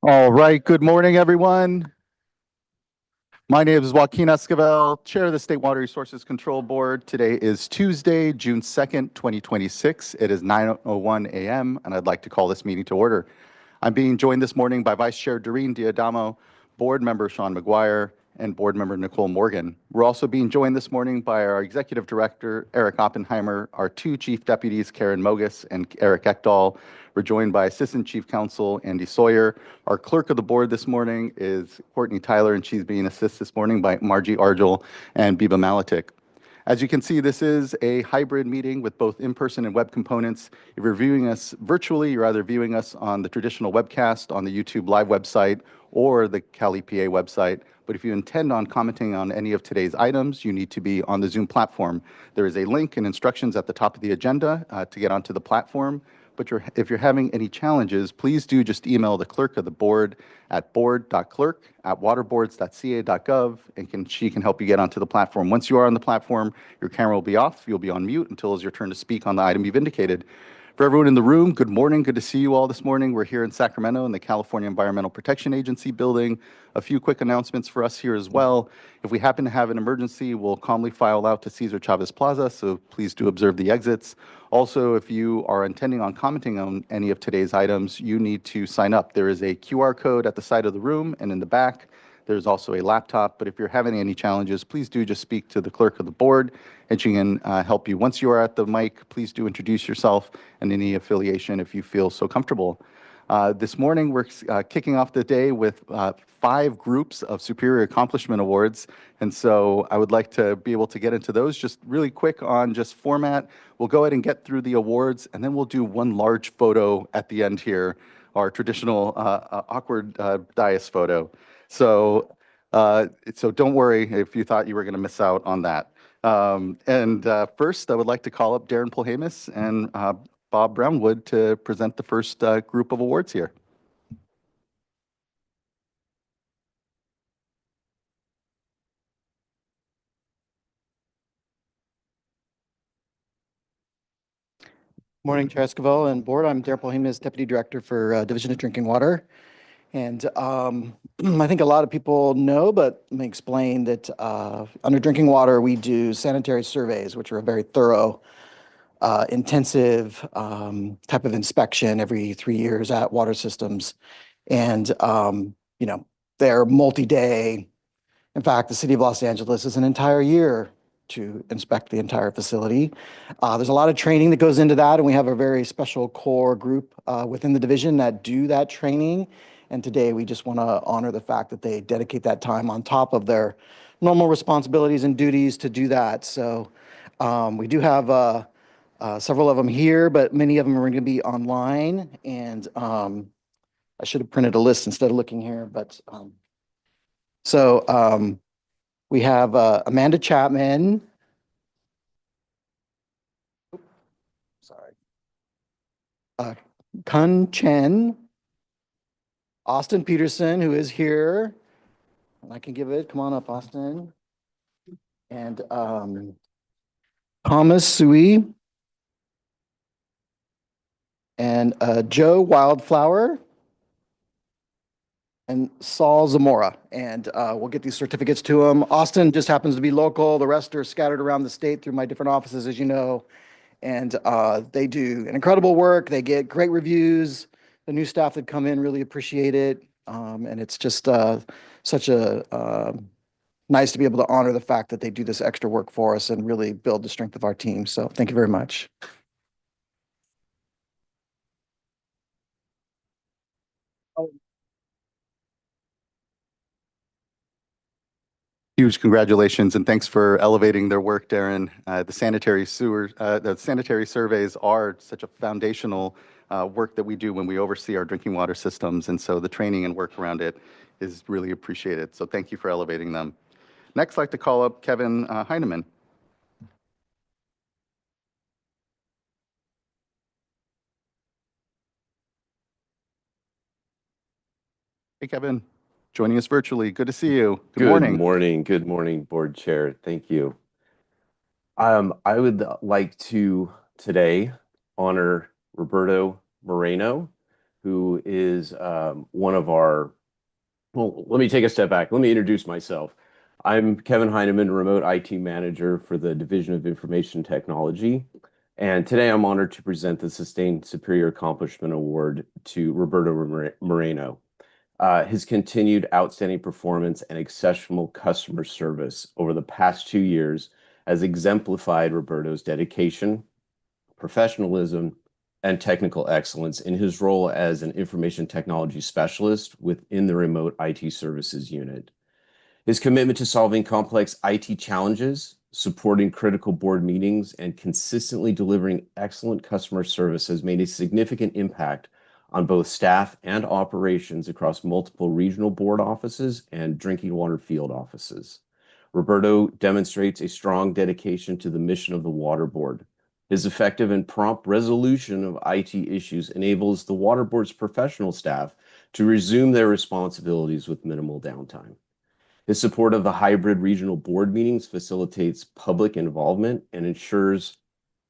All right, good morning, everyone. My name is Joaquin Esquivel, Chair of the State Water Resources Control Board. Today is Tuesday, June 2nd, 2026. It is 9:01 a.m., and I'd like to call this meeting to order. I'm being joined this morning by Vice Chair Doreen Diadamo, Board Member Sean McGuire, and Board Member Nicole Morgan. We're also being joined this morning by our Executive Director, Eric Oppenheimer, our two Chief Deputies, Karen Mogus and Eric Ekdahl. We're joined by Assistant Chief Counsel, Andy Sawyer. Our Clerk of the Board this morning is Courtney Tyler, and she's being assisted this morning by Margie Argel and Biba Malatik. As you can see, this is a hybrid meeting with both in-person and web components. If you're viewing us virtually, you're either viewing us on the traditional webcast on the YouTube Live website or the Cali PA website. But if you intend on commenting on any of today's items, you need to be on the Zoom platform. There is a link and instructions at the top of the agenda to get onto the platform. But if you're having any challenges, please do just email the clerk of the board at board.clerk@waterboards.ca.gov, and she can help you get onto the platform. Once you are on the platform, your camera will be off. You'll be on mute until it's your turn to speak on the item you've indicated. For everyone in the room, good morning. Good to see you all this morning. We're here in Sacramento in the California Environmental Protection Agency building. A few quick announcements for us here as well. If we happen to have an emergency, we'll calmly file out to Cesar Chavez Plaza, so please do observe the exits. Also, if you are intending on commenting on any of today's items, you need to sign up. There is a QR code at the side of the room and in the back. There's also a laptop, but if you're having any challenges, please do just speak to the clerk of the board, and she can help you. Once you are at the mic, please do introduce yourself and any affiliation if you feel so comfortable. This morning, we're kicking off the day with 5 groups of Superior Accomplishment Awards, and so I would like to be able to get into those just really quick on just format. We'll go ahead and get through the awards, and then we'll do one large photo at the end here, our traditional awkward dais photo. So don't worry if you thought you were going to miss out on that. First, I would like to call up Darren Polhamus and Bob Brownwood to present the first group of awards here. Morning, Chair Esquivel and Board. I'm Darren Polhamus, Deputy Director for Division of Drinking Water. And I think a lot of people know, but let me explain that under drinking water, we do sanitary surveys, which are a very thorough, intensive type of inspection every 3 years at water systems. And, they're multi-day. In fact, the city of Los Angeles is an entire year to inspect the entire facility. There's a lot of training that goes into that, and we have a very special core group within the division that do that training. And today we just want to honor the fact that they dedicate that time on top of their normal responsibilities and duties to do that. So we do have several of them here, but many of them are going to be online. And I should have printed a list instead of looking here. But we have Amanda Chapman. Sorry. Kun Chen. Austin Peterson, who is here. And I can give it. Come on up, Austin. And Thomas Sui. And Joe Wildflower. And Saul Zamora. And we'll get these certificates to them. Austin just happens to be local. The rest are scattered around the state through my different offices, as you know. And they do an incredible work. They get great reviews. The new staff that come in really appreciate it. And it's just such a nice to be able to honor the fact that they do this extra work for us and really build the strength of our team. So thank you very much. Huge congratulations and thanks for elevating their work, Darren. The sanitary surveys are such a foundational work that we do when we oversee our drinking water systems, and so the training and work around it is really appreciated. So thank you for elevating them. Next, I'd like to call up Kevin Heineman. Hey, Kevin. joining us virtually. Good to see you. Good Good morning. morning. Good morning, Board Chair. Thank you. I would like to today honor Roberto Moreno, who is one of our, well, let me take a step back. Let me introduce myself. I'm Kevin Heineman, Remote IT Manager for the Division of Information Technology. And today I'm honored to present the Sustained Superior Accomplishment Award to Roberto Moreno. His continued outstanding performance and exceptional customer service over the past 2 years has exemplified Roberto's dedication, professionalism, and technical excellence in his role as an information technology specialist within the Remote IT Services Unit. His commitment to solving complex IT challenges, supporting critical board meetings, and consistently delivering excellent customer service has made a significant impact on both staff and operations across multiple regional board offices and drinking water field offices. Roberto demonstrates a strong dedication to the mission of the Water Board. His effective and prompt resolution of IT issues enables the Water Board's professional staff to resume their responsibilities with minimal downtime. His support of the hybrid regional board meetings facilitates public involvement and ensures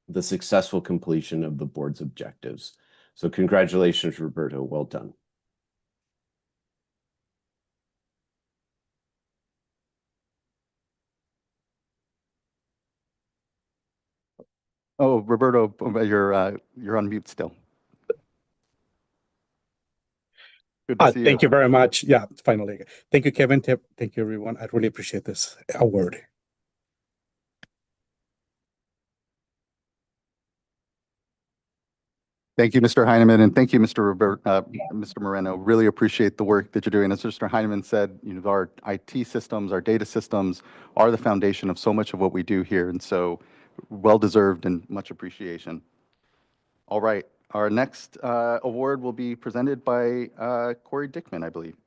the successful completion of the board's objectives. So congratulations, Roberto. Well done. Oh, Roberto, you're on mute still. Good to see you. Thank you very much. Yeah, finally. Thank you, Kevin. Thank you, everyone. I really appreciate this award. Thank you, Mr. Heineman, and thank you, Mr. Moreno. Really appreciate the work that you're doing. As Mr. Heineman said, our IT systems, our data systems are the foundation of so much of what we do here, and so well-deserved and much appreciation. All right, our next award will be presented by Corey Dickman, I believe.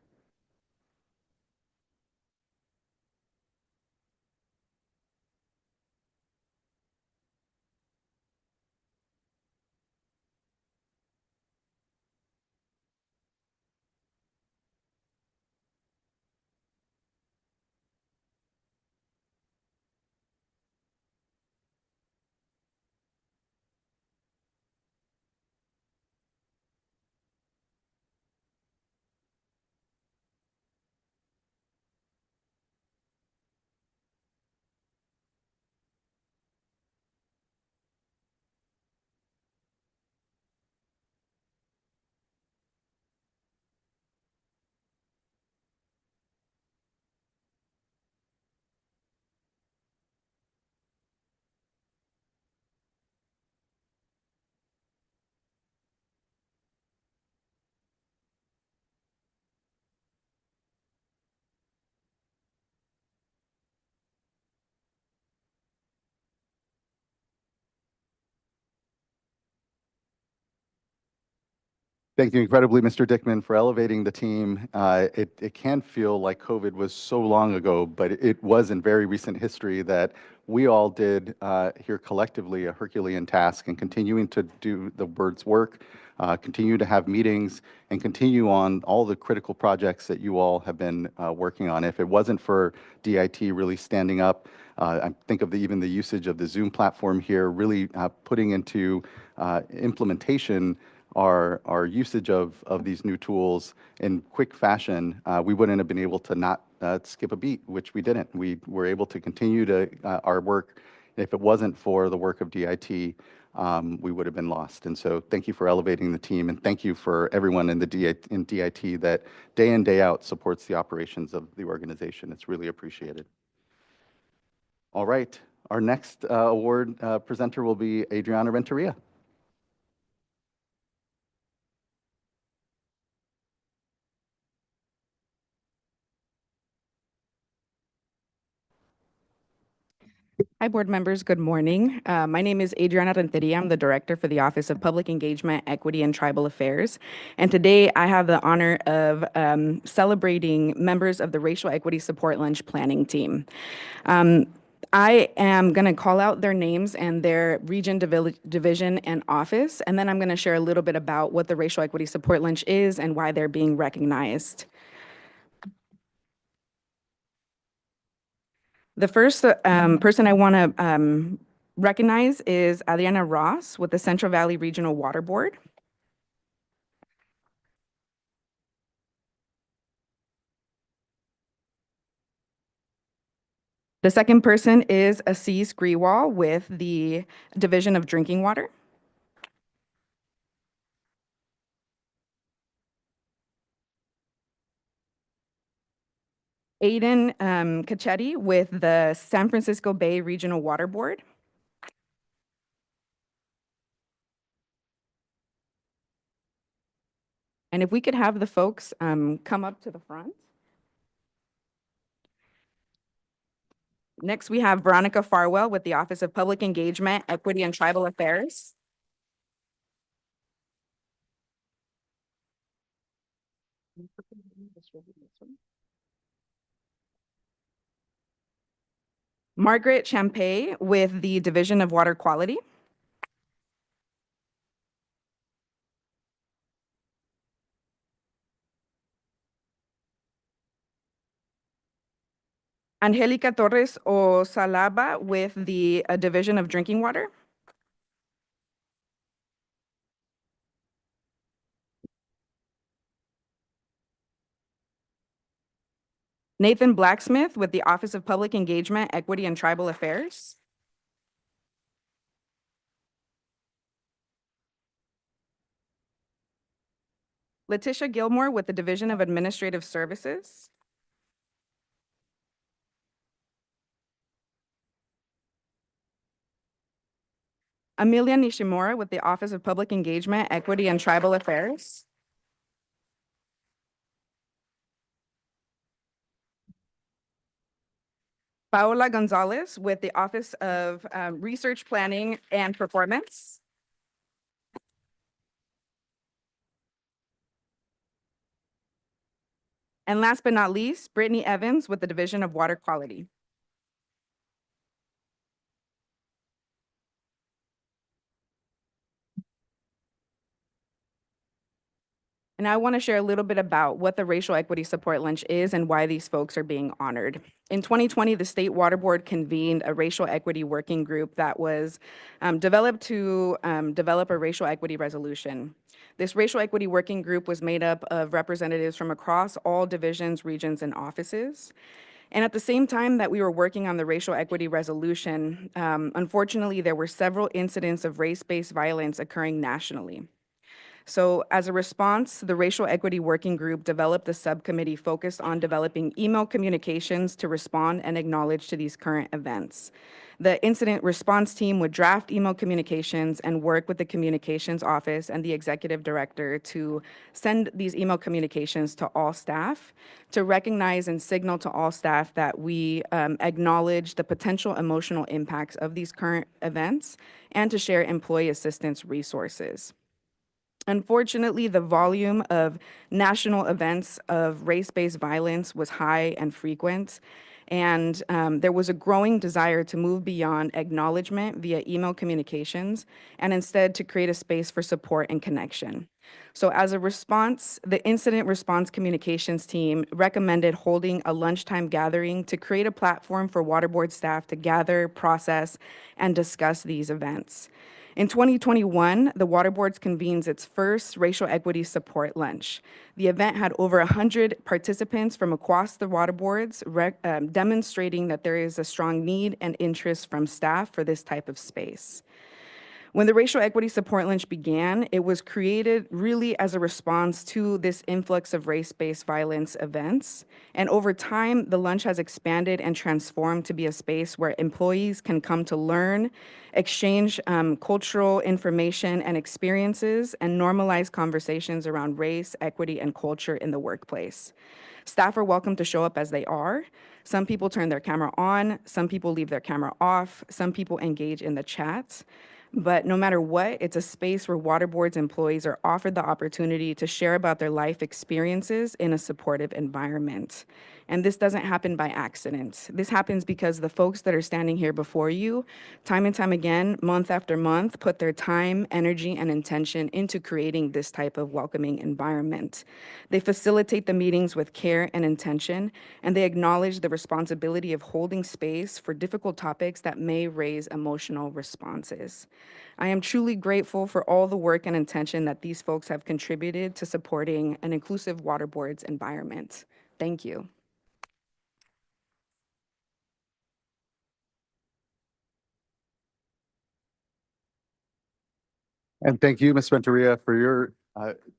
Thank you incredibly, Mr. Dickman, for elevating the team. It can feel like COVID was so long ago, but it was in very recent history that we all did here collectively a Herculean task in continuing to do the board's work, continue to have meetings, and continue on all the critical projects that you all have been working on. If it wasn't for DIT really standing up, I think of even the usage of the Zoom platform here, really putting into implementation our usage of these new tools in quick fashion, we wouldn't have been able to not skip a beat, which we didn't. We were able to continue to our work. If it wasn't for the work of DIT, we would have been lost. And so thank you for elevating the team, and thank you for everyone in DIT that day in, day out supports the operations of the organization. It's really appreciated. All right, our next award presenter will be Adriana Renteria. Hi, board members. Good morning. My name is Adriana Renteria. I'm the director for the Office of Public Engagement, Equity, and Tribal Affairs. And today I have the honor of celebrating members of the Racial Equity Support Lunch Planning Team. I am going to call out their names and their region, division, and office, and then I'm going to share a little bit about what the Racial Equity Support Lunch is and why they're being recognized. The first person I want to recognize is Adriana Ross with the Central Valley Regional Water Board. The second person is Assis Grewal with the Division of Drinking Water. Aiden Cacchetti with the San Francisco Bay Regional Water Board. And if we could have the folks come up to the front. Next, we have Veronica Farwell with the Office of Public Engagement, Equity, and Tribal Affairs. Margaret Champay with the Division of Water Quality. Angelica Torres Osalaba with the Division of Drinking Water. Nathan Blacksmith with the Office of Public Engagement, Equity, and Tribal Affairs. Letitia Gilmore with the Division of Administrative Services. Amelia Nishimura with the Office of Public Engagement, Equity, and Tribal Affairs. Paola Gonzalez with the Office of Research Planning and Performance. And last but not least, Brittany Evans with the Division of Water Quality. And I want to share a little bit about what the Racial Equity Support Lunch is and why these folks are being honored. In 2020, the State Water Board convened a racial equity working group that was developed to develop a racial equity resolution. This racial equity working group was made up of representatives from across all divisions, regions, and offices. And at the same time that we were working on the racial equity resolution, unfortunately, there were several incidents of race-based violence occurring nationally. So as a response, the Racial Equity Working Group developed a subcommittee focused on developing email communications to respond and acknowledge to these current events. The incident response team would draft email communications and work with the communications office and the executive director to send these email communications to all staff to recognize and signal to all staff that we acknowledge the potential emotional impacts of these current events and to share employee assistance resources. Unfortunately, the volume of national events of race-based violence was high and frequent, and there was a growing desire to move beyond acknowledgement via email communications and instead to create a space for support and connection. So as a response, the incident response communications team recommended holding a lunchtime gathering to create a platform for water board staff to gather, process, and discuss these events. In 2021, the Water Board convenes its first Racial Equity Support Lunch. The event had over 100 participants from across the water boards, demonstrating that there is a strong need and interest from staff for this type of space. When the Racial Equity Support Lunch began, it was created really as a response to this influx of race-based violence events. And over time, the lunch has expanded and transformed to be a space where employees can come to learn, exchange cultural information and experiences, and normalize conversations around race, equity, and culture in the workplace. Staff are welcome to show up as they are. Some people turn their camera on, some people leave their camera off, some people engage in the chats. But no matter what, it's a space where water boards employees are offered the opportunity to share about their life experiences in a supportive environment. And this doesn't happen by accident. This happens because the folks that are standing here before you, time and time again, month after month, put their time, energy, and intention into creating this type of welcoming environment. They facilitate the meetings with care and intention, and they acknowledge the responsibility of holding space for difficult topics that may raise emotional responses. I am truly grateful for all the work and intention that these folks have contributed to supporting an inclusive water boards environment. Thank you. And thank you, Ms. Renteria, for your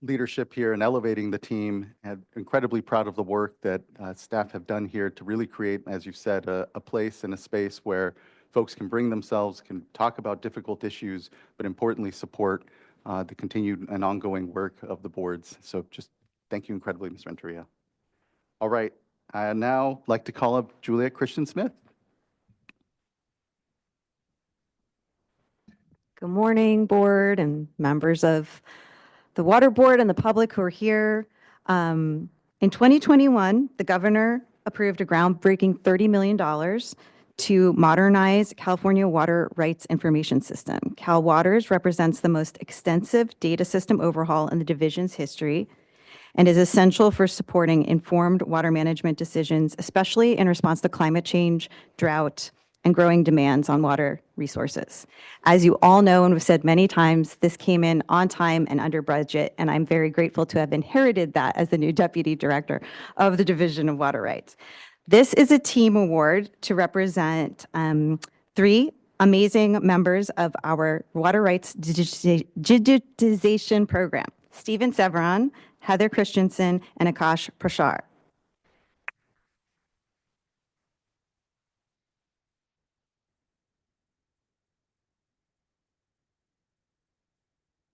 leadership here in elevating the team. And incredibly proud of the work that staff have done here to really create, as you've said, a place and a space where folks can bring themselves, can talk about difficult issues, but importantly support the continued and ongoing work of the boards. So just thank you incredibly, Ms. Renteria. All right, I now like to call up Juliet Christian-Smith. Good morning, board and members of the water board and the public who are here. In 2021, the governor approved a groundbreaking $30 million to modernize California Water Rights Information System. Cal Waters represents the most extensive data system overhaul in the division's history and is essential for supporting informed water management decisions, especially in response to climate change, drought, and growing demands on water resources. As you all know, and we've said many times, this came in on time and under budget, and I'm very grateful to have inherited that as the new Deputy Director of the Division of Water Rights. This is a team award to represent 3 amazing members of our Water Rights Digitization Program: Stephen Severon, Heather Christensen, and Akash Prashar.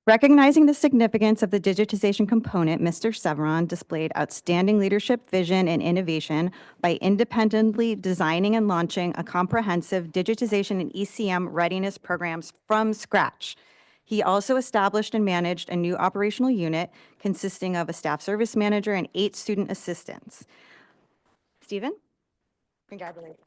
Recognizing the significance of the digitization component, Mr. Severon displayed outstanding leadership, vision, and innovation by independently designing and launching a comprehensive digitization and ECM readiness programs from scratch. He also established and managed a new operational unit consisting of a staff service manager and 8 student assistants. Stephen, congratulations.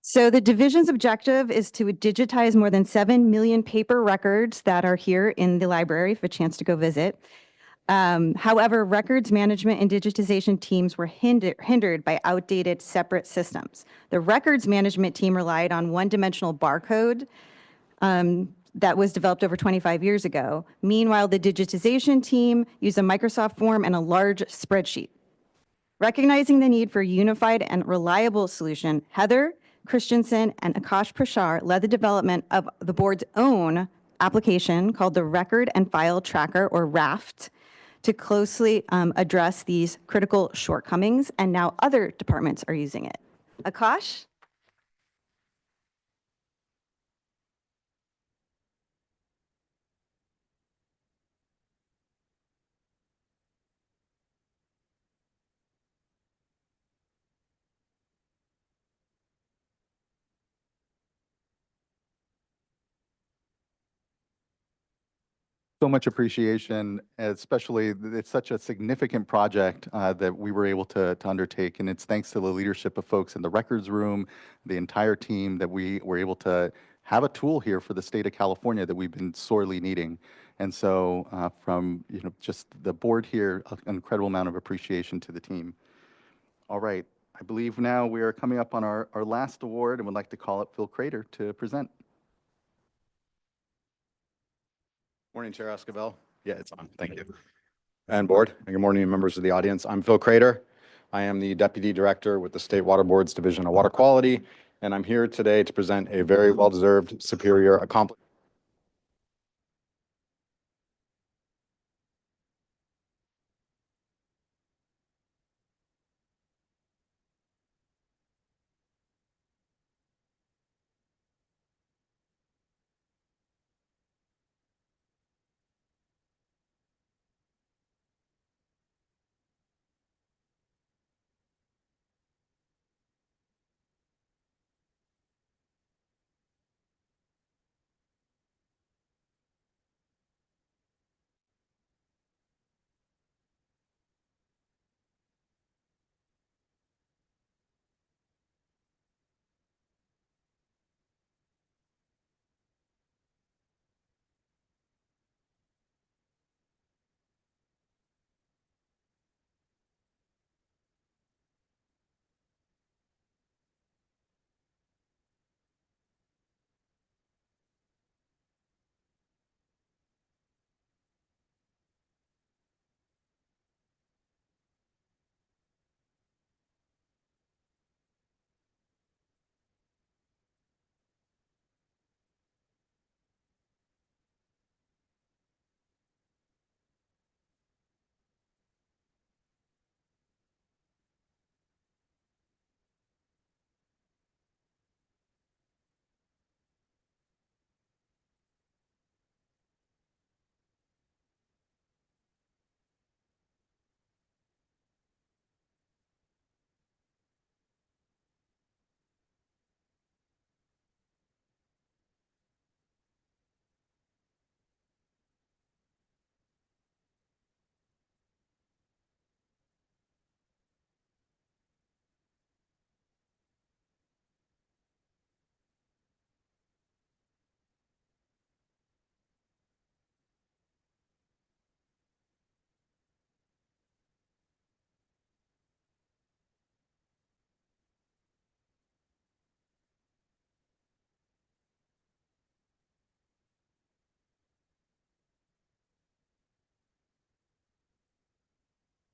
So the division's objective is to digitize more than 7 million paper records that are here in the library, if you have a chance to go visit. However, records management and digitization teams were hindered by outdated separate systems. The records management team relied on one-dimensional barcode that was developed over 25 years ago. Meanwhile, the digitization team used a Microsoft form and a large spreadsheet. Recognizing the need for a unified and reliable solution, Heather Christensen and Akash Prashar led the development of the board's own application called the Record and File Tracker, or RAFT, to closely address these critical shortcomings, and now other departments are using it. Akash? So much appreciation, especially it's such a significant project that we were able to undertake. And it's thanks to the leadership of folks in the records room, the entire team, that we were able to have a tool here for the state of California that we've been sorely needing. And so from just the board here, an incredible amount of appreciation to the team. All right, I believe now we are coming up on our last award, and would like to call up Phil Crater to present. Morning, Chair Esquivel. Yeah, it's on. Thank you. And board, and good morning, members of the audience. I'm Phil Crater. I am the Deputy Director with the State Water Board's Division of Water Quality, and I'm here today to present a very well-deserved superior accomplishment.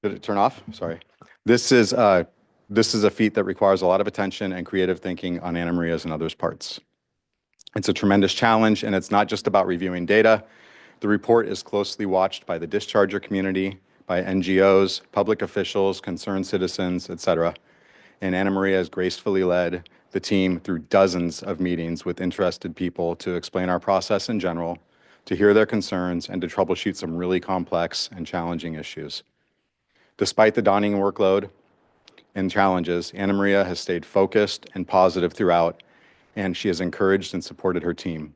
Did it turn off? Sorry. This is a feat that requires a lot of attention and creative thinking on Anna Maria's and others' parts. It's a tremendous challenge, and it's not just about reviewing data. The report is closely watched by the discharger community, by NGOs, public officials, concerned citizens, etc. And Anna Maria has gracefully led the team through dozens of meetings with interested people to explain our process in general, to hear their concerns, and to troubleshoot some really complex and challenging issues. Despite the daunting workload and challenges, Anna Maria has stayed focused and positive throughout, and she has encouraged and supported her team.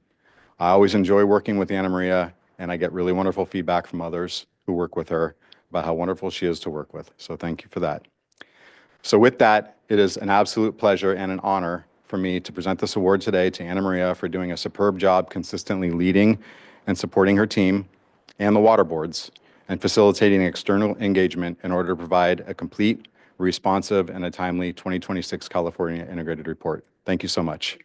I always enjoy working with Anna Maria, and I get really wonderful feedback from others who work with her about how wonderful she is to work with. So thank you for that. So with that, it is an absolute pleasure and an honor for me to present this award today to Anna Maria for doing a superb job consistently leading and supporting her team and the water boards and facilitating external engagement in order to provide a complete, responsive, and a timely 2026 California Integrated Report. Thank you so much.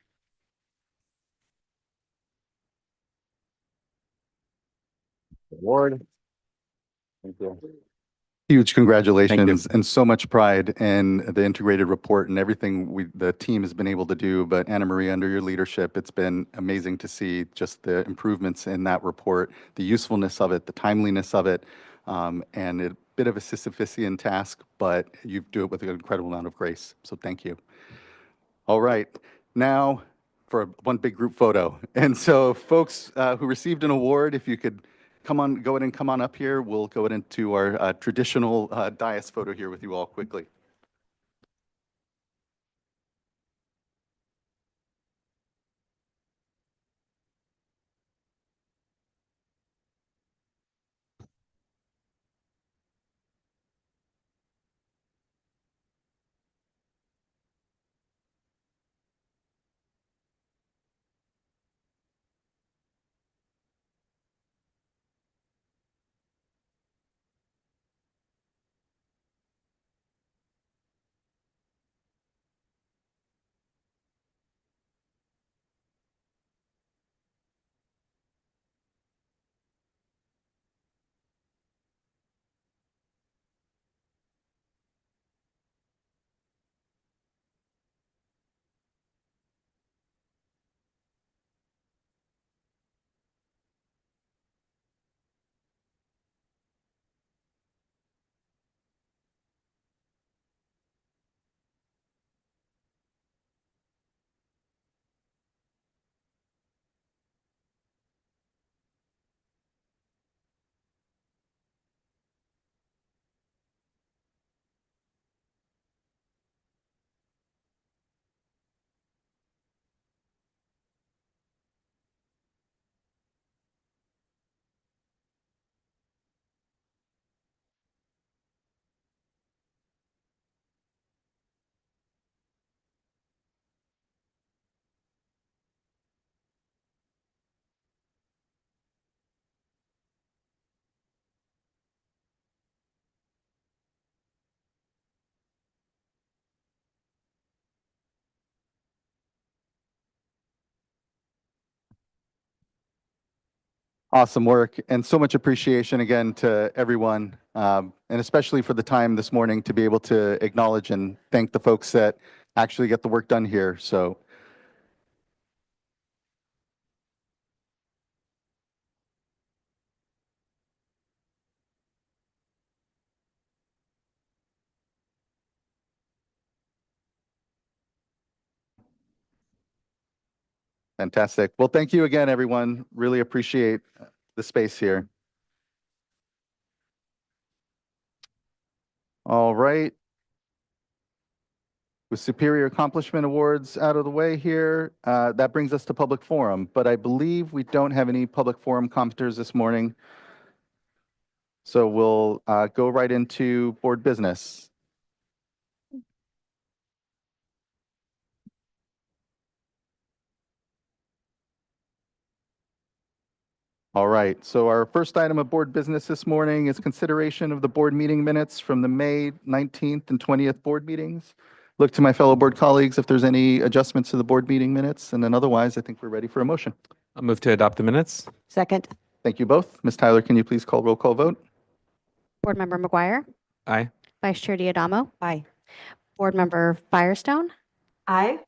Award. Thank you. Huge congratulations and so much pride in the integrated report and everything the team has been able to do. But Anna Maria, under your leadership, it's been amazing to see just the improvements in that report, the usefulness of it, the timeliness of it, and a bit of a Sisyphean task, but you do it with an incredible amount of grace. So thank you. All right, now for one big group photo. And so folks who received an award, if you could go ahead and come on up here. We'll go into our traditional dais photo here with you all quickly. Awesome work and so much appreciation again to everyone, and especially for the time this morning to be able to acknowledge and thank the folks that actually get the work done here. So fantastic. Well, thank you again, everyone. Really appreciate the space here. All right. With Superior Accomplishment Awards out of the way here, that brings us to public forum, but I believe we don't have any public forum commenters this morning. So we'll go right into board business. All right, so our first item of board business this morning is consideration of the board meeting minutes from the May 19th and 20th board meetings. Look to my fellow board colleagues if there's any adjustments to the board meeting minutes, and then otherwise, I think we're ready for a motion. I'll move to adopt the minutes. Second. Thank you both. Ms. Tyler, can you please call roll call vote? Board Member McGuire, Aye. Vice Chair Diadamo, Aye. Board Member Firestone, Aye.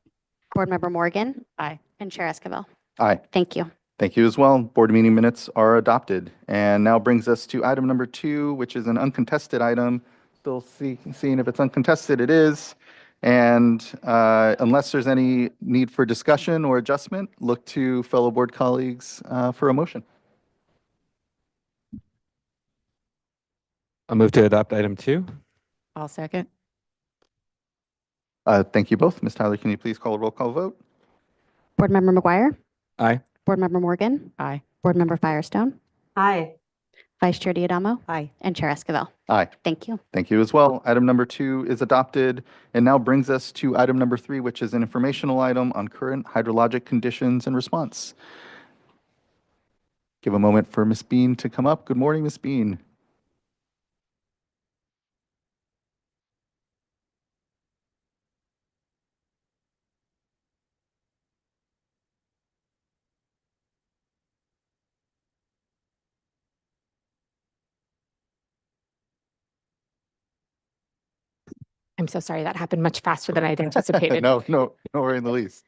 Board Member Morgan. Aye. And Chair Esquivel. Aye. Thank you. Thank you as well. Board meeting minutes are adopted. And now brings us to item number 2, which is an uncontested item. Still seeing if it's uncontested, it is. And unless there's any need for discussion or adjustment, look to fellow board colleagues for a motion. I'll move to adopt item 2. I'll second. Thank you both. Ms. Tyler, can you please call a roll call vote? Board Member McGuire, Aye. Board Member Morgan, Aye. Board Member Firestone, Aye. Vice Chair Diadamo, Aye. and Chair Esquivel. Aye. Thank you. Thank you as well. Item number 2 is adopted and now brings us to item number 3, which is an informational item on current hydrologic conditions and response. Give a moment for Ms. Bean to come up. Good morning, Ms. Bean. I'm so sorry. That happened much faster than I'd anticipated. No worry in the least.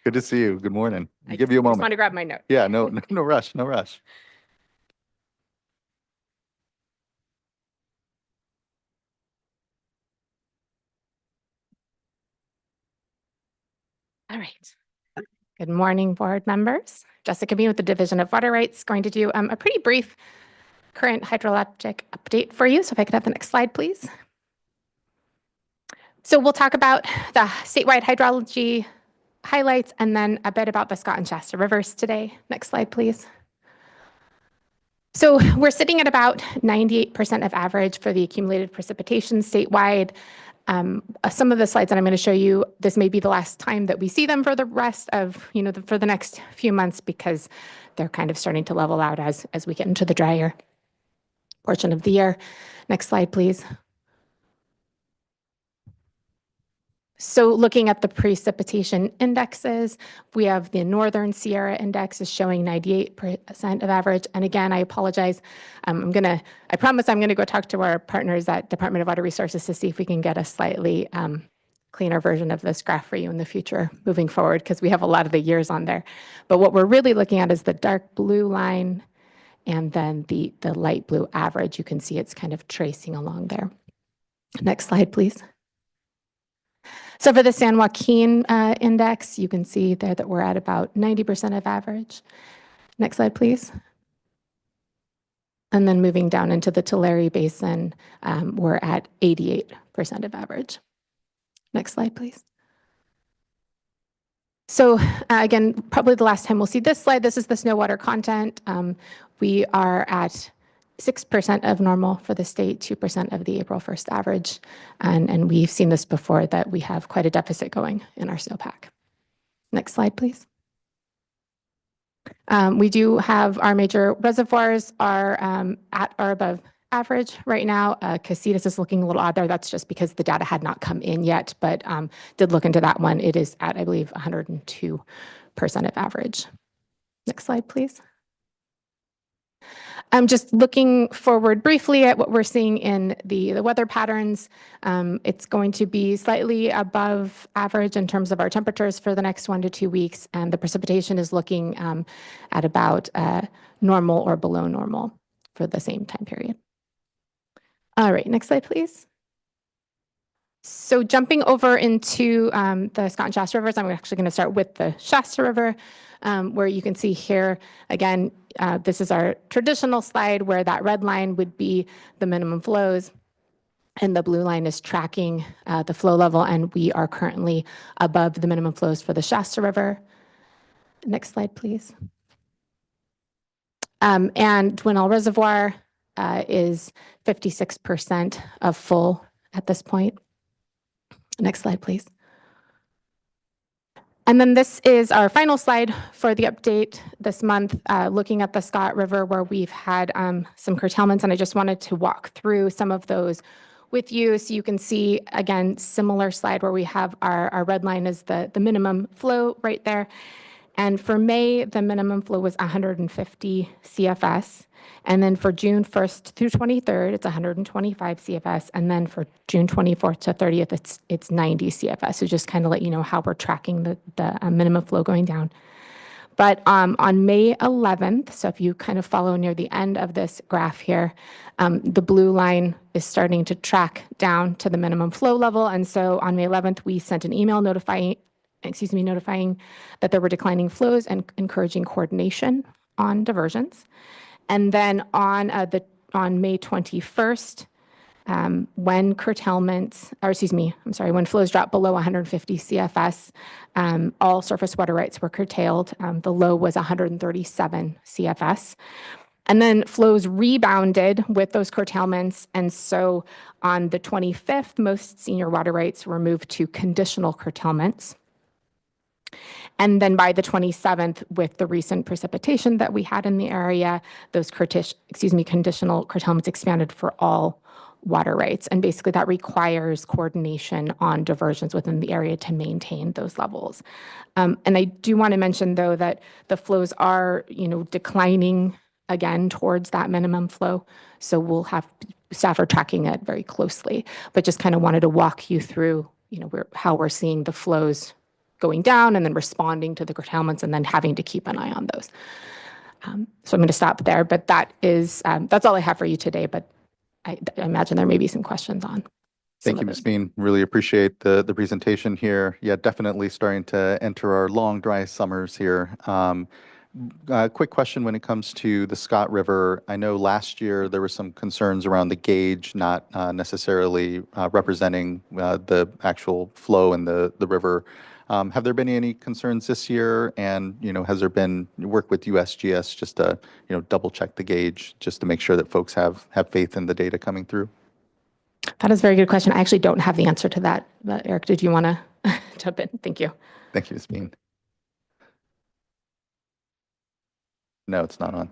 Good to see you. Good morning. I Give you a just want moment. to grab my note. Yeah, no rush, no rush. All right. Good morning, board members. Jessica Bean with the Division of Water Rights, going to do a pretty brief current hydrologic update for you. So if I could have the next slide, please. So we'll talk about the statewide hydrology highlights and then a bit about the Scott and Shasta rivers today. Next slide, please. So we're sitting at about 98% of average for the accumulated precipitation statewide. Some of the slides that I'm going to show you, this may be the last time that we see them for the rest of, for the next few months, because they're kind of starting to level out as we get into the drier portion of the year. Next slide, please. So looking at the precipitation indexes, we have the Northern Sierra Index is showing 98% of average. And again, I apologize. I promise I'm going to go talk to our partners at Department of Water Resources to see if we can get a slightly cleaner version of this graph for you in the future moving forward, because we have a lot of the years on there. But what we're really looking at is the dark blue line and then the light blue average. You can see it's kind of tracing along there. Next slide, please. So for the San Joaquin index, you can see there that we're at about 90% of average. Next slide, please. And then moving down into the Tulare Basin, we're at 88% of average. Next slide, please. So again, probably the last time we'll see this slide, this is the snow water content. We are at 6% of normal for the state, 2% of the April 1st average. And we've seen this before, that we have quite a deficit going in our snowpack. Next slide, please. We do have our major reservoirs are at or above average right now. Casitas is looking a little odd there. That's just because the data had not come in yet, but did look into that one. It is at, I believe, 102% of average. Next slide, please. Just looking forward briefly at what we're seeing in the weather patterns. It's going to be slightly above average in terms of our temperatures for the next 1 to 2 weeks, and the precipitation is looking at about normal or below normal for the same time period. All right, next slide, please. So jumping over into the Scott and Shasta rivers, I'm actually going to start with the Shasta River, where you can see here, again, this is our traditional slide where that red line would be the minimum flows, and the blue line is tracking the flow level, and we are currently above the minimum flows for the Shasta River. Next slide, please. And Dwinelle Reservoir is 56% of full at this point. Next slide, please. And then this is our final slide for the update this month, looking at the Scott River, where we've had some curtailments, and I just wanted to walk through some of those with you. So you can see, again, similar slide where we have our red line is the minimum flow right there. And for May, the minimum flow was 150 CFS. And then for June 1st through 23rd, it's 125 CFS. And then for June 24th to 30th, it's 90 CFS. So just kind of let you know how we're tracking the minimum flow going down. But on May 11th, so if you kind of follow near the end of this graph here, the blue line is starting to track down to the minimum flow level. And so on May 11th, we sent an email notifying that there were declining flows and encouraging coordination on diversions. And then on May 21st, when when flows dropped below 150 CFS, all surface water rights were curtailed. The low was 137 CFS. And then flows rebounded with those curtailments. And so on the 25th, most senior water rights were moved to conditional curtailments. And then by the 27th, with the recent precipitation that we had in the area, those conditional curtailments expanded for all water rights. And basically that requires coordination on diversions within the area to maintain those levels. And I do want to mention, though, that the flows are, declining again towards that minimum flow. So we'll have staff are tracking it very closely, but just kind of wanted to walk you through, how we're seeing the flows going down and then responding to the curtailments and then having to keep an eye on those. So I'm going to stop there, but that's all I have for you today. But I imagine there may be some questions on. Thank you, Ms. Bean. Really appreciate the presentation here. Yeah, definitely starting to enter our long, dry summers here. Quick question when it comes to the Scott River. I know last year there were some concerns around the gauge not necessarily representing the actual flow in the river. Have there been any concerns this year? And, has there been work with USGS just to, double check the gauge just to make sure that folks have faith in the data coming through? That is a very good question. I actually don't have the answer to that. But Eric, did you want to jump in? Thank you. Thank you, Ms. Bean. No, it's not on.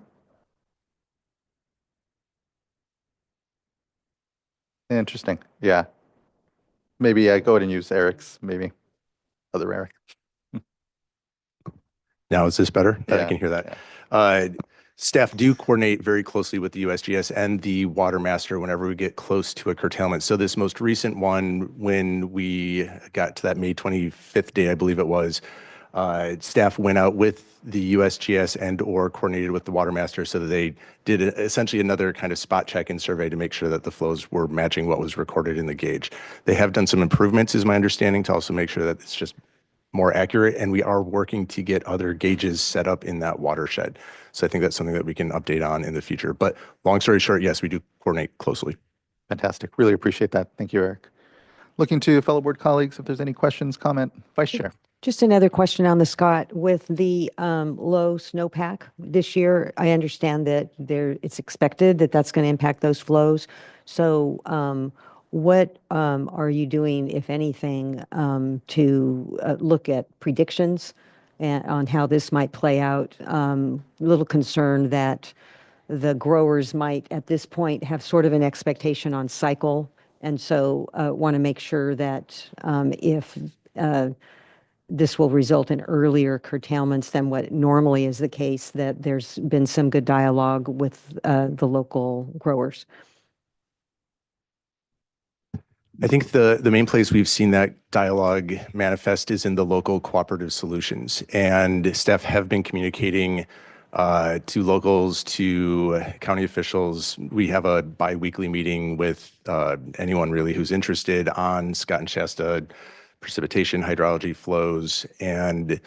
Interesting. Yeah. Maybe go ahead and use Eric's, maybe. Other Eric. Now, is this better? I Yeah, can hear that. yeah. Staff do coordinate very closely with the USGS and the Water Master whenever we get close to a curtailment. So this most recent one, when we got to that May 25th day, I believe it was, staff went out with the USGS and/or coordinated with the Water Master so that they did essentially another kind of spot check and survey to make sure that the flows were matching what was recorded in the gauge. They have done some improvements, is my understanding, to also make sure that it's just more accurate, and we are working to get other gauges set up in that watershed. So I think that's something that we can update on in the future. But long story short, yes, we do coordinate closely. Fantastic. Really appreciate that. Thank you, Eric. Looking to fellow board colleagues, if there's any questions, comment. Vice Chair. Just another question on the Scott. With the low snowpack this year, I understand that it's expected that that's going to impact those flows. So what are you doing, if anything, to look at predictions on how this might play out? A little concerned that the growers might, at this point, have sort of an expectation on cycle. And so want to make sure that if this will result in earlier curtailments than what normally is the case, that there's been some good dialogue with the local growers. I think the main place we've seen that dialogue manifest is in the local cooperative solutions, and staff have been communicating to locals, to county officials. We have a bi-weekly meeting with anyone really who's interested on Scott and Shasta precipitation, hydrology flows, and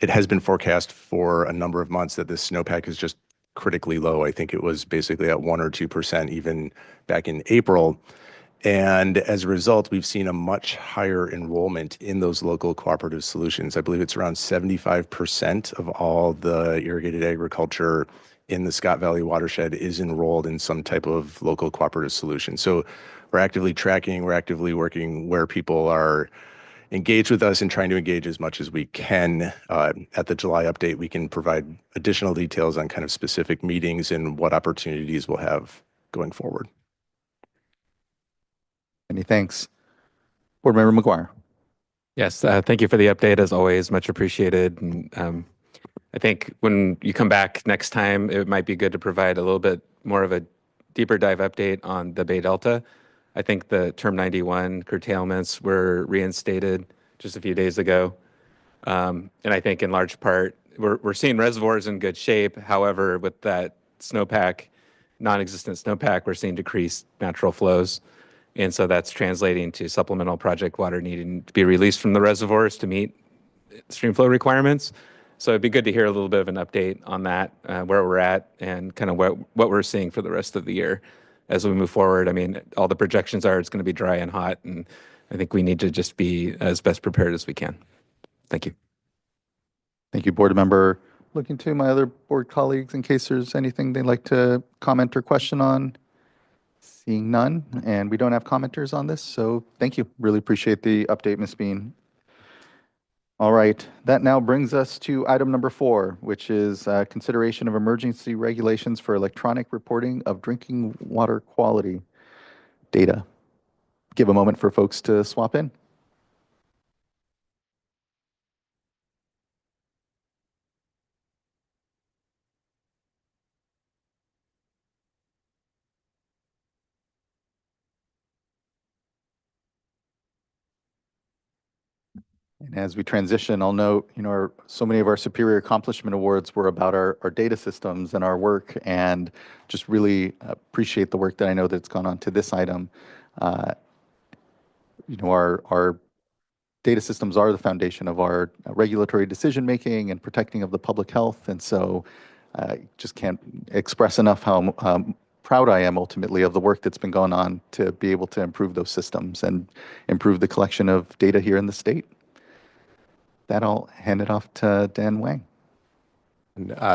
it has been forecast for a number of months that this snowpack is just critically low. I think it was basically at 1 or 2% even back in April. And as a result, we've seen a much higher enrollment in those local cooperative solutions. I believe it's around 75% of all the irrigated agriculture in the Scott Valley watershed is enrolled in some type of local cooperative solution. So we're actively tracking, we're actively working where people are engaged with us and trying to engage as much as we can. At the July update, we can provide additional details on kind of specific meetings and what opportunities we'll have going forward. Many thanks. Board Member McGuire. Yes, thank you for the update as always, much appreciated. And I think when you come back next time, it might be good to provide a little bit more of a deeper dive update on the Bay Delta. I think the Term 91 curtailments were reinstated just a few days ago. And I think in large part, we're seeing reservoirs in good shape. However, with that snowpack, non-existent snowpack, we're seeing decreased natural flows. And so that's translating to supplemental project water needing to be released from the reservoirs to meet stream flow requirements. So it'd be good to hear a little bit of an update on that, where we're at and kind of what we're seeing for the rest of the year as we move forward. I mean, all the projections are it's going to be dry and hot, and I think we need to just be as best prepared as we can. Thank you. Thank you, board member. Looking to my other board colleagues in case there's anything they'd like to comment or question on. Seeing none, and we don't have commenters on this, so thank you. Really appreciate the update, Ms. Bean. All right, that now brings us to item number 4, which is consideration of emergency regulations for electronic reporting of drinking water quality data. Give a moment for folks to swap in. And as we transition, I'll note, so many of our Superior Accomplishment Awards were about our data systems and our work, and just really appreciate the work that I know that's gone on to this item. Our data systems are the foundation of our regulatory decision-making and protecting of the public health, and so just can't express enough how proud I am ultimately of the work that's been going on to be able to improve those systems and improve the collection of data here in the state. That I'll hand it off to Dan Wang.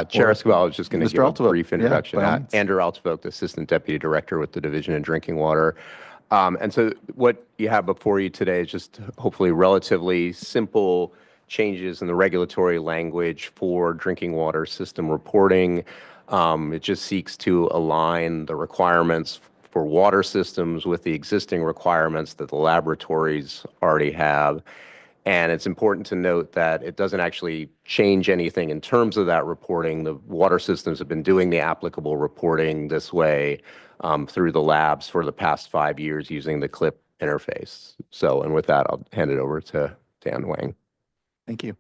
Chair Escobar, I was just going to Mr. give a Altavok. brief introduction. Yeah, by all means. Andrew Altavok, the Assistant Deputy Director with the Division of Drinking Water. And so what you have before you today is just hopefully relatively simple changes in the regulatory language for drinking water system reporting. It just seeks to align the requirements for water systems with the existing requirements that the laboratories already have. And it's important to note that it doesn't actually change anything in terms of that reporting. The water systems have been doing the applicable reporting this way through the labs for the past 5 years using the CLIP interface. So, and with that, I'll hand it over to Dan Wang. Thank you.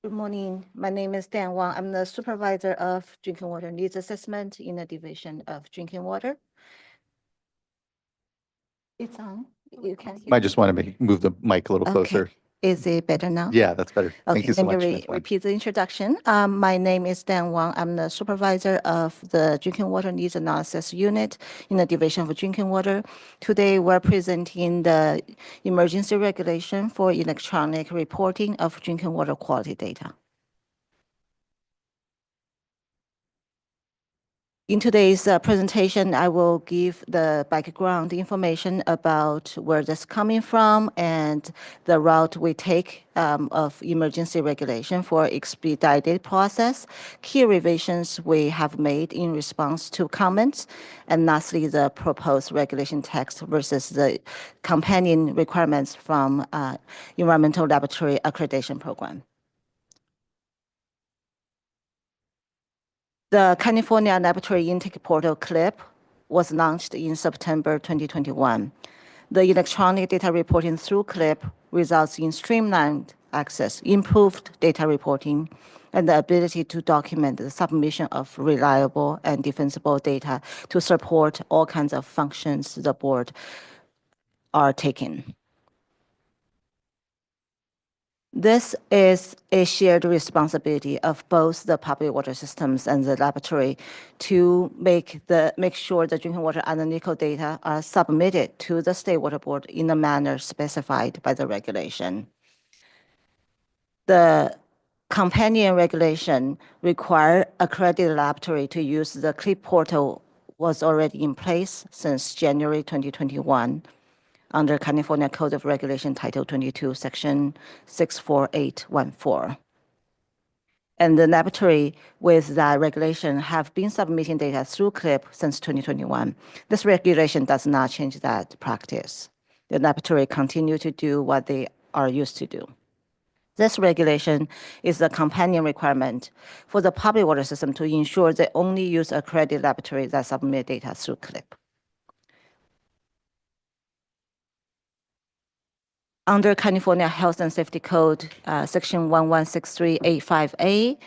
Good morning. My name is Dan Wang. I'm the supervisor of drinking water needs assessment in the Division of Drinking Water. It's on. You can hear I just want to move the mic a little closer. Is it better now? Yeah, that's better. Okay, Thank you so let much. me Ms. Wang. repeat the introduction. My name is Dan Wang. I'm the supervisor of the Drinking Water Needs Analysis Unit in the Division of Drinking Water. Today, we're presenting the emergency regulation for electronic reporting of drinking water quality data. In today's presentation, I will give the background information about where this coming from and the route we take of emergency regulation for expedited process, key revisions we have made in response to comments, and lastly, the proposed regulation text versus the companion requirements from Environmental Laboratory Accreditation Program. The California Laboratory Intake Portal CLIP was launched in September 2021. The electronic data reporting through CLIP results in streamlined access, improved data reporting, and the ability to document the submission of reliable and defensible data to support all kinds of functions the board are taking. This is a shared responsibility of both the public water systems and the laboratory to make sure the drinking water analytical data are submitted to the State Water Board in the manner specified by the regulation. The companion regulation require accredited laboratory to use the CLIP portal was already in place since January 2021. Under California Code of Regulation Title 22, Section 64814. And the laboratory with that regulation have been submitting data through CLIP since 2021. This regulation does not change that practice. The laboratory continue to do what they are used to do. This regulation is a companion requirement for the public water system to ensure they only use accredited laboratories that submit data through CLIP. Under California Health and Safety Code, Section 116385A,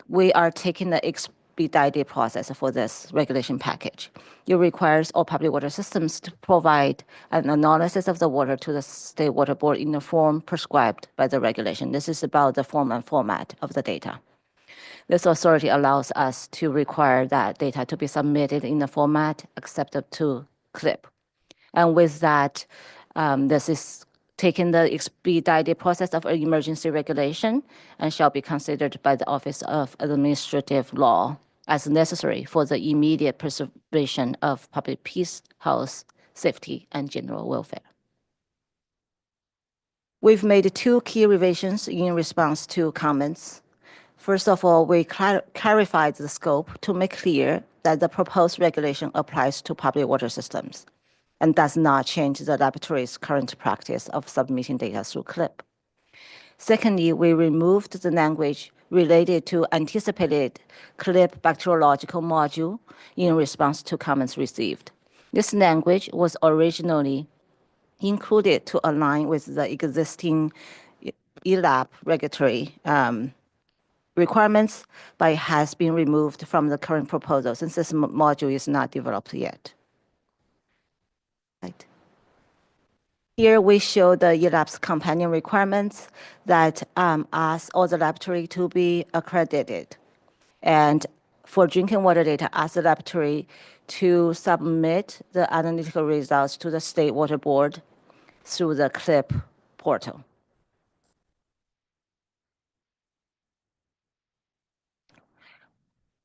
we are taking the expedited process for this regulation package. It requires all public water systems to provide an analysis of the water to the State Water Board in the form prescribed by the regulation. This is about the form and format of the data. This authority allows us to require that data to be submitted in the format acceptable to CLIP. And with that, this is taking the expedited process of emergency regulation and shall be considered by the Office of Administrative Law as necessary for the immediate preservation of public peace, health, safety, and general welfare. We've made two key revisions in response to comments. First of all, we clarified the scope to make clear that the proposed regulation applies to public water systems and does not change the laboratory's current practice of submitting data through CLIP. Secondly, we removed the language related to anticipated CLIP bacteriological module in response to comments received. This language was originally included to align with the existing ELAB regulatory requirements, but has been removed from the current proposal since this module is not developed yet. Right. Here we show the ELAB's companion requirements that ask all the laboratory to be accredited. And for drinking water data, ask the laboratory to submit the analytical results to the State Water Board through the CLIP portal.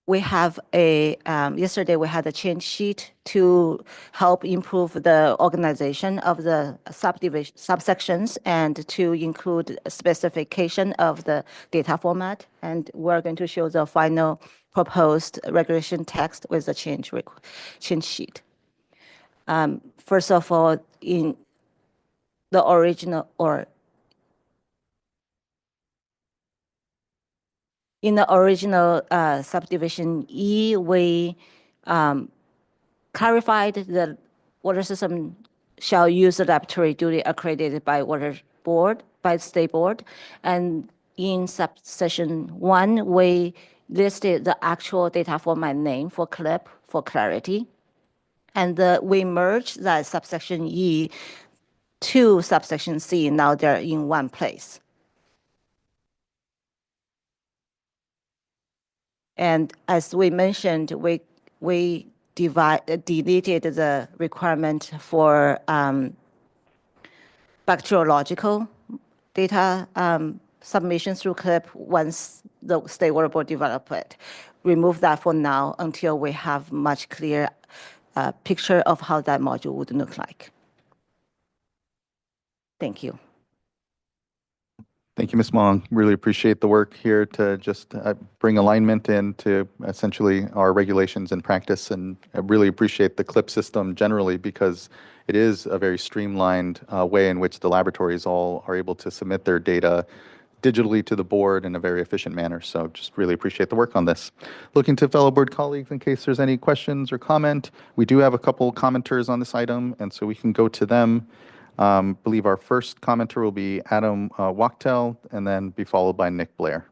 We have yesterday we had a change sheet to help improve the organization of the subsections and to include specification of the data format. And we're going to show the final proposed regulation text with the change sheet. First of all, in the original subdivision E, we clarified the water system shall use the laboratory duly accredited by the State Board. And in subsection 1, we listed the actual data format name for CLIP for clarity. And we merged that subsection E to subsection C. Now they're in one place. And as we mentioned, we deleted the requirement for bacteriological data submission through CLIP once the State Water Board develop it. Remove that for now until we have much clearer picture of how that module would look like. Thank you. Thank you, Ms. Mong. Really appreciate the work here to just bring alignment into essentially our regulations and practice. And I really appreciate the CLIP system generally because it is a very streamlined way in which the laboratories all are able to submit their data digitally to the board in a very efficient manner. So just really appreciate the work on this. Looking to fellow board colleagues in case there's any questions or comment. We do have a couple commenters on this item, and so we can go to them. Believe our first commenter will be Adam Wachtel, and then be followed by Nick Blair.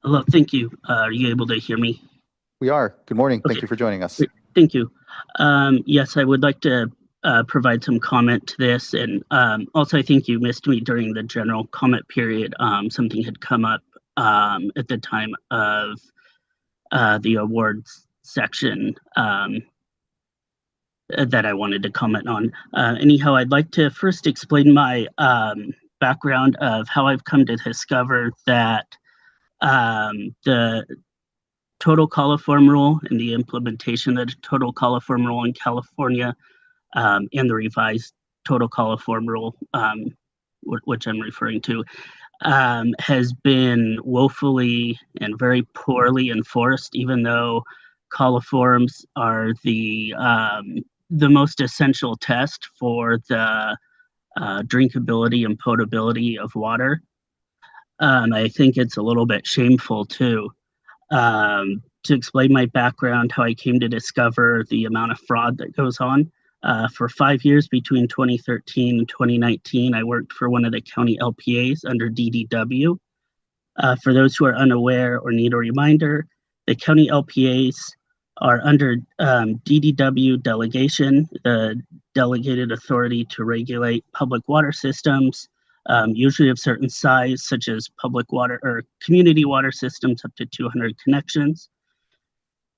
Hello, thank you. Are you able to hear me? We are. Good morning. Okay. Thank you for joining us. Thank you. Yes, I would like to provide some comment to this. And also, I think you missed me during the general comment period. Something had come up at the time of the awards section that I wanted to comment on. Anyhow, I'd like to first explain my background of how I've come to discover that the total coliform rule and the implementation of the total coliform rule in California and the revised total coliform rule, which I'm referring to, has been woefully and very poorly enforced, even though coliforms are the the most essential test for the drinkability and potability of water. I think it's a little bit shameful too. To explain my background, how I came to discover the amount of fraud that goes on. For 5 years between 2013 and 2019, I worked for one of the county LPAs under DDW. For those who are unaware or need a reminder, the county LPAs are under DDW delegation, the delegated authority to regulate public water systems, usually of certain size, such as public water or community water systems up to 200 connections.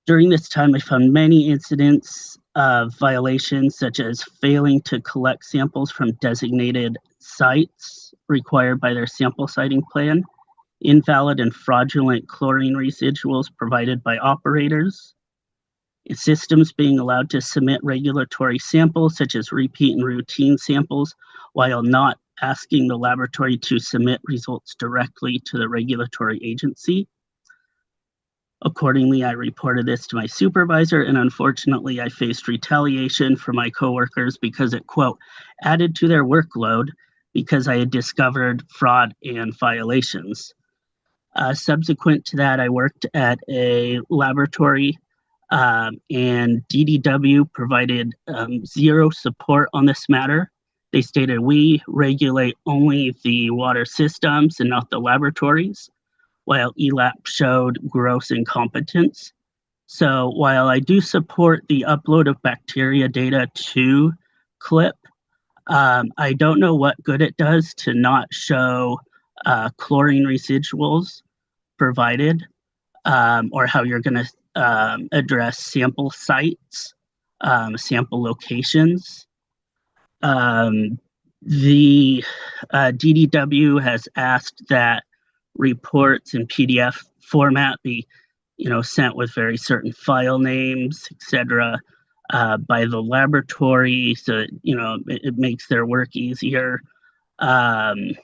During this time, I found many incidents of violations, such as failing to collect samples from designated sites required by their sample siting plan, invalid and fraudulent chlorine residuals provided by operators, systems being allowed to submit regulatory samples, such as repeat and routine samples, while not asking the laboratory to submit results directly to the regulatory agency. Accordingly, I reported this to my supervisor, and unfortunately, I faced retaliation from my coworkers because it, quote, added to their workload because I had discovered fraud and violations. Subsequent to that, I worked at a laboratory, and DDW provided zero support on this matter. They stated, we regulate only the water systems and not the laboratories, while ELAP showed gross incompetence. So while I do support the upload of bacteria data to CLIP, I don't know what good it does to not show chlorine residuals provided, or how you're going to address sample sites, sample locations. The DDW has asked that reports in PDF format be, sent with very certain file names, etc., by the laboratory, so it makes their work easier. However,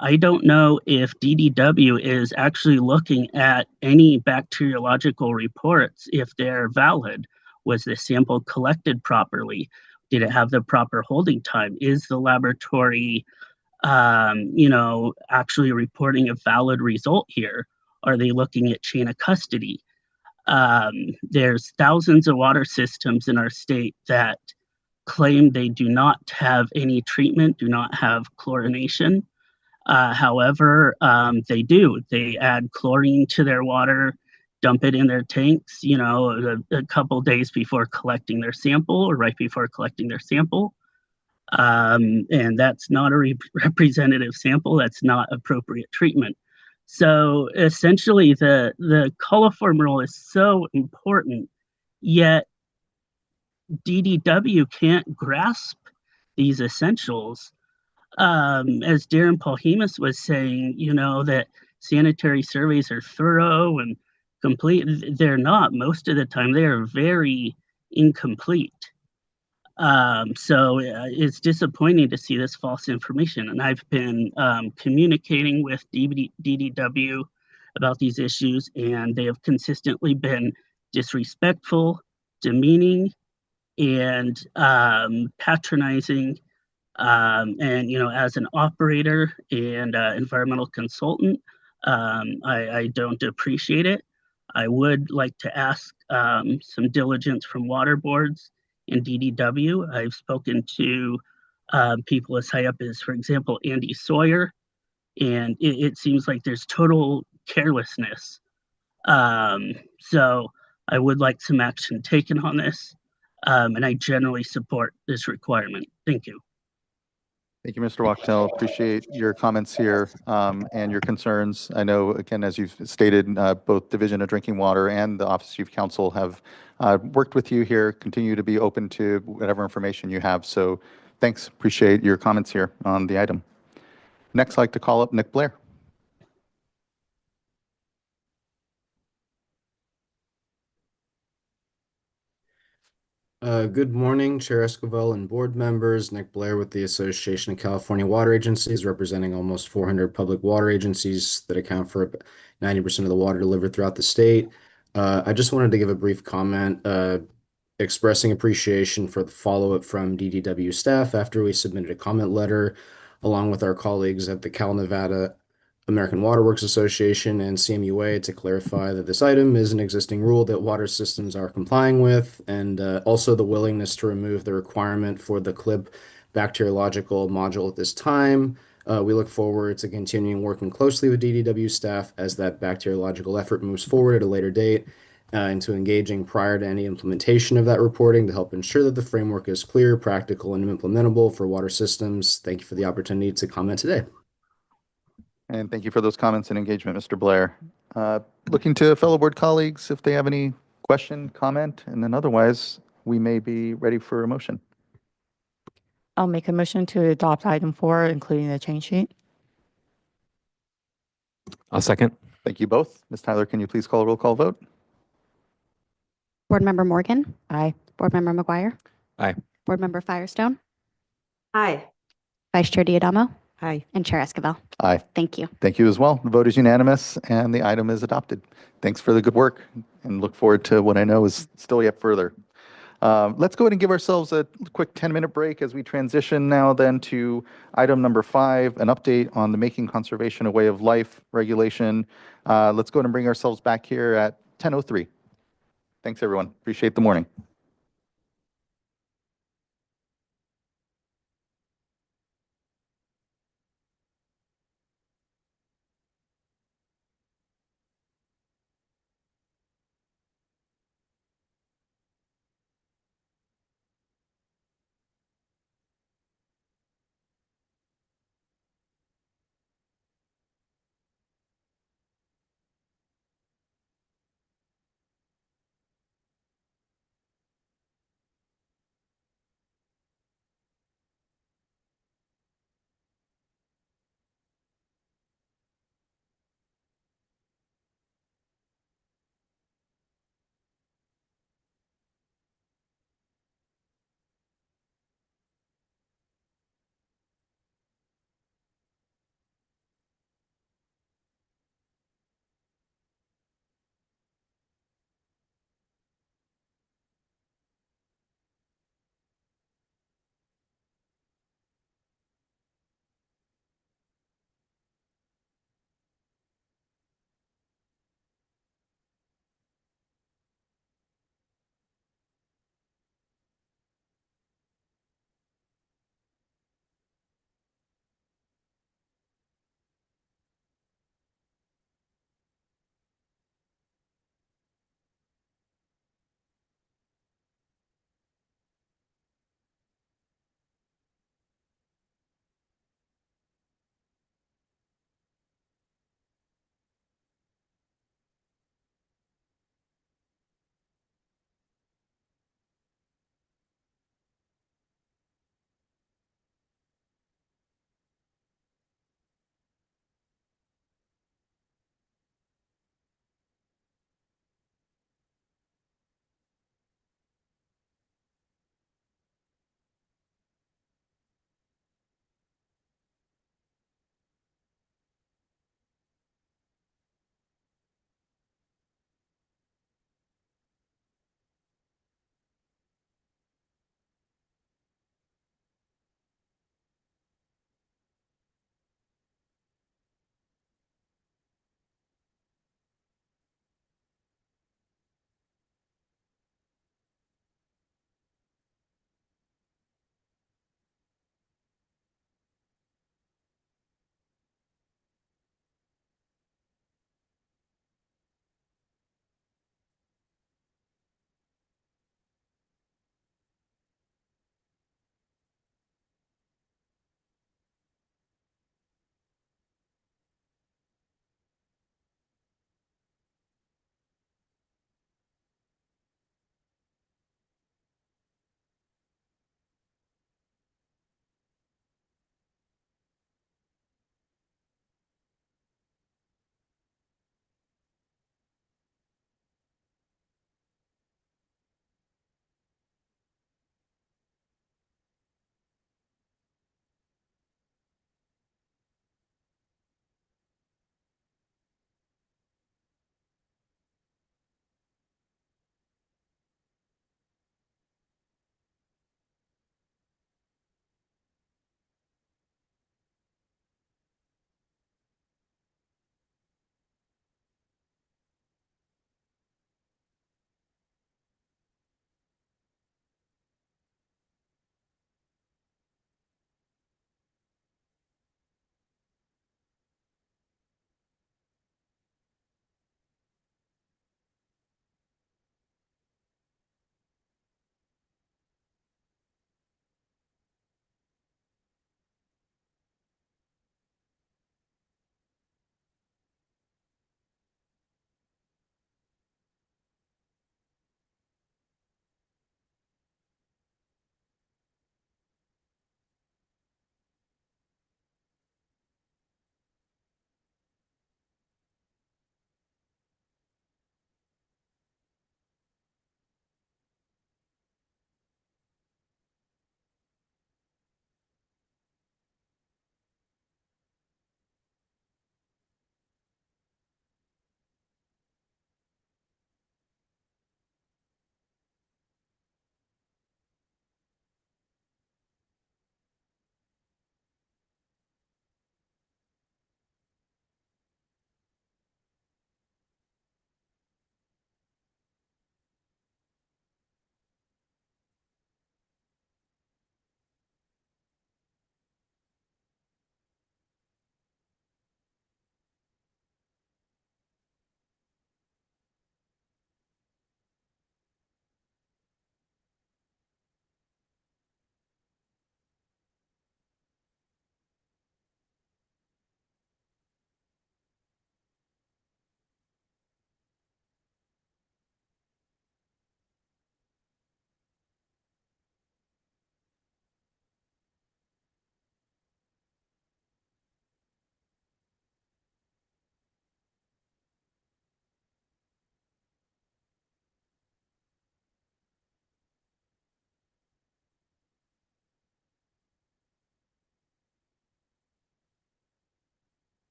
I don't know if DDW is actually looking at any bacteriological reports, if they're valid. Was the sample collected properly? Did it have the proper holding time? Is the laboratory actually reporting a valid result here? Are they looking at chain of custody? There's thousands of water systems in our state that claim they do not have any treatment, do not have chlorination. However, they do. They add chlorine to their water, dump it in their tanks, a couple days before collecting their sample or right before collecting their sample. And that's not a representative sample. That's not appropriate treatment. So essentially, the coliform rule is so important, yet DDW can't grasp these essentials. As Darren Polhemus was saying, that sanitary surveys are thorough and complete. They're not. Most of the time, they are very incomplete. So it's disappointing to see this false information. And I've been communicating with DDW about these issues, and they have consistently been disrespectful, demeaning, and patronizing. And, as an operator and environmental consultant, I don't appreciate it. I would like to ask some diligence from water boards and DDW. I've spoken to people as high up as, for example, Andy Sawyer, and it seems like there's total carelessness. So I would like some action taken on this, and I generally support this requirement. Thank you. Thank you, Mr. Wachtel. Appreciate your comments here and your concerns. I know, again, as you've stated, both Division of Drinking Water and the Office of Chief Counsel have worked with you here, continue to be open to whatever information you have. So thanks. Appreciate your comments here on the item. Next, I'd like to call up Nick Blair. Good morning, Chair Esquivel and board members. Nick Blair with the Association of California Water Agencies, representing almost 400 public water agencies that account for 90% of the water delivered throughout the state. I just wanted to give a brief comment expressing appreciation for the follow-up from DDW staff after we submitted a comment letter along with our colleagues at the Cal Nevada American Water Works Association and CMUA to clarify that this item is an existing rule that water systems are complying with, and also the willingness to remove the requirement for the CLIP bacteriological module at this time. We look forward to continuing working closely with DDW staff as that bacteriological effort moves forward at a later date, and to engaging prior to any implementation of that reporting to help ensure that the framework is clear, practical, and implementable for water systems. Thank you for the opportunity to comment today. And thank you for those comments and engagement, Mr. Blair. Looking to fellow board colleagues if they have any question, comment, and then otherwise we may be ready for a motion. I'll make a motion to adopt item 4, including the change sheet. I'll second. Thank you both. Ms. Tyler, can you please call a roll call vote? Board Member Morgan. Aye. Board Member McGuire. Aye. Board Member Firestone. Aye. Vice Chair Diadamo. Aye. And Chair Esquivel. Aye. Thank you. Thank you as well. The vote is unanimous and the item is adopted. Thanks for the good work and look forward to what I know is still yet further. Let's go ahead and give ourselves a quick 10-minute break as we transition now then to item number 5, an update on the Making Conservation a Way of Life regulation. Let's go ahead and bring ourselves back here at 10:03. Thanks, everyone. Appreciate the morning.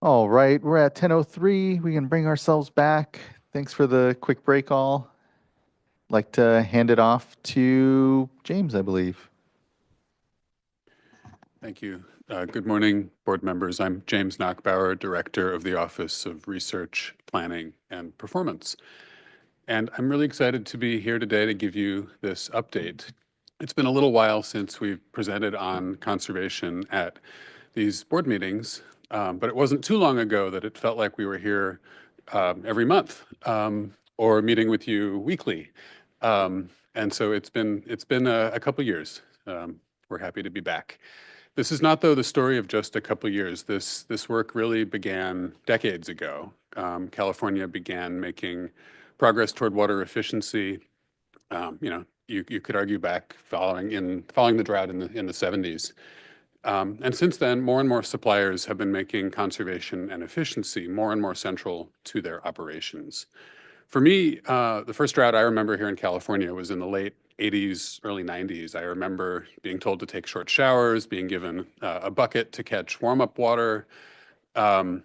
All right, we're at 10:03. We can bring ourselves back. Thanks for the quick break all. Like to hand it off to James, I believe. Thank you. Good morning, board members. I'm James Knockbauer, Director of the Office of Research, Planning, and Performance. And I'm really excited to be here today to give you this update. It's been a little while since we've presented on conservation at these board meetings, but it wasn't too long ago that it felt like we were here every month or meeting with you weekly. And so it's been a couple years. We're happy to be back. This is not, though, the story of just a couple years. This work really began decades ago. California began making progress toward water efficiency. You could argue back following the drought in the 70s. And since then, more and more suppliers have been making conservation and efficiency more and more central to their operations. For me, the first drought I remember here in California was in the late 80s, early 90s. I remember being told to take short showers, being given a bucket to catch warm-up water. And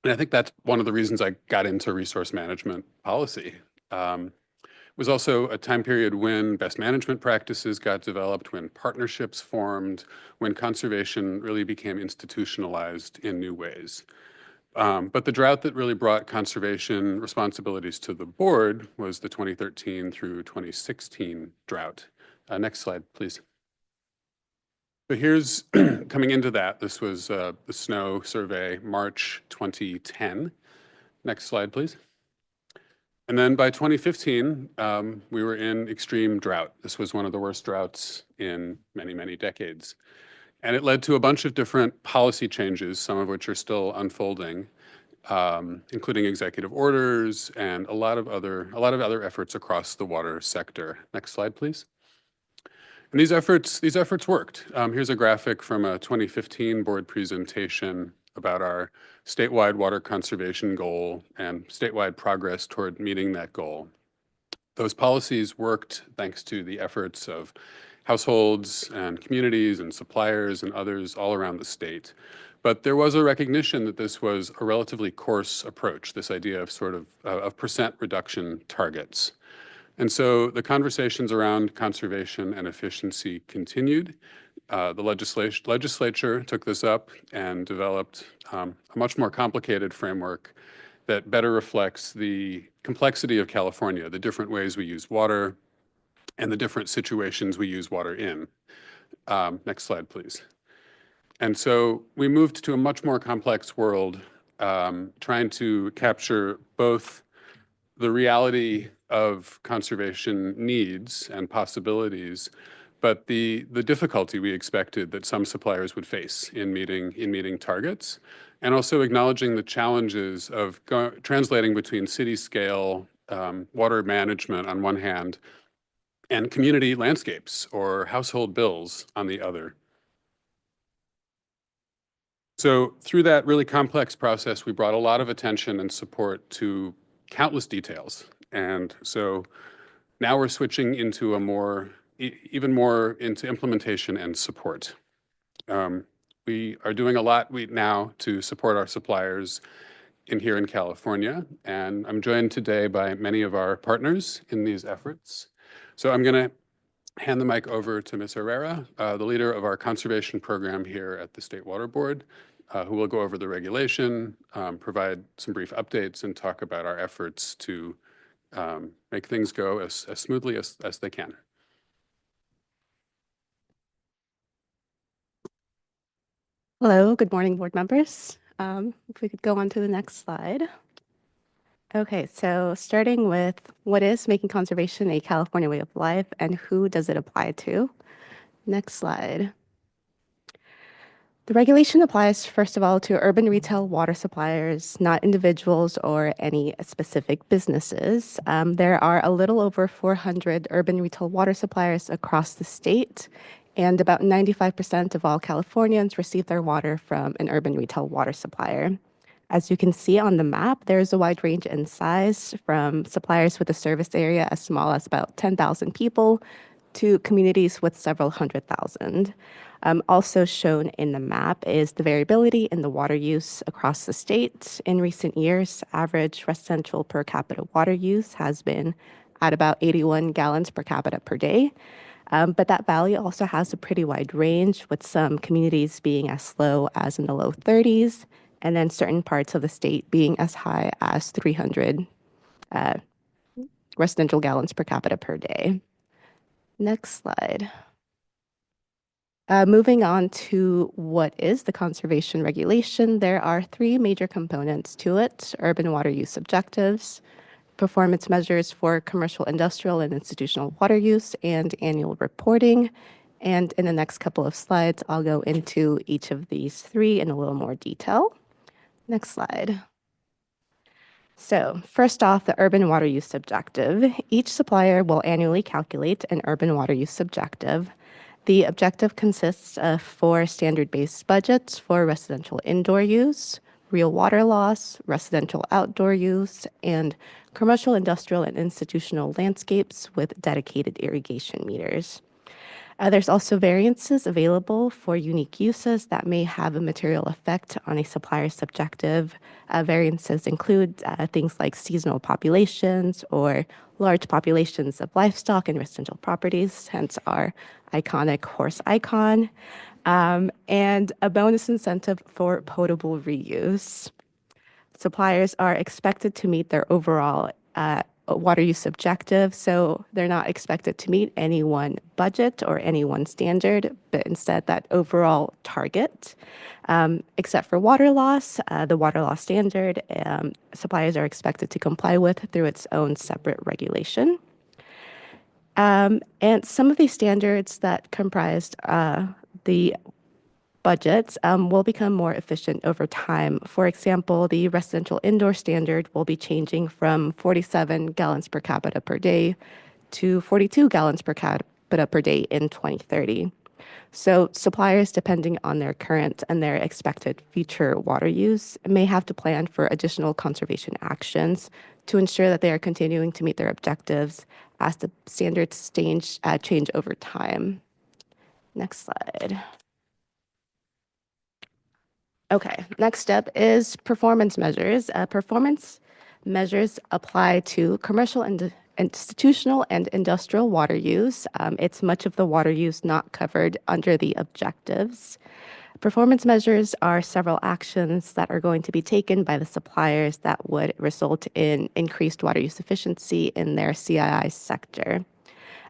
I think that's one of the reasons I got into resource management policy. It was also a time period when best management practices got developed, when partnerships formed, when conservation really became institutionalized in new ways. But the drought that really brought conservation responsibilities to the board was the 2013 through 2016 drought. Next slide, please. So here's coming into that. This was the snow survey, March 2010. Next slide, please. And then by 2015, we were in extreme drought. This was one of the worst droughts in many, many decades. And it led to a bunch of different policy changes, some of which are still unfolding, including executive orders and a lot of other efforts across the water sector. Next slide, please. And these efforts worked. Here's a graphic from a 2015 board presentation about our statewide water conservation goal and statewide progress toward meeting that goal. Those policies worked thanks to the efforts of households and communities and suppliers and others all around the state. But there was a recognition that this was a relatively coarse approach, this idea of percent reduction targets. And so the conversations around conservation and efficiency continued. The legislature took this up and developed a much more complicated framework that better reflects the complexity of California, the different ways we use water, and the different situations we use water in. Next slide, please. And so we moved to a much more complex world, trying to capture both the reality of conservation needs and possibilities, but the difficulty we expected that some suppliers would face in meeting targets, and also acknowledging the challenges of translating between city scale water management on one hand and community landscapes or household bills on the other. So through that really complex process, we brought a lot of attention and support to countless details. And so now we're switching into even more into implementation and support. We are doing a lot now to support our suppliers here in California, and I'm joined today by many of our partners in these efforts. So I'm going to hand the mic over to Ms. Herrera, the leader of our conservation program here at the State Water Board, who will go over the regulation, provide some brief updates, and talk about our efforts to make things go as smoothly as they can. Hello, good morning, board members. If we could go on to the next slide. Okay, so starting with what is making conservation a California way of life and who does it apply to? Next slide. The regulation applies, first of all, to urban retail water suppliers, not individuals or any specific businesses. There are a little over 400 urban retail water suppliers across the state, and about 95% of all Californians receive their water from an urban retail water supplier. As you can see on the map, there's a wide range in size from suppliers with a service area as small as about 10,000 people to communities with several 100,000. Also shown in the map is the variability in the water use across the state. In recent years, average residential per capita water use has been at about 81 gallons per capita per day. But that value also has a pretty wide range, with some communities being as low as in the low 30s, and then certain parts of the state being as high as 300 residential gallons per capita per day. Next slide. Moving on to what is the conservation regulation, there are three major components to it: urban water use objectives, performance measures for commercial, industrial, and institutional water use, and annual reporting. And in the next couple of slides, I'll go into each of these three in a little more detail. Next slide. So first off, the urban water use objective. Each supplier will annually calculate an urban water use objective. The objective consists of 4 standard-based budgets for residential indoor use, real water loss, residential outdoor use, and commercial, industrial, and institutional landscapes with dedicated irrigation meters. There's also variances available for unique uses that may have a material effect on a supplier's objective. Variances include things like seasonal populations or large populations of livestock and residential properties, hence our iconic horse icon, and a bonus incentive for potable reuse. Suppliers are expected to meet their overall water use objective, so they're not expected to meet any one budget or any one standard, but instead that overall target. Except for water loss, the water loss standard, suppliers are expected to comply with through its own separate regulation. And some of these standards that comprised the budgets will become more efficient over time. For example, the residential indoor standard will be changing from 47 gallons per capita per day to 42 gallons per capita per day in 2030. So suppliers, depending on their current and their expected future water use, may have to plan for additional conservation actions to ensure that they are continuing to meet their objectives as the standards change over time. Next slide. Okay, next step is performance measures. Performance measures apply to commercial and institutional and industrial water use. It's much of the water use not covered under the objectives. Performance measures are several actions that are going to be taken by the suppliers that would result in increased water use efficiency in their CII sector.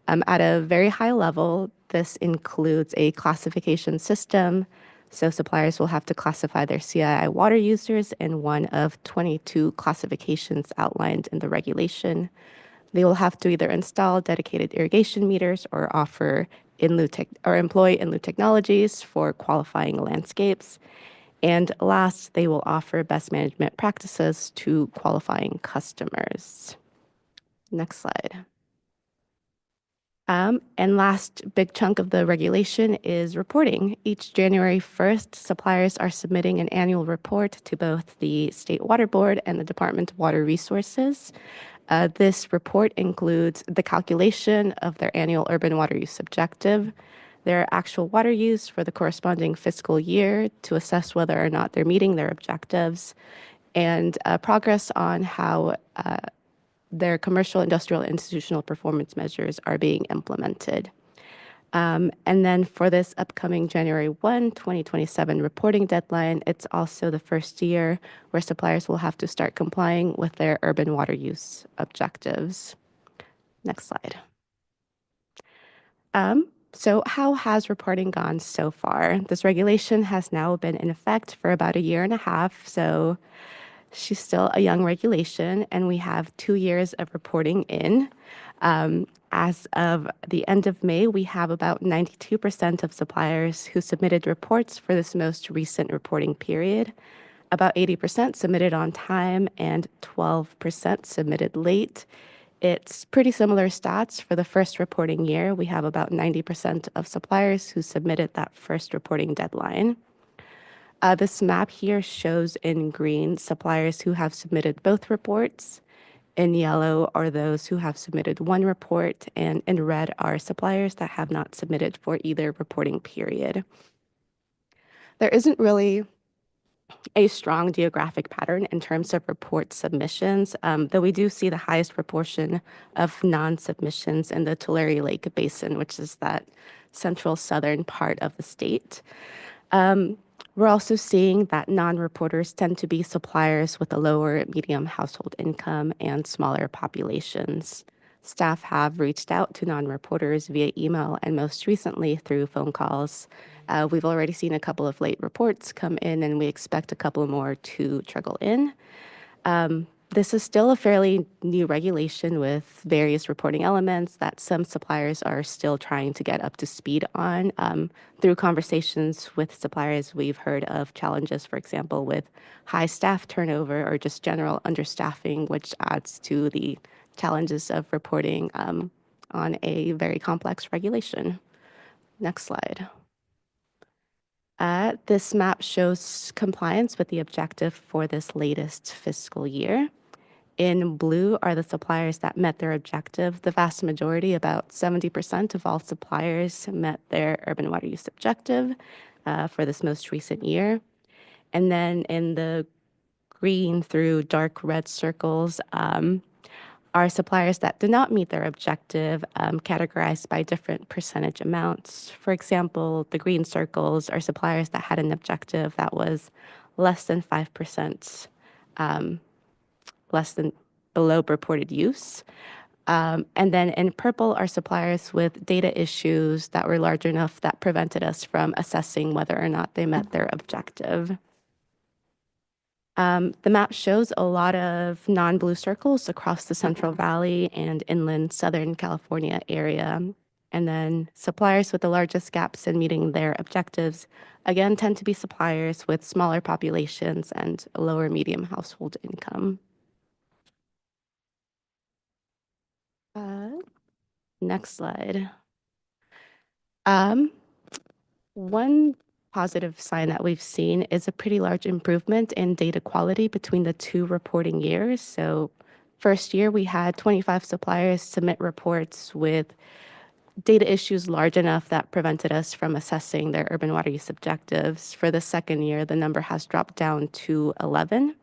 At a very high level, this includes a classification system. So suppliers will have to classify their CII water users in one of 22 classifications outlined in the regulation. They will have to either install dedicated irrigation meters or employ in-lieu technologies for qualifying landscapes. And last, they will offer best management practices to qualifying customers. Next slide. And last big chunk of the regulation is reporting. Each January 1st, suppliers are submitting an annual report to both the State Water Board and the Department of Water Resources. This report includes the calculation of their annual urban water use objective, their actual water use for the corresponding fiscal year to assess whether or not they're meeting their objectives, and progress on how their commercial, industrial, and institutional performance measures are being implemented. And then for this upcoming January 1, 2027 reporting deadline, it's also the first year where suppliers will have to start complying with their urban water use objectives. Next slide. So how has reporting gone so far? This regulation has now been in effect for about 1.5 years, so she's still a young regulation, and we have 2 years of reporting in. As of the end of May, we have about 92% of suppliers who submitted reports for this most recent reporting period. About 80% submitted on time and 12% submitted late. It's pretty similar stats for the first reporting year. We have about 90% of suppliers who submitted that first reporting deadline. This map here shows in green suppliers who have submitted both reports, In yellow are those who have submitted one report, and in red are suppliers that have not submitted for either reporting period. There isn't really a strong geographic pattern in terms of report submissions, though we do see the highest proportion of non-submissions in the Tulare Lake Basin, which is that central southern part of the state. We're also seeing that non-reporters tend to be suppliers with a lower medium household income and smaller populations. Staff have reached out to non-reporters via email and most recently through phone calls. We've already seen a couple of late reports come in, and we expect a couple more to trickle in. This is still a fairly new regulation with various reporting elements that some suppliers are still trying to get up to speed on. Through conversations with suppliers, we've heard of challenges, for example, with high staff turnover or just general understaffing, which adds to the challenges of reporting on a very complex regulation. Next slide. This map shows compliance with the objective for this latest fiscal year. In blue are the suppliers that met their objective. The vast majority, about 70% of all suppliers, met their urban water use objective for this most recent year. And then in the green through dark red circles are suppliers that did not meet their objective, categorized by different percentage amounts. For example, the green circles are suppliers that had an objective that was less than 5%, less than below reported use. And then in purple are suppliers with data issues that were large enough that prevented us from assessing whether or not they met their objective. The map shows a lot of non-blue circles across the Central Valley and inland Southern California area. And then suppliers with the largest gaps in meeting their objectives, again, tend to be suppliers with smaller populations and a lower medium household income. Next slide. One positive sign that we've seen is a pretty large improvement in data quality between the two reporting years. So first year, we had 25 suppliers submit reports with data issues large enough that prevented us from assessing their urban water use objectives. For the second year, the number has dropped down to 11.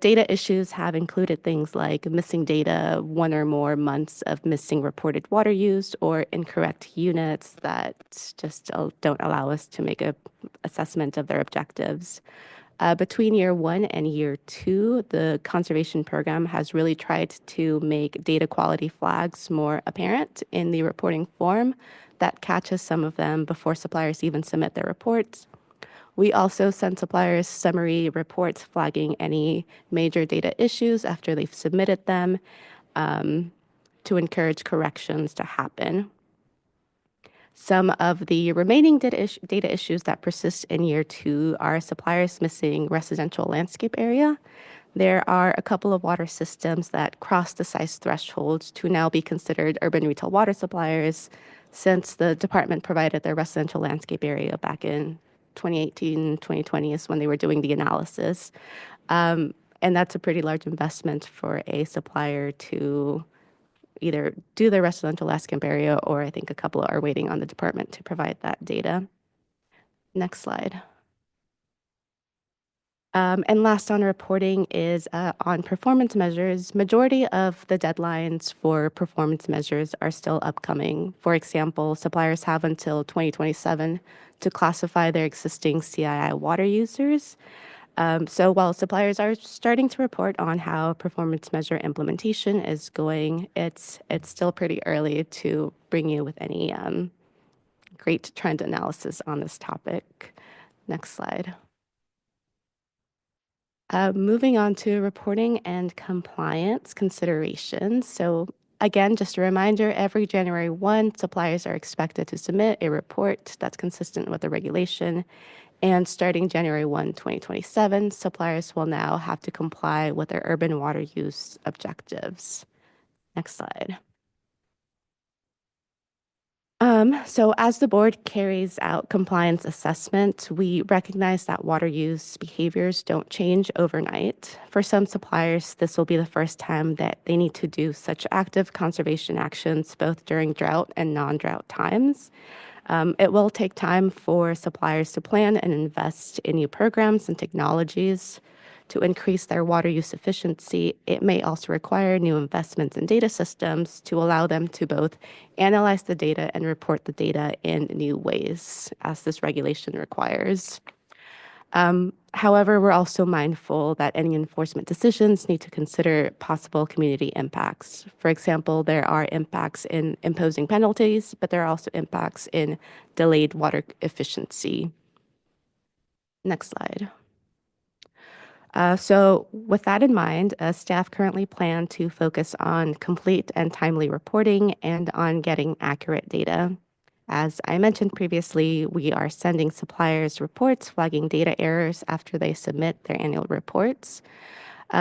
Data issues have included things like missing data, one or more months of missing reported water use, or incorrect units that just don't allow us to make an assessment of their objectives. Between year 1 and year 2, the conservation program has really tried to make data quality flags more apparent in the reporting form that catches some of them before suppliers even submit their reports. We also send suppliers summary reports flagging any major data issues after they've submitted them to encourage corrections to happen. Some of the remaining data issues that persist in year 2 are suppliers missing residential landscape area. There are a couple of water systems that cross the size thresholds to now be considered urban retail water suppliers since the department provided their residential landscape area back in 2018, 2020 is when they were doing the analysis. And that's a pretty large investment for a supplier to either do their residential landscape area, or I think a couple are waiting on the department to provide that data. Next slide. And last on reporting is on performance measures. Majority of the deadlines for performance measures are still upcoming. For example, suppliers have until 2027 to classify their existing CII water users. So while suppliers are starting to report on how performance measure implementation is going, it's still pretty early to bring you with any great trend analysis on this topic. Next slide. Moving on to reporting and compliance considerations. So again, just a reminder, every January 1, suppliers are expected to submit a report that's consistent with the regulation. And starting January 1, 2027, suppliers will now have to comply with their urban water use objectives. Next slide. So as the board carries out compliance assessment, we recognize that water use behaviors don't change overnight. For some suppliers, this will be the first time that they need to do such active conservation actions, both during drought and non-drought times. It will take time for suppliers to plan and invest in new programs and technologies to increase their water use efficiency. It may also require new investments in data systems to allow them to both analyze the data and report the data in new ways, as this regulation requires. However, we're also mindful that any enforcement decisions need to consider possible community impacts. For example, there are impacts in imposing penalties, but there are also impacts in delayed water efficiency. Next slide. So with that in mind, staff currently plan to focus on complete and timely reporting and on getting accurate data. As I mentioned previously, we are sending suppliers reports flagging data errors after they submit their annual reports.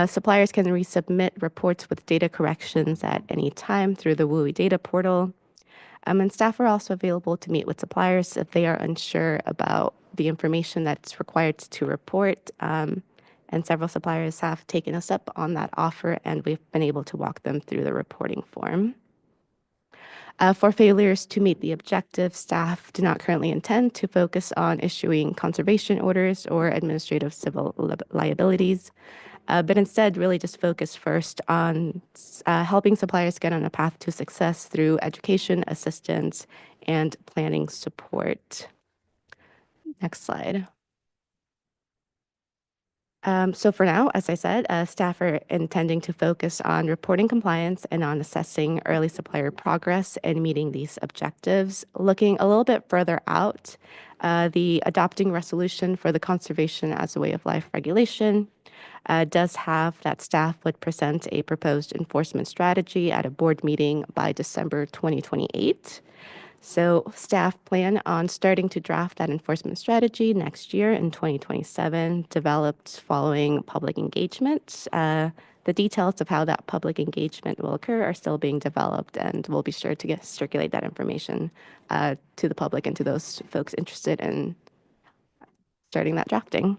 Suppliers can resubmit reports with data corrections at any time through the WUI data portal. And staff are also available to meet with suppliers if they are unsure about the information that's required to report. And several suppliers have taken us up on that offer, and we've been able to walk them through the reporting form. For failures to meet the objective, staff do not currently intend to focus on issuing conservation orders or administrative civil liabilities, but instead really just focus first on helping suppliers get on a path to success through education, assistance, and planning support. Next slide. So for now, as I said, staff are intending to focus on reporting compliance and on assessing early supplier progress and meeting these objectives. Looking a little bit further out, the adopting resolution for the conservation as a way of life regulation does have that staff would present a proposed enforcement strategy at a board meeting by December 2028. So staff plan on starting to draft that enforcement strategy next year in 2027, developed following public engagement. The details of how that public engagement will occur are still being developed, and we'll be sure to circulate that information to the public and to those folks interested in starting that drafting.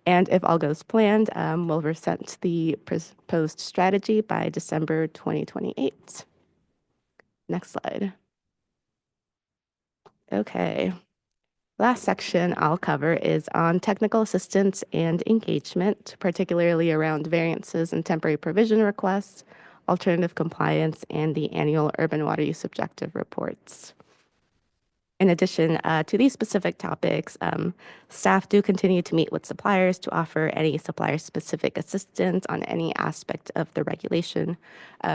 And if all goes planned, we'll present the proposed strategy by December 2028. Next slide. Okay. Last section I'll cover is on technical assistance and engagement, particularly around variances and temporary provision requests, alternative compliance, and the annual urban water use objective reports. In addition to these specific topics, staff do continue to meet with suppliers to offer any supplier-specific assistance on any aspect of the regulation.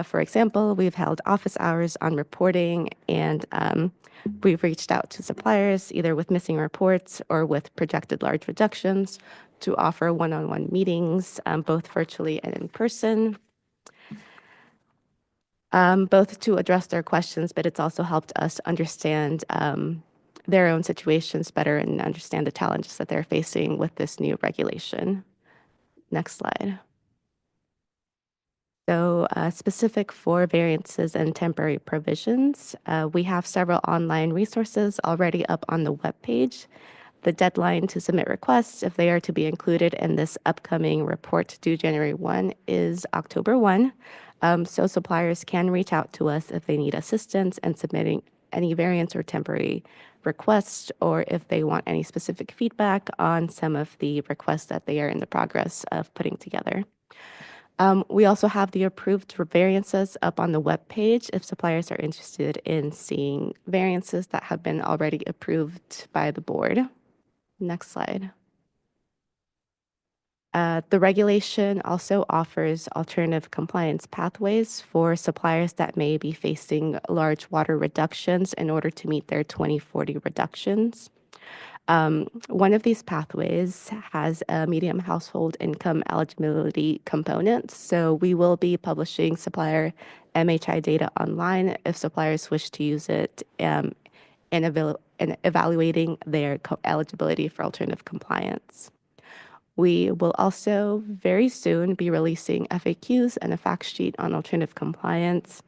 For example, we've held office hours on reporting, and we've reached out to suppliers either with missing reports or with projected large reductions to offer one-on-one meetings, both virtually and in person. Both to address their questions, but it's also helped us understand their own situations better and understand the challenges that they're facing with this new regulation. Next slide. So specific for variances and temporary provisions, we have several online resources already up on the webpage. The deadline to submit requests, if they are to be included in this upcoming report due January 1, is October 1. So suppliers can reach out to us if they need assistance in submitting any variance or temporary requests, or if they want any specific feedback on some of the requests that they are in the progress of putting together. We also have the approved variances up on the webpage if suppliers are interested in seeing variances that have been already approved by the board. Next slide. The regulation also offers alternative compliance pathways for suppliers that may be facing large water reductions in order to meet their 2040 reductions. One of these pathways has a medium household income eligibility component, so we will be publishing supplier MHI data online if suppliers wish to use it in evaluating their eligibility for alternative compliance. We will also very soon be releasing FAQs and a fact sheet on alternative compliance.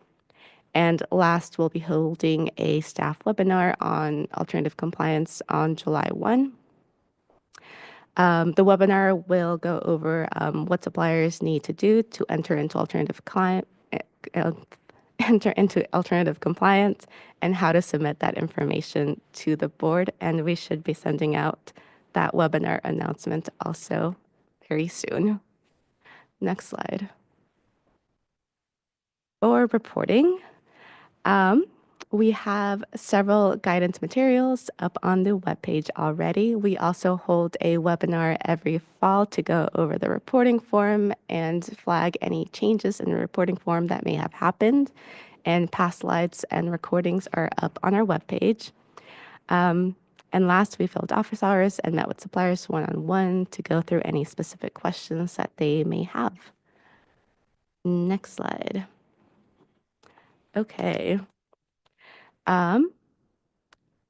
And last, we'll be holding a staff webinar on alternative compliance on July 1. The webinar will go over what suppliers need to do to enter into alternative compliance and how to submit that information to the board. And we should be sending out that webinar announcement also very soon. Next slide. For reporting, we have several guidance materials up on the webpage already. We also hold a webinar every fall to go over the reporting form and flag any changes in the reporting form that may have happened. And past slides and recordings are up on our webpage. And last, we filled office hours and met with suppliers one-on-one to go through any specific questions that they may have. Next slide. Okay.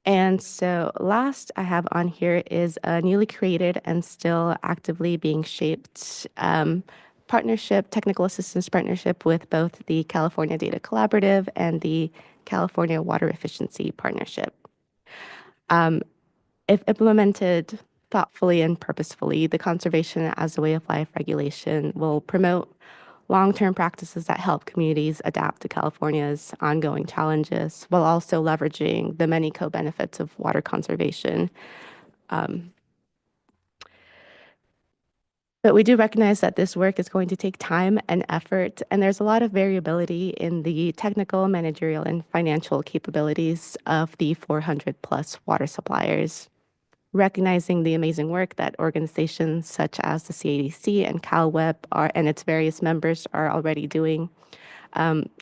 And so last I have on here is a newly created and still actively being shaped partnership, technical assistance partnership with both the California Data Collaborative and the California Water Efficiency Partnership. If implemented thoughtfully and purposefully, the conservation as a way of life regulation will promote long-term practices that help communities adapt to California's ongoing challenges while also leveraging the many co-benefits of water conservation. But we do recognize that this work is going to take time and effort, and there's a lot of variability in the technical, managerial, and financial capabilities of the 400+ water suppliers. Recognizing the amazing work that organizations such as the CADC and CalWEP and its various members are already doing,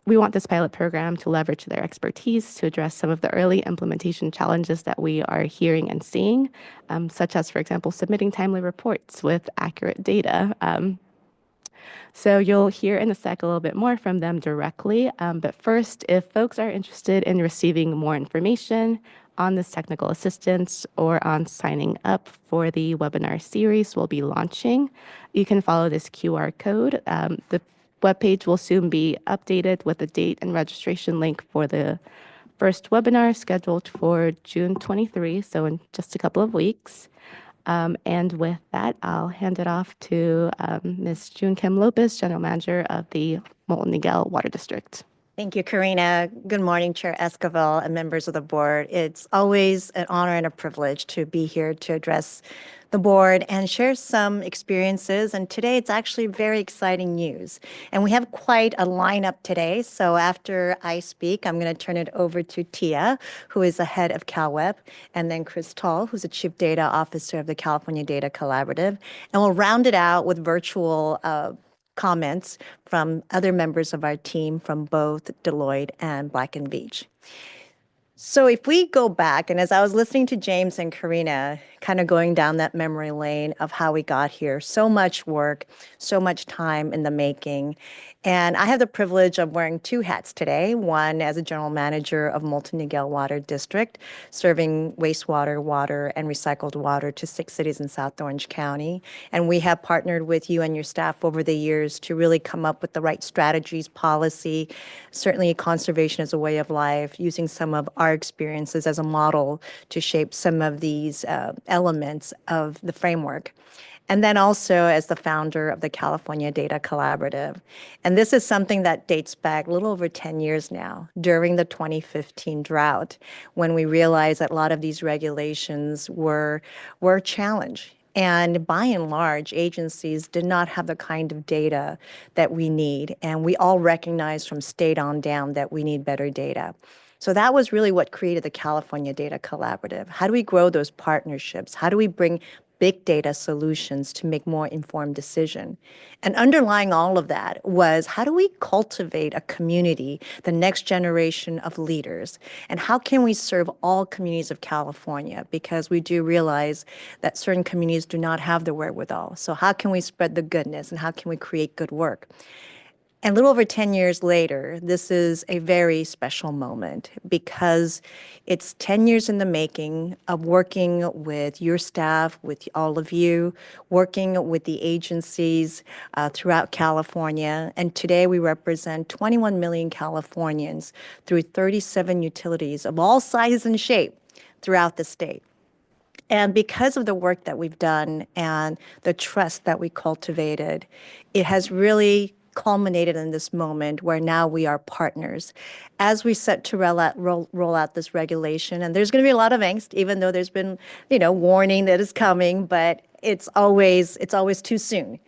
we want this pilot program to leverage their expertise to address some of the early implementation challenges that we are hearing and seeing, such as, for example, submitting timely reports with accurate data. So you'll hear in a sec a little bit more from them directly. But first, if folks are interested in receiving more information on this technical assistance or on signing up for the webinar series we'll be launching, you can follow this QR code. The webpage will soon be updated with a date and registration link for the first webinar scheduled for June 23, so in just a couple of weeks. And with that, I'll hand it off to Ms. June Kim Lopez, General Manager of the Molten Niguel Water District. Thank you, Karina. Good morning, Chair Esquivel and members of the board. It's always an honor and a privilege to be here to address the board and share some experiences. And today it's actually very exciting news. And we have quite a lineup today. So after I speak, I'm going to turn it over to Tia, who is the head of CalWEP, and then Chris Tall, who's the Chief Data Officer of the California Data Collaborative. And we'll round it out with virtual comments from other members of our team from both Deloitte and Black & Veatch. So if we go back, and as I was listening to James and Karina, kind of going down that memory lane of how we got here, so much work, so much time in the making. And I have the privilege of wearing two hats today, one as a general manager of Molten Niguel Water District, serving wastewater, water, and recycled water to 6 cities in South Orange County. And we have partnered with you and your staff over the years to really come up with the right strategies, policy, certainly conservation as a way of life, using some of our experiences as a model to shape some of these elements of the framework. And then also as the founder of the California Data Collaborative. And this is something that dates back a little over 10 years now, during the 2015 drought, when we realized that a lot of these regulations were a challenge. And by and large, agencies did not have the kind of data that we need. And we all recognize from state on down that we need better data. So that was really what created the California Data Collaborative. How do we grow those partnerships? How do we bring big data solutions to make more informed decision? And underlying all of that was, how do we cultivate a community, the next generation of leaders? And how can we serve all communities of California? Because we do realize that certain communities do not have the wherewithal. So how can we spread the goodness and how can we create good work? And a little over 10 years later, this is a very special moment because it's 10 years in the making of working with your staff, with all of you, working with the agencies throughout California. And today we represent 21 million Californians through 37 utilities of all sizes and shape throughout the state. And because of the work that we've done and the trust that we cultivated, it has really culminated in this moment where now we are partners. As we set to roll out this regulation, and there's going to be a lot of angst, even though there's been, warning that is coming, but it's always too soon.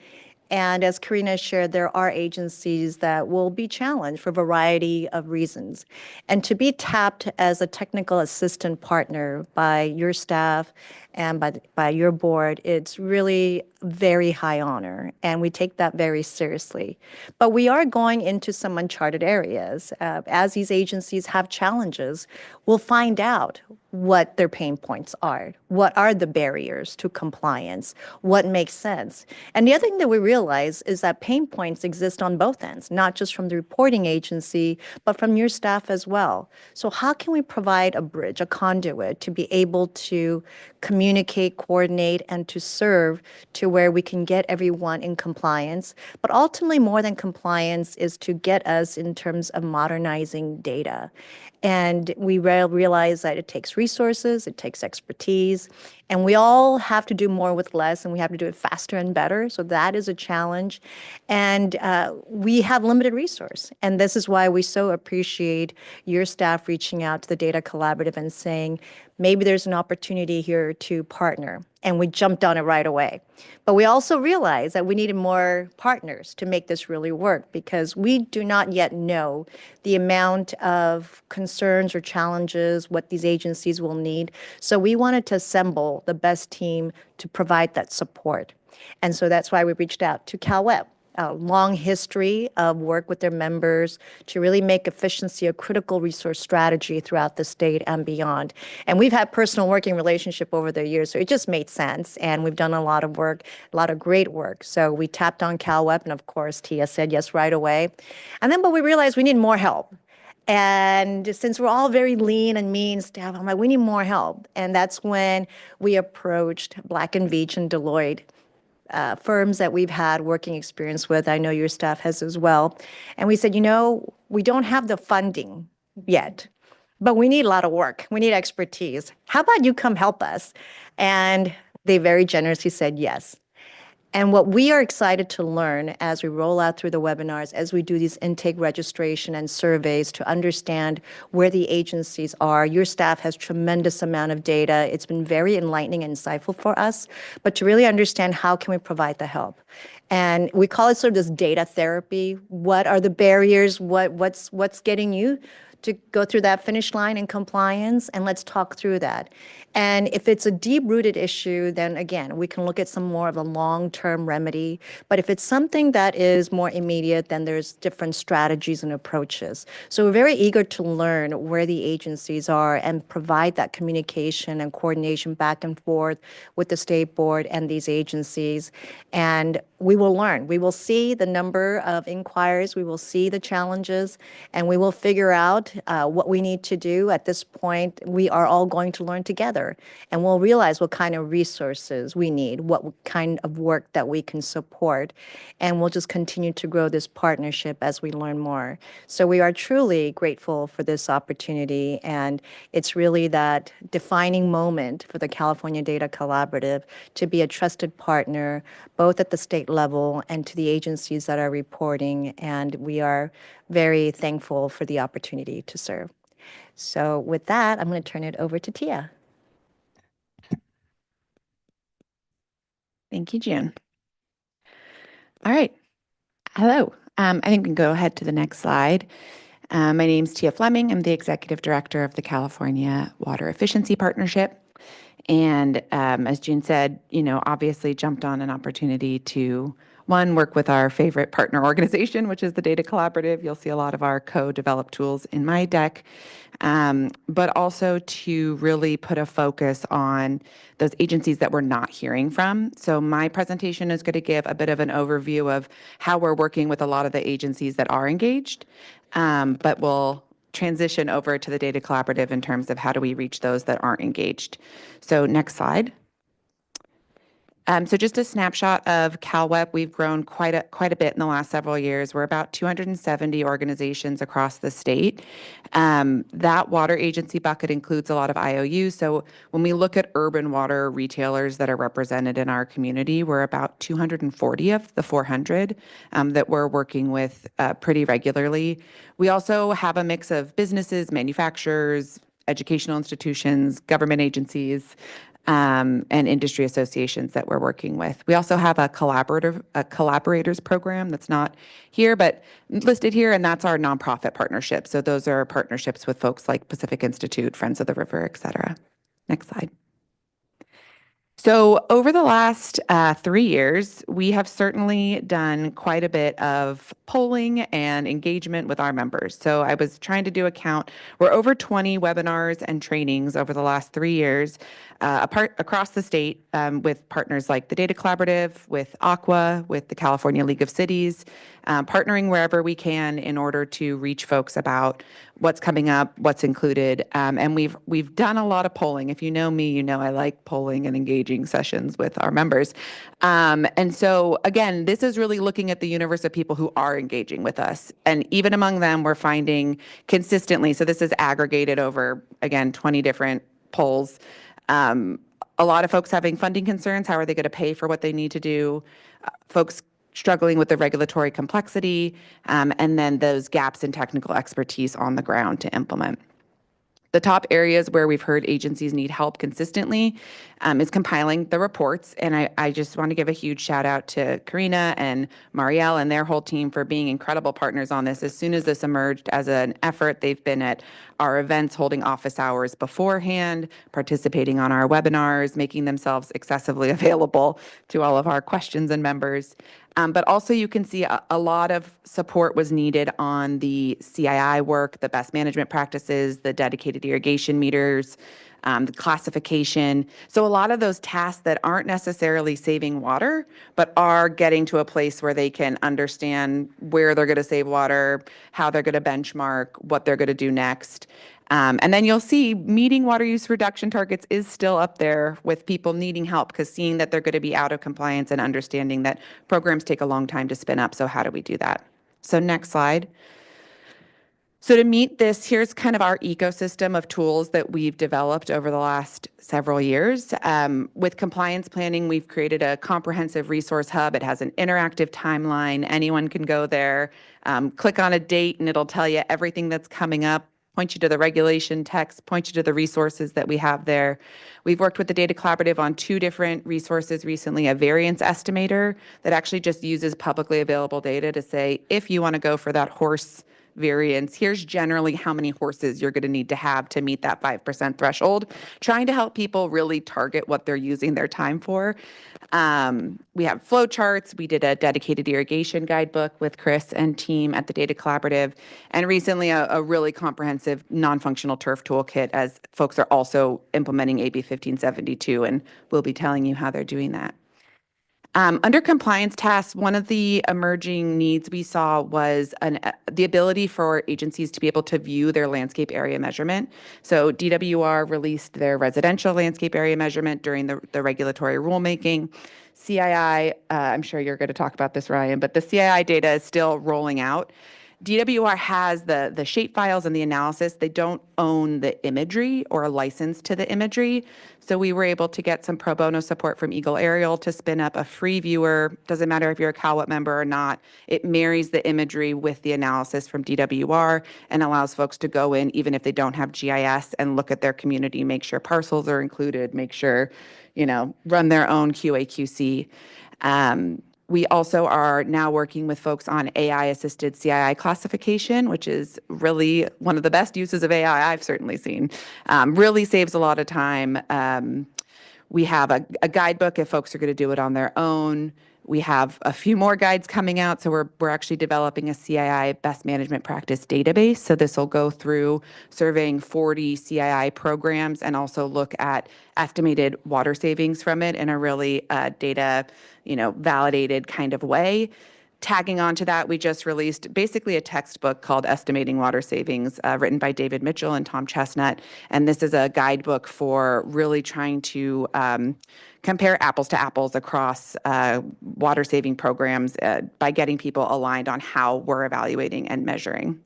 And as Karina shared, there are agencies that will be challenged for a variety of reasons. And to be tapped as a technical assistant partner by your staff and by your board, it's really very high honor, and we take that very seriously. But we are going into some uncharted areas. As these agencies have challenges, we'll find out what their pain points are. What are the barriers to compliance? What makes sense? And the other thing that we realize is that pain points exist on both ends, not just from the reporting agency, but from your staff as well. So how can we provide a bridge, a conduit, to be able to communicate, coordinate, and to serve to where we can get everyone in compliance? But ultimately, more than compliance is to get us in terms of modernizing data. And we realize that it takes resources, it takes expertise, and we all have to do more with less, and we have to do it faster and better. So that is a challenge. And we have limited resource. And this is why we so appreciate your staff reaching out to the Data Collaborative and saying, maybe there's an opportunity here to partner. And we jumped on it right away. But we also realized that we needed more partners to make this really work, because we do not yet know the amount of concerns or challenges, what these agencies will need. So we wanted to assemble the best team to provide that support. And so that's why we reached out to CalWeb. A long history of work with their members to really make efficiency a critical resource strategy throughout the state and beyond. And we've had personal working relationship over the years, so it just made sense. And we've done a lot of work, a lot of great work. So we tapped on CalWeb, and of course, Tia said yes right away. And then, but we realized we need more help. And since we're all very lean and mean staff, I'm like, we need more help. And that's when we approached Black & Veatch and Deloitte, firms that we've had working experience with. I know your staff has as well. And we said, we don't have the funding yet, but we need a lot of work. We need expertise. How about you come help us? And they very generously said yes. And what we are excited to learn as we roll out through the webinars, as we do these intake registration and surveys to understand where the agencies are. Your staff has tremendous amount of data. It's been very enlightening and insightful for us, but to really understand how can we provide the help. And we call it sort of this data therapy. What are the barriers? What's getting you to go through that finish line in compliance? And let's talk through that. And if it's a deep-rooted issue, then again, we can look at some more of a long-term remedy. But if it's something that is more immediate, then there's different strategies and approaches. So we're very eager to learn where the agencies are and provide that communication and coordination back and forth with the state board and these agencies. And we will learn. We will see the number of inquiries. We will see the challenges, and we will figure out what we need to do. At this point, we are all going to learn together, and we'll realize what kind of resources we need, what kind of work that we can support, and we'll just continue to grow this partnership as we learn more. So we are truly grateful for this opportunity, and it's really that defining moment for the California Data Collaborative to be a trusted partner, both at the state level and to the agencies that are reporting, and we are very thankful for the opportunity to serve. So with that, I'm going to turn it over to Tia. Thank you, June. All right. Hello. I think we can go ahead to the next slide. My name is Tia Fleming. I'm the Executive Director of the California Water Efficiency Partnership. And as June said, obviously jumped on an opportunity to One, work with our favorite partner organization, which is the Data Collaborative. You'll see a lot of our co-developed tools in my deck. But also to really put a focus on those agencies that we're not hearing from. So my presentation is going to give a bit of an overview of how we're working with a lot of the agencies that are engaged, but we'll transition over to the Data Collaborative in terms of how do we reach those that aren't engaged. So next slide. So just a snapshot of CalWEP. We've grown quite a bit in the last several years. We're about 270 organizations across the state. That water agency bucket includes a lot of IOUs. So when we look at urban water retailers that are represented in our community, we're about 240 of the 400 that we're working with pretty regularly. We also have a mix of businesses, manufacturers, educational institutions, government agencies, and industry associations that we're working with. We also have a collaborators program that's not here, but listed here, and that's our nonprofit partnership. So those are partnerships with folks like Pacific Institute, Friends of the River, et cetera. Next slide. So over the last 3 years, we have certainly done quite a bit of polling and engagement with our members. So I was trying to do a count. We're over 20 webinars and trainings over the last 3 years across the state with partners like the Data Collaborative, with Aqua, with the California League of Cities, partnering wherever we can in order to reach folks about what's coming up, what's included. And we've done a lot of polling. If you know me, you know I like polling and engaging sessions with our members. And so again, this is really looking at the universe of people who are engaging with us. And even among them, we're finding consistently, so this is aggregated over, again, 20 different polls. A lot of folks having funding concerns. How are they going to pay for what they need to do? Folks struggling with the regulatory complexity, and then those gaps in technical expertise on the ground to implement. The top areas where we've heard agencies need help consistently is compiling the reports. And I just want to give a huge shout out to Karina and Marielle and their whole team for being incredible partners on this. As soon as this emerged as an effort, they've been at our events, holding office hours beforehand, participating on our webinars, making themselves accessibly available to all of our questions and members. But also you can see a lot of support was needed on the CII work, the best management practices, the dedicated irrigation meters, the classification. So a lot of those tasks that aren't necessarily saving water, but are getting to a place where they can understand where they're going to save water, how they're going to benchmark, what they're going to do next. And then you'll see meeting water use reduction targets is still up there with people needing help, because seeing that they're going to be out of compliance and understanding that programs take a long time to spin up. So how do we do that? So next slide. So to meet this, here's kind of our ecosystem of tools that we've developed over the last several years. With compliance planning, we've created a comprehensive resource hub. It has an interactive timeline. Anyone can go there, click on a date, and it'll tell you everything that's coming up, point you to the regulation text, point you to the resources that we have there. We've worked with the Data Collaborative on 2 different resources recently, a variance estimator that actually just uses publicly available data to say, if you want to go for that horse variance, here's generally how many horses you're going to need to have to meet that 5% threshold, trying to help people really target what they're using their time for. We have flow charts. We did a dedicated irrigation guidebook with Chris and team at the Data Collaborative, and recently a really comprehensive non-functional turf toolkit, as folks are also implementing AB 1572, and we'll be telling you how they're doing that. Under compliance tasks, one of the emerging needs we saw was the ability for agencies to be able to view their landscape area measurement. So DWR released their residential landscape area measurement during the regulatory rulemaking. CII, I'm sure you're going to talk about this, Ryan, but the CII data is still rolling out. DWR has the shape files and the analysis. They don't own the imagery or a license to the imagery. So we were able to get some pro bono support from Eagle Aerial to spin up a free viewer. Doesn't matter if you're a CalWEP member or not. It marries the imagery with the analysis from DWR and allows folks to go in, even if they don't have GIS, and look at their community, make sure parcels are included, make sure, run their own QA/QC. We also are now working with folks on AI-assisted CII classification, which is really one of the best uses of AI I've certainly seen. Really saves a lot of time. We have a guidebook if folks are going to do it on their own. We have a few more guides coming out. So we're actually developing a CII best management practice database. So this will go through surveying 40 CII programs and also look at estimated water savings from it in a really data, validated kind of way. Tagging on to that, we just released basically a textbook called Estimating Water Savings, written by David Mitchell and Tom Chestnut. And this is a guidebook for really trying to compare apples to apples across water saving programs by getting people aligned on how we're evaluating and measuring.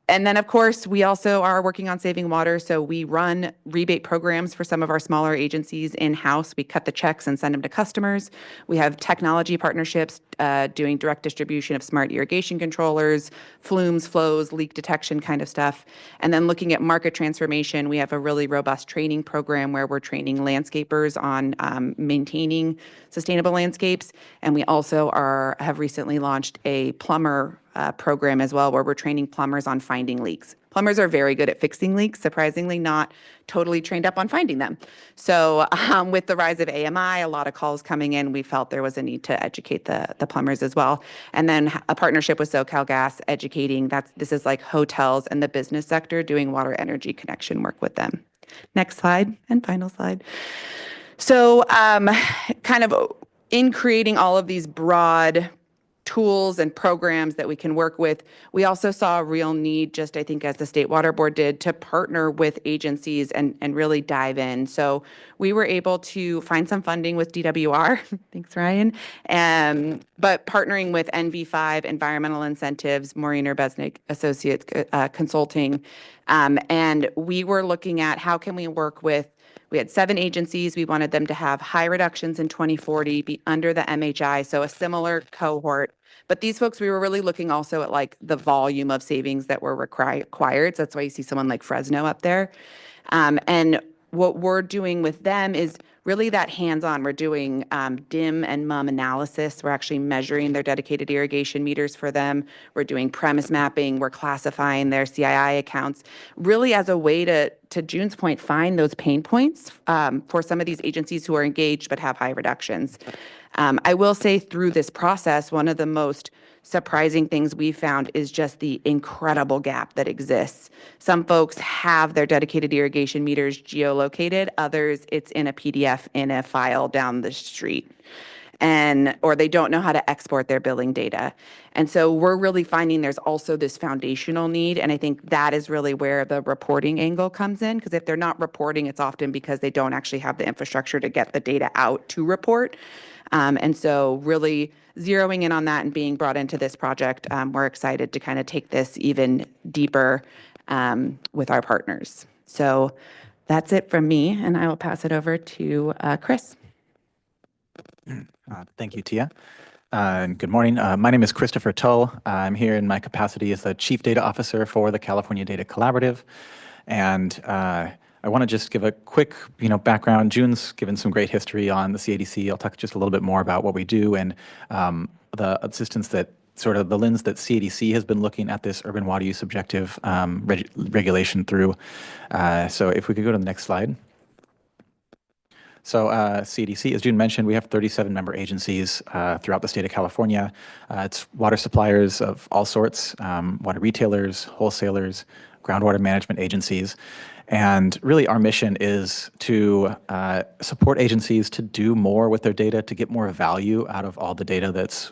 And then, of course, we also are working on saving water. So we run rebate programs for some of our smaller agencies in-house. We cut the checks and send them to customers. We have technology partnerships doing direct distribution of smart irrigation controllers, flumes, flows, leak detection kind of stuff. And then looking at market transformation, we have a really robust training program where we're training landscapers on maintaining sustainable landscapes. And we also have recently launched a plumber program as well, where we're training plumbers on finding leaks. Plumbers are very good at fixing leaks, surprisingly not totally trained up on finding them. So with the rise of AMI, a lot of calls coming in, we felt there was a need to educate the plumbers as well. And then a partnership with SoCalGas educating, this is like hotels and the business sector doing water energy connection work with them. Next slide and final slide. So kind of in creating all of these broad tools and programs that we can work with, we also saw a real need, just I think as the State Water Board did, to partner with agencies and really dive in. So we were able to find some funding with DWR, thanks Ryan, but partnering with NV5, Environmental Incentives, Maureen Urbesnik Associates Consulting, and we were looking at how can we work with. We had 7 agencies. We wanted them to have high reductions in 2040, be under the MHI, so a similar cohort. But these folks, we were really looking also at like the volume of savings that were required. So that's why you see someone like Fresno up there. And what we're doing with them is really that hands-on. We're doing DIM and MUM analysis. We're actually measuring their dedicated irrigation meters for them. We're doing premise mapping. We're classifying their CII accounts, really as a way to June's point, find those pain points for some of these agencies who are engaged but have high reductions. I will say through this process, one of the most surprising things we found is just the incredible gap that exists. Some folks have their dedicated irrigation meters geolocated, others it's in a PDF in a file down the street. Or they don't know how to export their billing data. And so we're really finding there's also this foundational need. And I think that is really where the reporting angle comes in, because if they're not reporting, it's often because they don't actually have the infrastructure to get the data out to report. And so really zeroing in on that and being brought into this project, we're excited to kind of take this even deeper with our partners. So that's it from me, and I will pass it over to Chris. Thank you, Tia. And good morning. My name is Christopher Tull. I'm here in my capacity as the Chief Data Officer for the California Data Collaborative. And I want to just give a quick, background. June's given some great history on the CADC. I'll talk just a little bit more about what we do and the assistance that sort of the lens that CADC has been looking at this urban water use objective regulation through. So if we could go to the next slide. So CADC, as June mentioned, we have 37 member agencies throughout the state of California. It's water suppliers of all sorts, water retailers, wholesalers, groundwater management agencies. And really our mission is to support agencies to do more with their data, to get more value out of all the data that's,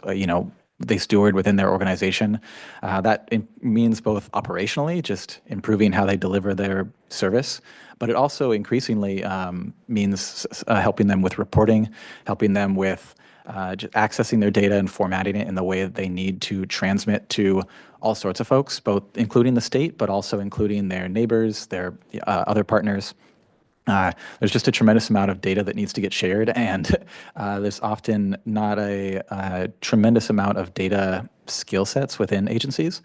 they steward within their organization. That means both operationally, just improving how they deliver their service, but it also increasingly means helping them with reporting, helping them with just accessing their data and formatting it in the way that they need to transmit to all sorts of folks, both including the state, but also including their neighbors, their other partners. There's just a tremendous amount of data that needs to get shared, and there's often not a tremendous amount of data skill sets within agencies.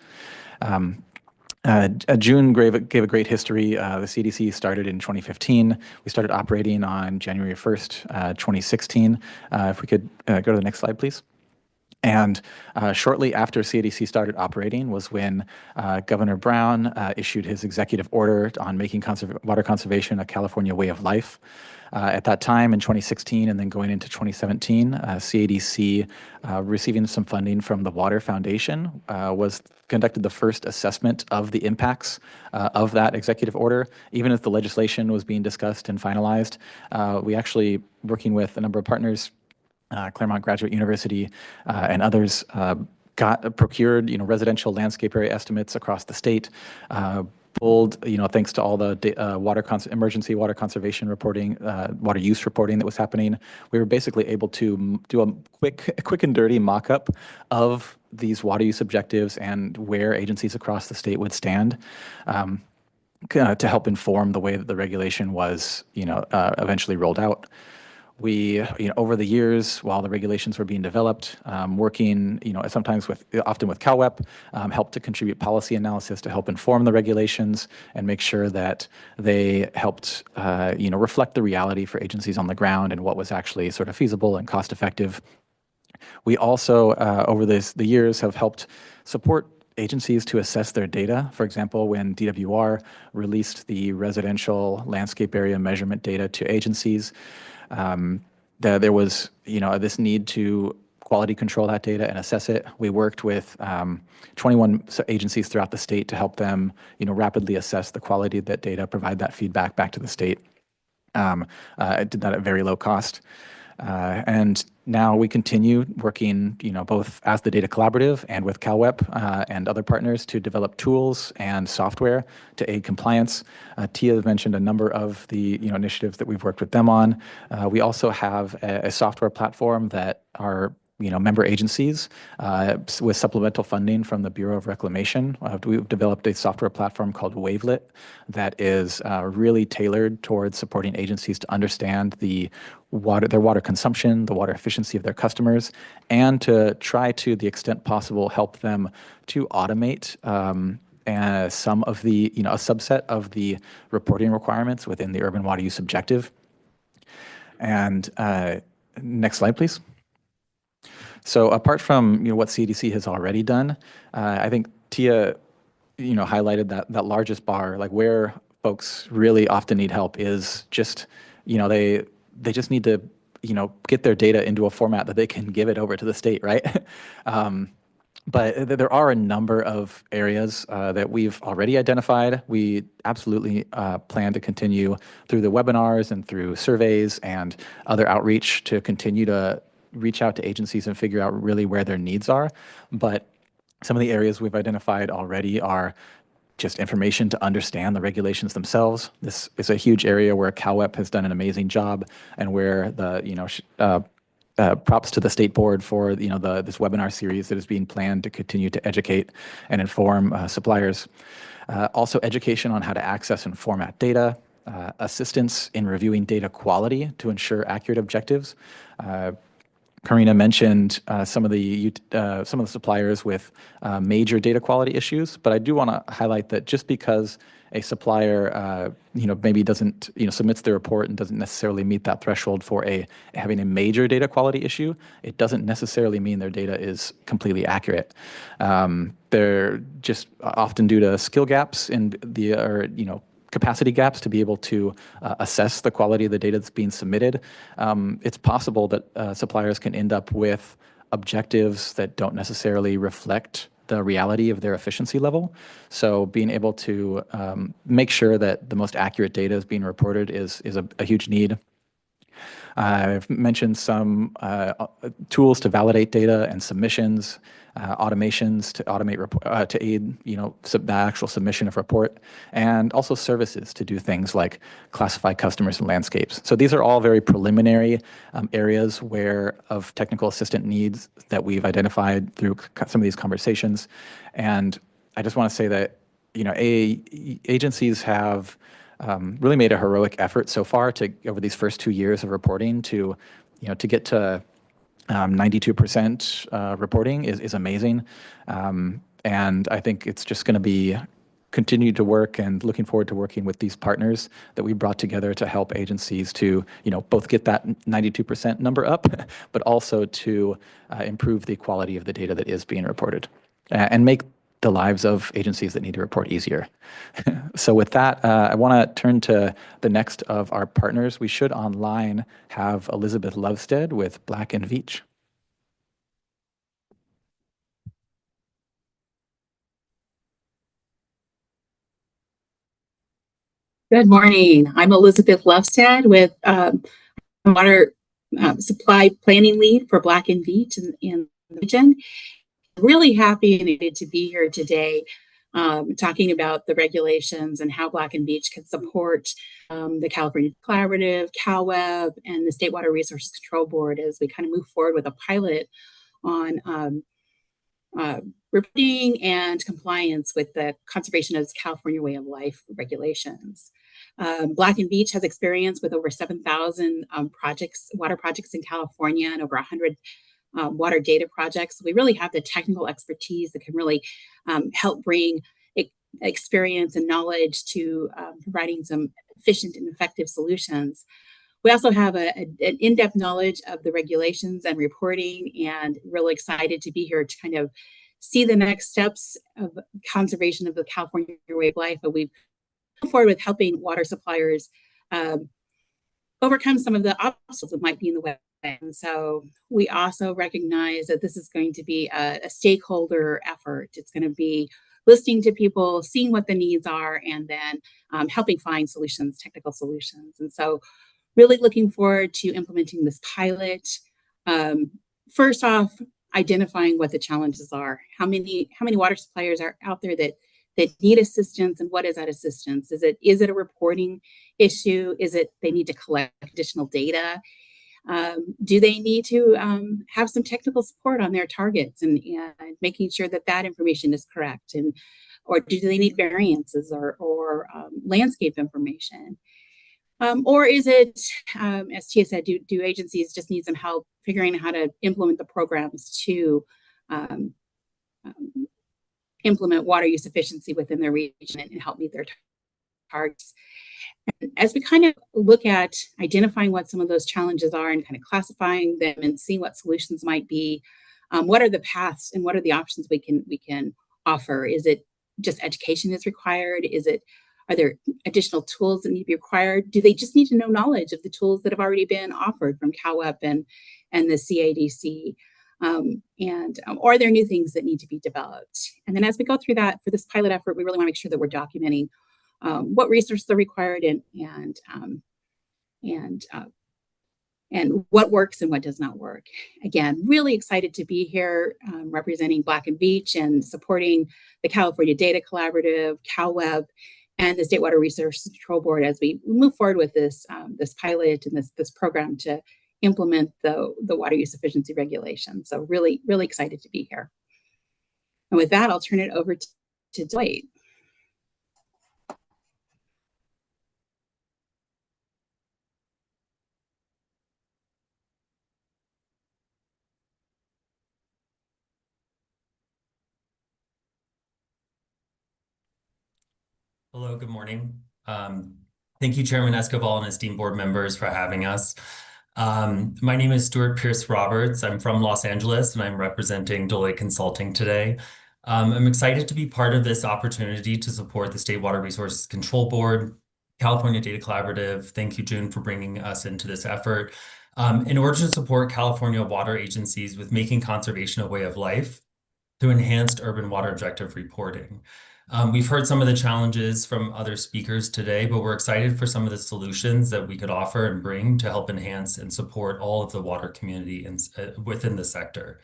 June gave a great history. The CDC started in 2015. We started operating on January 1st, 2016. If we could go to the next slide, please. And shortly after CADC started operating was when Governor Brown issued his executive order on making water conservation a California way of life. At that time in 2016 and then going into 2017, CADC, receiving some funding from the Water Foundation, was conducted the first assessment of the impacts of that executive order. Even as the legislation was being discussed and finalized, we actually, working with a number of partners, Claremont Graduate University and others, procured residential landscape area estimates across the state, pulled, thanks to all the emergency water conservation reporting, water use reporting that was happening. We were basically able to do a quick and dirty mock-up of these water use objectives and where agencies across the state would stand, to help inform the way that the regulation was, eventually rolled out. We, over the years, while the regulations were being developed, working, often with CalWEP, helped to contribute policy analysis to help inform the regulations and make sure that they helped, reflect the reality for agencies on the ground and what was actually sort of feasible and cost effective. We also, over the years, have helped support agencies to assess their data. For example, when DWR released the residential landscape area measurement data to agencies, there was, this need to quality control that data and assess it. We worked with 21 agencies throughout the state to help them, rapidly assess the quality of that data, provide that feedback back to the state. It did that at very low cost. And now we continue working, both as the Data Collaborative and with CalWEP and other partners to develop tools and software to aid compliance. Tia mentioned a number of the initiatives that we've worked with them on. We also have a software platform that our member agencies, with supplemental funding from the Bureau of Reclamation. We've developed a software platform called Wavelet that is really tailored towards supporting agencies to understand their water consumption, the water efficiency of their customers, and to try to the extent possible help them to automate some of the, a subset of the reporting requirements within the urban water use objective. And next slide, please. So apart from what CDC has already done, I think Tia, highlighted that largest bar, like where folks really often need help is just, they just need to, get their data into a format that they can give it over to the state, right? But there are a number of areas that we've already identified. We absolutely plan to continue through the webinars and through surveys and other outreach to continue to reach out to agencies and figure out really where their needs are. But some of the areas we've identified already are just information to understand the regulations themselves. This is a huge area where CalWEP has done an amazing job and where the, props to the state board for, this webinar series that is being planned to continue to educate and inform suppliers. Also education on how to access and format data, assistance in reviewing data quality to ensure accurate objectives. Karina mentioned some of the suppliers with major data quality issues, but I do want to highlight that just because a supplier, maybe doesn't, submits their report and doesn't necessarily meet that threshold for having a major data quality issue, it doesn't necessarily mean their data is completely accurate. They're just often due to skill gaps in capacity gaps to be able to assess the quality of the data that's being submitted. It's possible that suppliers can end up with objectives that don't necessarily reflect the reality of their efficiency level. So being able to make sure that the most accurate data is being reported is a huge need. I've mentioned some tools to validate data and submissions, automations to automate to aid the actual submission of report, and also services to do things like classify customers and landscapes. So these are all very preliminary areas of technical assistant needs that we've identified through some of these conversations. And I just want to say that agencies have really made a heroic effort so far over these first 2 years of reporting to get to 92% reporting is amazing. And I think it's just going to be continue to work and looking forward to working with these partners that we brought together to help agencies to, both get that 92% number up, but also to improve the quality of the data that is being reported and make the lives of agencies that need to report easier. So with that, I want to turn to the next of our partners. We should online have Elizabeth Lovestead with Black & Veatch. Good morning. I'm Elizabeth Lovestead with Water Supply Planning Lead for Black & Veatch in the region. Really happy and excited to be here today talking about the regulations and how Black & Veatch can support the California Collaborative, CalWeb, and the State Water Resources Control Board as we kind of move forward with a pilot on reporting and compliance with the Conservation of California Way of Life regulations. Black & Veatch has experience with over 7,000 water projects in California and over 100 water data projects. We really have the technical expertise that can really help bring experience and knowledge to providing some efficient and effective solutions. We also have an in-depth knowledge of the regulations and reporting, and really excited to be here to kind of see the next steps of conservation of the California Way of Life. But we've come forward with helping water suppliers overcome some of the obstacles that might be in the way. And so we also recognize that this is going to be a stakeholder effort. It's going to be listening to people, seeing what the needs are, and then helping find solutions, technical solutions. And so really looking forward to implementing this pilot. First off, identifying what the challenges are. How many water suppliers are out there that need assistance, and what is that assistance? Is it a reporting issue? Is it they need to collect additional data? Do they need to have some technical support on their targets and making sure that information is correct? Or do they need variances or landscape information? Or is it, as Tia said, do agencies just need some help figuring out how to implement the programs to implement water use efficiency within their region and help meet their targets? And as we kind of look at identifying what some of those challenges are and kind of classifying them and seeing what solutions might be, what are the paths and what are the options we can offer? Is it just education is required? Are there additional tools that need to be required? Do they just need to know knowledge of the tools that have already been offered from CalWeb and the CADC? Or are there new things that need to be developed? And then as we go through that, for this pilot effort, we really want to make sure that we're documenting what resources are required and what works and what does not work. Again, really excited to be here representing Black & Veatch and supporting the California Data Collaborative, CalWeb, and the State Water Resources Control Board as we move forward with this pilot and this program to implement the water use efficiency regulation. So really, really excited to be here. And with that, I'll turn it over to Dwight. Hello, good morning. Thank you, Chairman Escobar and esteemed board members for having us. My name is Stuart Pierce Roberts. I'm from Los Angeles and I'm representing Deloitte Consulting today. I'm excited to be part of this opportunity to support the State Water Resources Control Board, California Data Collaborative. Thank you, June, for bringing us into this effort. In order to support California water agencies with making conservation a way of life through enhanced urban water objective reporting. We've heard some of the challenges from other speakers today, but we're excited for some of the solutions that we could offer and bring to help enhance and support all of the water community within the sector.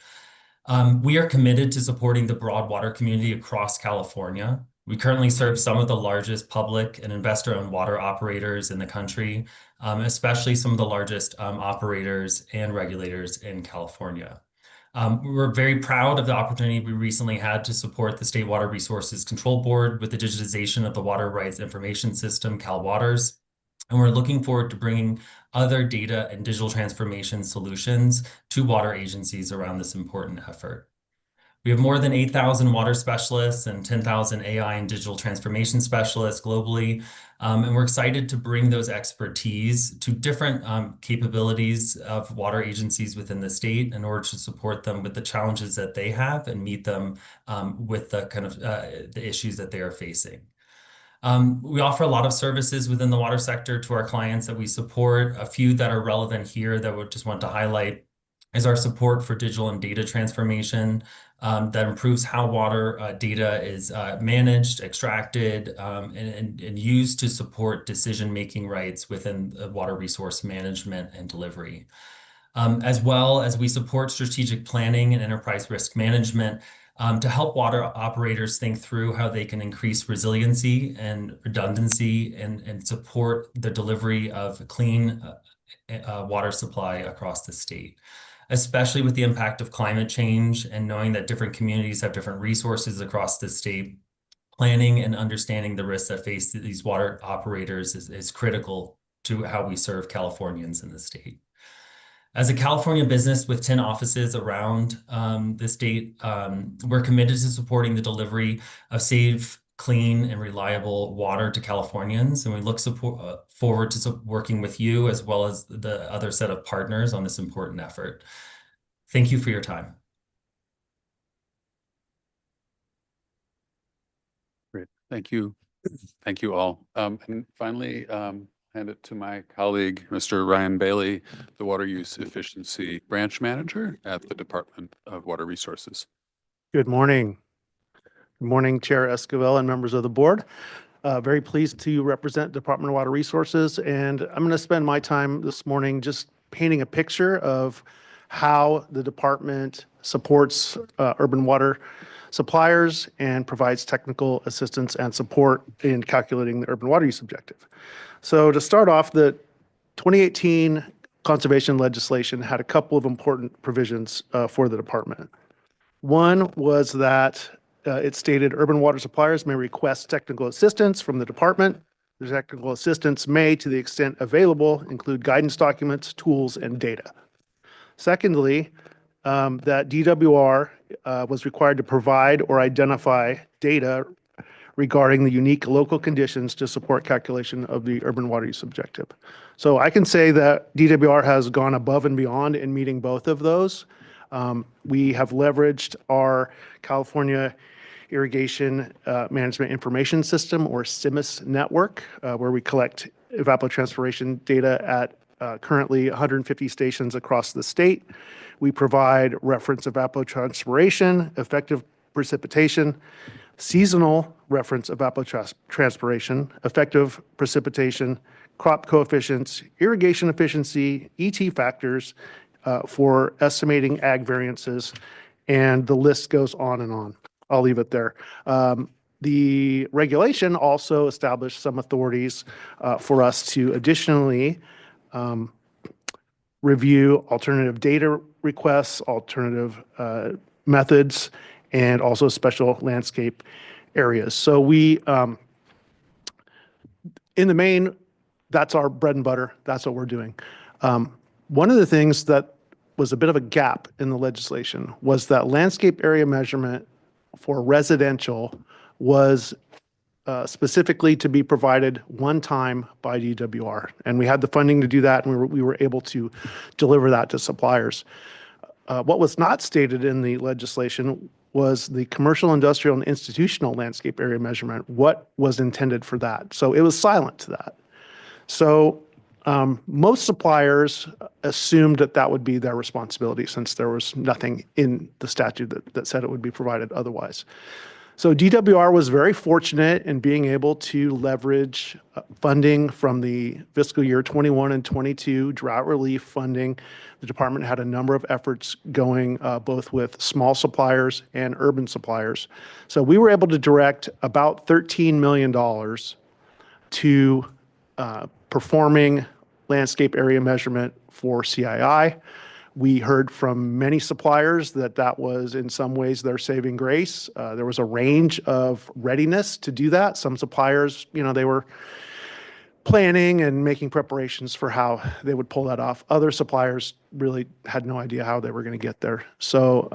We are committed to supporting the broad water community across California. We currently serve some of the largest public and investor-owned water operators in the country, especially some of the largest operators and regulators in California. We're very proud of the opportunity we recently had to support the State Water Resources Control Board with the digitization of the Water Rights Information System, CalWaters. And we're looking forward to bringing other data and digital transformation solutions to water agencies around this important effort. We have more than 8,000 water specialists and 10,000 AI and digital transformation specialists globally. And we're excited to bring those expertise to different capabilities of water agencies within the state in order to support them with the challenges that they have and meet them with the kind of the issues that they are facing. We offer a lot of services within the water sector to our clients that we support. A few that are relevant here that we just want to highlight is our support for digital and data transformation that improves how water data is managed, extracted, and used to support decision-making rights within water resource management and delivery. As well as we support strategic planning and enterprise risk management to help water operators think through how they can increase resiliency and redundancy and support the delivery of clean water supply across the state, especially with the impact of climate change and knowing that different communities have different resources across the state. Planning and understanding the risks that face these water operators is critical to how we serve Californians in the state. As a California business with 10 offices around the state, we're committed to supporting the delivery of safe, clean, and reliable water to Californians. And we look forward to working with you as well as the other set of partners on this important effort. Thank you for your time. Great. Thank you. Thank you all. And finally, hand it to my colleague, Mr. Ryan Bailey, the Water Use Efficiency Branch Manager at the Department of Water Resources. Good morning. Good morning, Chair Esquivel and members of the board. Very pleased to represent Department of Water Resources, and I'm going to spend my time this morning just painting a picture of how the department supports urban water suppliers and provides technical assistance and support in calculating the urban water use objective. So to start off, the 2018 conservation legislation had a couple of important provisions for the department. One was that it stated urban water suppliers may request technical assistance from the department. The technical assistance may, to the extent available, include guidance documents, tools, and data. Secondly, that DWR was required to provide or identify data regarding the unique local conditions to support calculation of the urban water use objective. So I can say that DWR has gone above and beyond in meeting both of those. We have leveraged our California Irrigation Management Information System, or CIMIS network, where we collect evapotranspiration data at currently 150 stations across the state. We provide reference evapotranspiration, effective precipitation, seasonal reference evapotranspiration, effective precipitation, crop coefficients, irrigation efficiency, ET factors for estimating ag variances, and the list goes on and on. I'll leave it there. The regulation also established some authorities for us to additionally review alternative data requests, alternative methods, and also special landscape areas. So we, in the main, that's our bread and butter. That's what we're doing. One of the things that was a bit of a gap in the legislation was that landscape area measurement for residential was specifically to be provided one time by DWR. And we had the funding to do that, and we were able to deliver that to suppliers. What was not stated in the legislation was the commercial, industrial, and institutional landscape area measurement, what was intended for that. So it was silent to that. So most suppliers assumed that that would be their responsibility since there was nothing in the statute that said it would be provided otherwise. So DWR was very fortunate in being able to leverage funding from the fiscal year 21 and 22 drought relief funding. The department had a number of efforts going both with small suppliers and urban suppliers. So we were able to direct about $13 million to performing landscape area measurement for CII. We heard from many suppliers that was in some ways their saving grace. There was a range of readiness to do that. Some suppliers, they were planning and making preparations for how they would pull that off. Other suppliers really had no idea how they were going to get there. So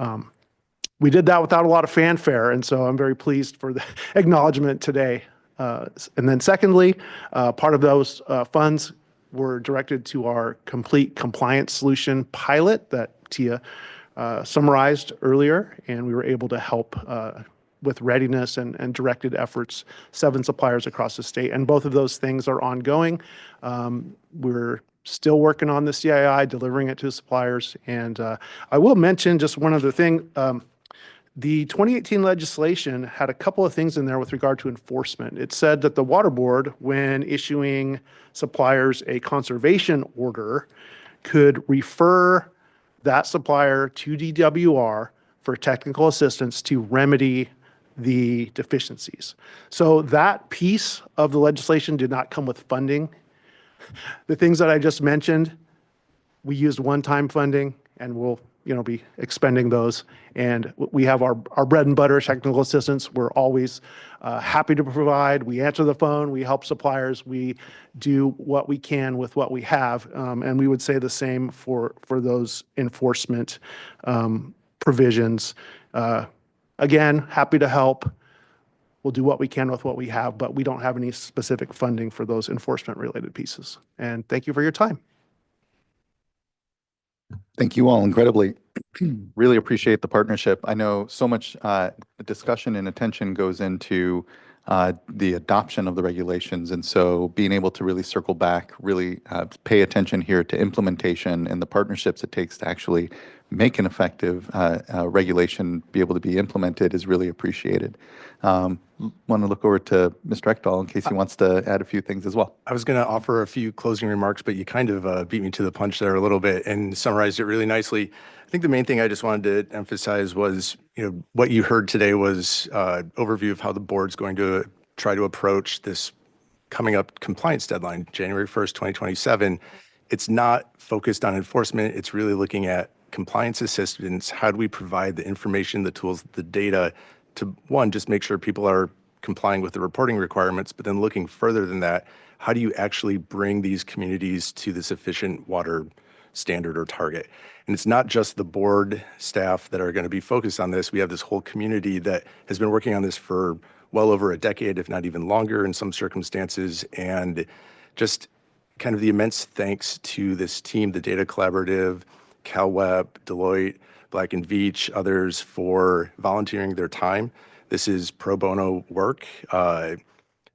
we did that without a lot of fanfare, and so I'm very pleased for the acknowledgement today. And then secondly, part of those funds were directed to our complete compliance solution pilot that Tia summarized earlier, and we were able to help with readiness and directed efforts, 7 suppliers across the state. And both of those things are ongoing. We're still working on the CII, delivering it to the suppliers. And I will mention just one other thing. The 2018 legislation had a couple of things in there with regard to enforcement. It said that the water board, when issuing suppliers a conservation order, could refer that supplier to DWR for technical assistance to remedy the deficiencies. So that piece of the legislation did not come with funding. The things that I just mentioned, we used one-time funding, and we'll be expending those. And we have our bread and butter technical assistance. We're always happy to provide. We answer the phone. We help suppliers. We do what we can with what we have. And we would say the same for those enforcement provisions. Again, happy to help. We'll do what we can with what we have, but we don't have any specific funding for those enforcement-related pieces. And thank you for your time. Thank you all incredibly. Really appreciate the partnership. I know so much discussion and attention goes into the adoption of the regulations. And so being able to really circle back, really pay attention here to implementation and the partnerships it takes to actually make an effective regulation be able to be implemented is really appreciated. Want to look over to Mr. Ekdahl in case he wants to add a few things as well. I was going to offer a few closing remarks, but you kind of beat me to the punch there a little bit and summarized it really nicely. I think the main thing I just wanted to emphasize was, what you heard today was overview of how the board's going to try to approach this coming up compliance deadline, January 1st, 2027. It's not focused on enforcement. It's really looking at compliance assistance. How do we provide the information, the tools, the data to, one, just make sure people are complying with the reporting requirements, but then looking further than that, how do you actually bring these communities to this efficient water standard or target? And it's not just the board staff that are going to be focused on this. We have this whole community that has been working on this for well over a decade, if not even longer in some circumstances. And just kind of the immense thanks to this team, the Data Collaborative, CalWeb, Deloitte, Black & Veatch, others for volunteering their time. This is pro bono work.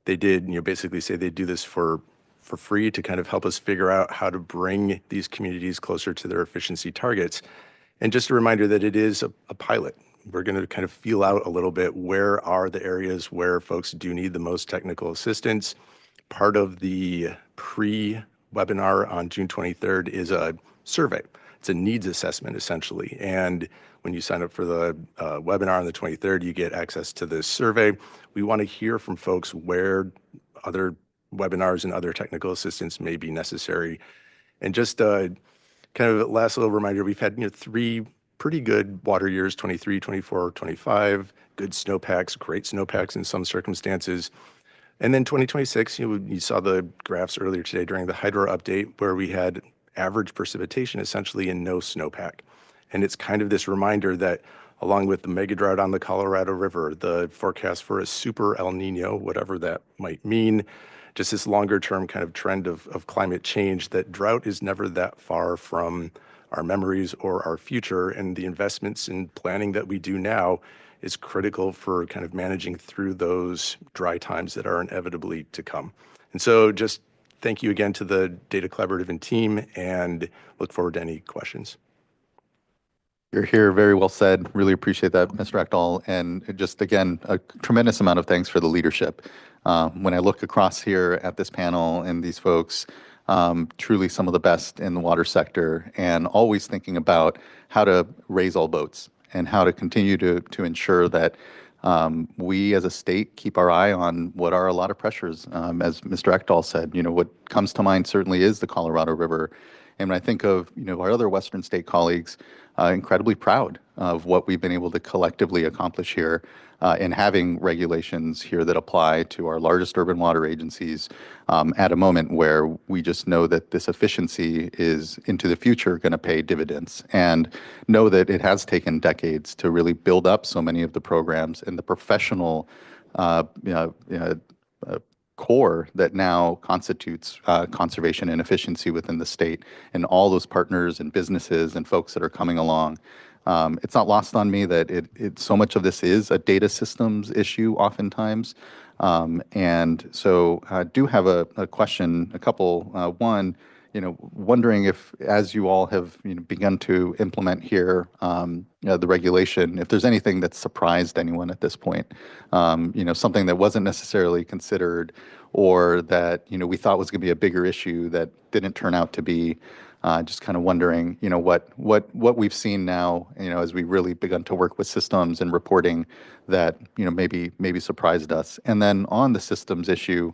They did, basically say they do this for free to kind of help us figure out how to bring these communities closer to their efficiency targets. And just a reminder that it is a pilot. We're going to kind of feel out a little bit where are the areas where folks do need the most technical assistance. Part of the pre-webinar on June 23rd is a survey. It's a needs assessment, essentially. And when you sign up for the webinar on the 23rd, you get access to this survey. We want to hear from folks where other webinars and other technical assistance may be necessary. And just kind of last little reminder, we've had 3 pretty good water years, 23, 24, 25, good snowpacks, great snowpacks in some circumstances. And then 2026, you saw the graphs earlier today during the hydro update where we had average precipitation essentially and no snowpack. And it's kind of this reminder that along with the mega drought on the Colorado River, the forecast for a super El Nino, whatever that might mean, just this longer term kind of trend of climate change, that drought is never that far from our memories or our future. And the investments in planning that we do now is critical for kind of managing through those dry times that are inevitably to come. And so just thank you again to the Data Collaborative and team, and look forward to any questions. You're here. Very well said. Really appreciate that, Mr. Ekdahl. And just, again, a tremendous amount of thanks for the leadership. When I look across here at this panel and these folks, truly some of the best in the water sector, and always thinking about how to raise all boats and how to continue to ensure that we as a state keep our eye on what are a lot of pressures. As Mr. Ekdahl said, what comes to mind certainly is the Colorado River And when I think of, our other Western state colleagues, incredibly proud of what we've been able to collectively accomplish here in having regulations here that apply to our largest urban water agencies at a moment where we just know that this efficiency is into the future going to pay dividends, and know that it has taken decades to really build up so many of the programs and the professional core that now constitutes conservation and efficiency within the state, and all those partners and businesses and folks that are coming along. It's not lost on me that so much of this is a data systems issue oftentimes. And so I do have a question, a couple. One, wondering if, as you all have begun to implement here, the regulation, if there's anything that's surprised anyone at this point, something that wasn't necessarily considered, or that we thought was going to be a bigger issue that didn't turn out to be. Just kind of wondering, what we've seen now, as we really begun to work with systems and reporting that, maybe surprised us. And then on the systems issue,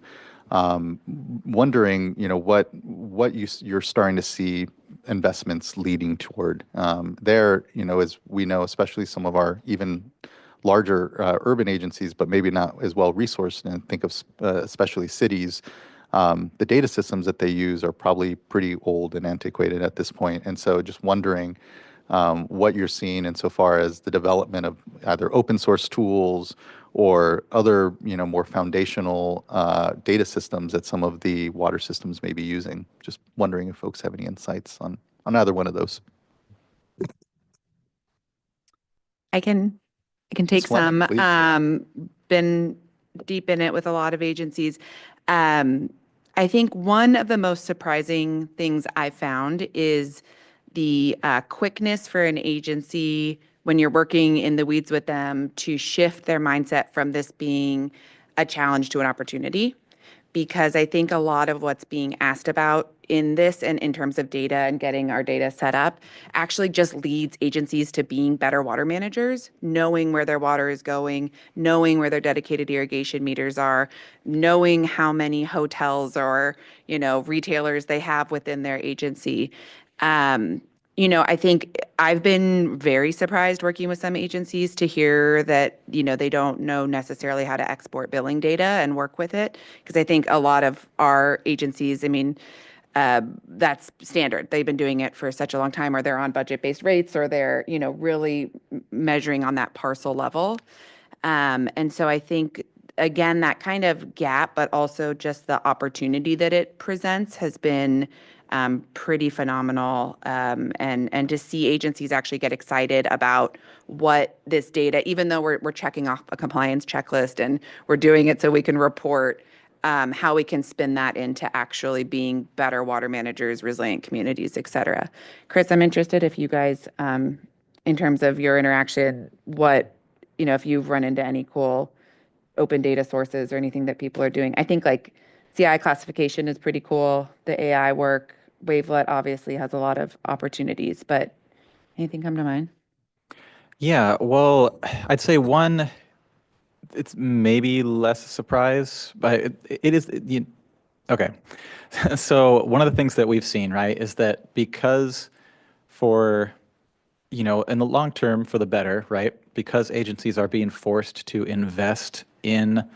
wondering, what you're starting to see investments leading toward. There, as we know, especially some of our even larger urban agencies, but maybe not as well resourced, and think of especially cities, the data systems that they use are probably pretty old and antiquated at this point. And so just wondering what you're seeing insofar as the development of either open source tools or other, more foundational data systems that some of the water systems may be using. Just wondering if folks have any insights on either one of those. I can take Fleming, some. Been deep in it with a lot of agencies. I think one of the most surprising things I found is the quickness for an agency when you're working in the weeds with them to shift their mindset from this being a challenge to an opportunity. Because I think a lot of what's being asked about in this and in terms of data and getting our data set up actually just leads agencies to being better water managers, knowing where their water is going, knowing where their dedicated irrigation meters are, knowing how many hotels or, retailers they have within their agency. I think I've been very surprised working with some agencies to hear that, they don't know necessarily how to export billing data and work with it. Because I think a lot of our agencies, that's standard. They've been doing it for such a long time, or they're on budget-based rates, or they're, really measuring on that parcel level. And so I think, again, that kind of gap, but also just the opportunity that it presents has been pretty phenomenal. And to see agencies actually get excited about what this data, even though we're checking off a compliance checklist and we're doing it so we can report, how we can spin that into actually being better water managers, resilient communities, et cetera. Chris, I'm interested if you guys, in terms of your interaction, if you've run into any cool open data sources or anything that people are doing. I think CI classification is pretty cool. The AI work, Wavelet obviously has a lot of opportunities, but anything come to mind? Yeah, well, I'd say one, it's maybe less a surprise, but it is, okay. So one of the things that we've seen, right, is that because for, in the long term for the better, right, because agencies are being forced to invest in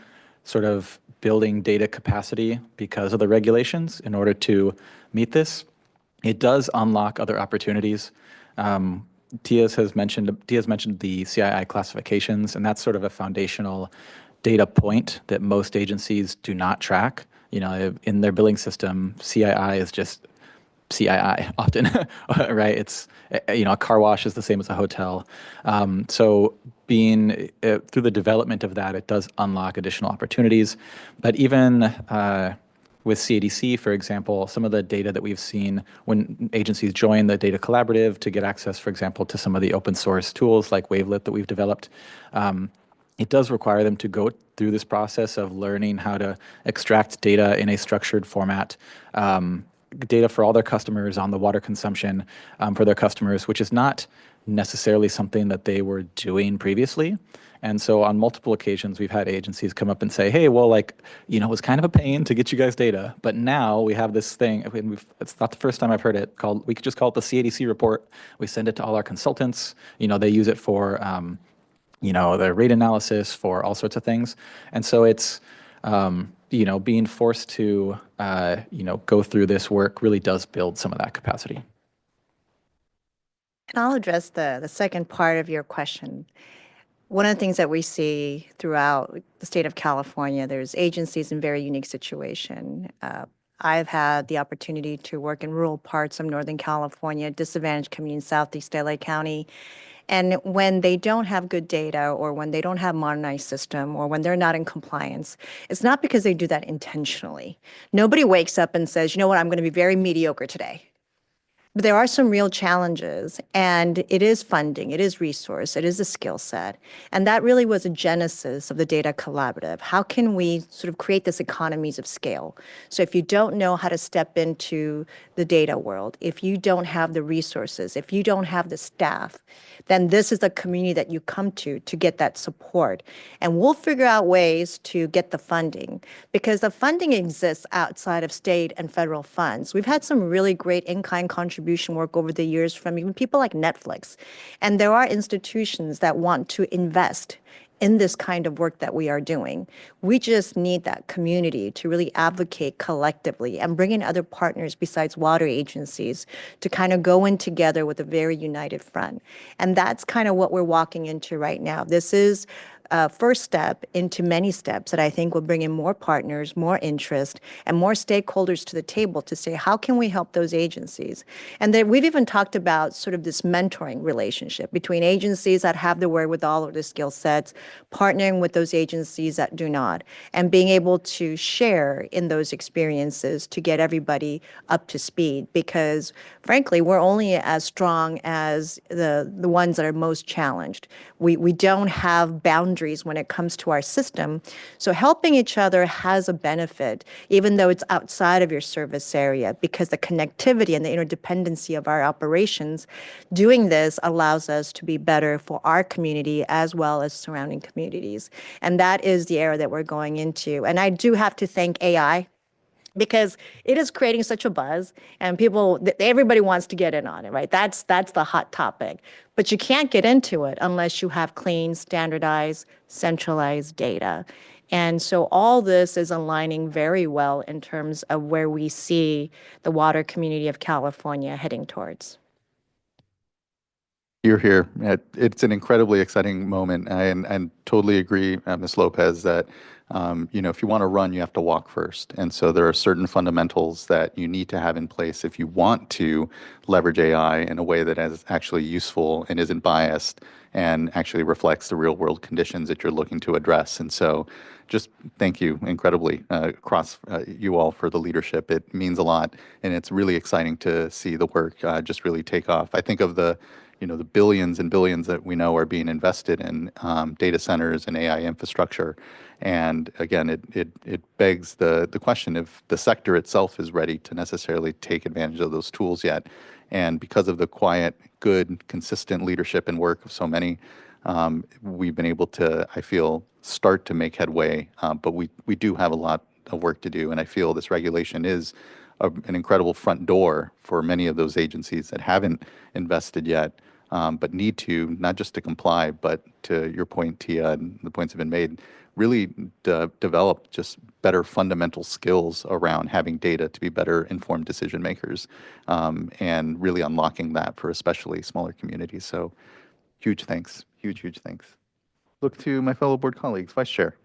sort of building data capacity because of the regulations in order to meet this, it does unlock other opportunities. Tia's mentioned the CII classifications, and that's sort of a foundational data point that most agencies do not track. In their billing system, CII is just CII often, right? It's, a car wash is the same as a hotel. So being through the development of that, it does unlock additional opportunities. But even with CADC, for example, some of the data that we've seen when agencies join the data collaborative to get access, for example, to some of the open source tools like Wavelet that we've developed, it does require them to go through this process of learning how to extract data in a structured format, data for all their customers on the water consumption for their customers, which is not necessarily something that they were doing previously. And so on multiple occasions, we've had agencies come up and say, hey, well, like, you know, it was kind of a pain to get you guys data, but now we have this thing, and it's not the first time I've heard it, we could just call it the CADC report. We send it to all our consultants. You know, they use it for, you know, the rate analysis, for all sorts of things. And so it's, you know, being forced to, you know, go through this work really does build some of that capacity. And I'll address the second part of your question. One of the things that we see throughout the state of California, there's agencies in very unique situation. I've had the opportunity to work in rural parts of Northern California, disadvantaged communities in Southeast LA County. And when they don't have good data, or when they don't have modernized system, or when they're not in compliance, it's not because they do that intentionally. Nobody wakes up and says, you know what, I'm going to be very mediocre today. But there are some real challenges, and it is funding, it is resource, it is a skill set. And that really was a genesis of the data collaborative. How can we sort of create this economies of scale? So if you don't know how to step into the data world, if you don't have the resources, if you don't have the staff, then this is the community that you come to get that support. And we'll figure out ways to get the funding, because the funding exists outside of state and federal funds. We've had some really great in-kind contribution work over the years from even people like Netflix. And there are institutions that want to invest in this kind of work that we are doing. We just need that community to really advocate collectively and bring in other partners besides water agencies to kind of go in together with a very united front. And that's kind of what we're walking into right now. This is first step into many steps that I think will bring in more partners, more interest, and more stakeholders to the table to say, how can we help those agencies? And then we've even talked about sort of this mentoring relationship between agencies that have the wherewithal or the skill sets, partnering with those agencies that do not, and being able to share in those experiences to get everybody up to speed. Because frankly, we're only as strong as the ones that are most challenged. We don't have boundaries when it comes to our system. So helping each other has a benefit, even though it's outside of your service area, because the connectivity and the interdependency of our operations, doing this allows us to be better for our community as well as surrounding communities. And that is the era that we're going into. And I do have to thank AI, because it is creating such a buzz, and everybody wants to get in on it, right? That's the hot topic. But you can't get into it unless you have clean, standardized, centralized data. And so all this is aligning very well in terms of where we see the water community of California heading towards. You're here. It's an incredibly exciting moment. And totally agree, Ms. Lopez, that you know, if you want to run, you have to walk first. And so there are certain fundamentals that you need to have in place if you want to leverage AI in a way that is actually useful and isn't biased and actually reflects the real world conditions that you're looking to address. And so just thank you incredibly across you all for the leadership. It means a lot, and it's really exciting to see the work just really take off. I think of the billions and billions that we know are being invested in data centers and AI infrastructure. And again, it begs the question if the sector itself is ready to necessarily take advantage of those tools yet. And because of the quiet, good, consistent leadership and work of so many, we've been able to, I feel, start to make headway. But we do have a lot of work to do. And I feel this regulation is an incredible front door for many of those agencies that haven't invested yet, but need to, not just to comply, but to your point, Tia, and the points have been made, really develop just better fundamental skills around having data to be better informed decision makers, and really unlocking that for especially smaller communities. So huge thanks, huge thanks. Look to my fellow board colleagues. Vice Chair.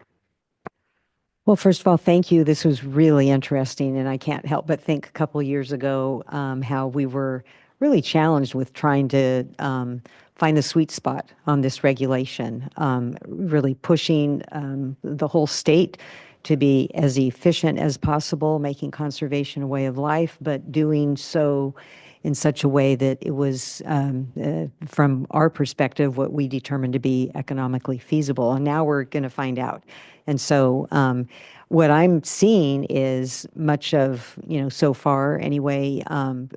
Well, first of all, thank you. This was really interesting, and I can't help but think a couple of years ago how we were really challenged with trying to find the sweet spot on this regulation, really pushing the whole state to be as efficient as possible, making conservation a way of life, but doing so in such a way that it was, from our perspective, what we determined to be economically feasible. And now we're going to find out. And so what I'm seeing is much of, so far anyway,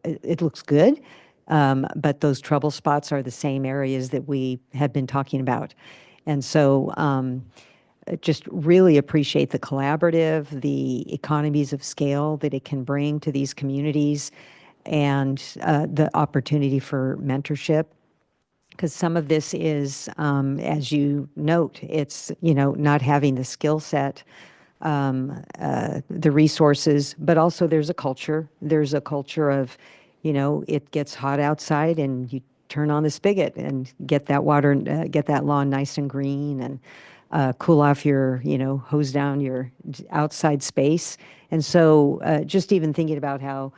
it looks good. But those trouble spots are the same areas that we have been talking about. And so just really appreciate the collaborative, the economies of scale that it can bring to these communities, and the opportunity for mentorship. Because some of this is, as you note, it's, not having the skill set, the resources, but also there's a culture. There's a culture of, it gets hot outside and you turn on the spigot and get that water, get that lawn nice and green, and cool off your, hose down your outside space. And so just even thinking about how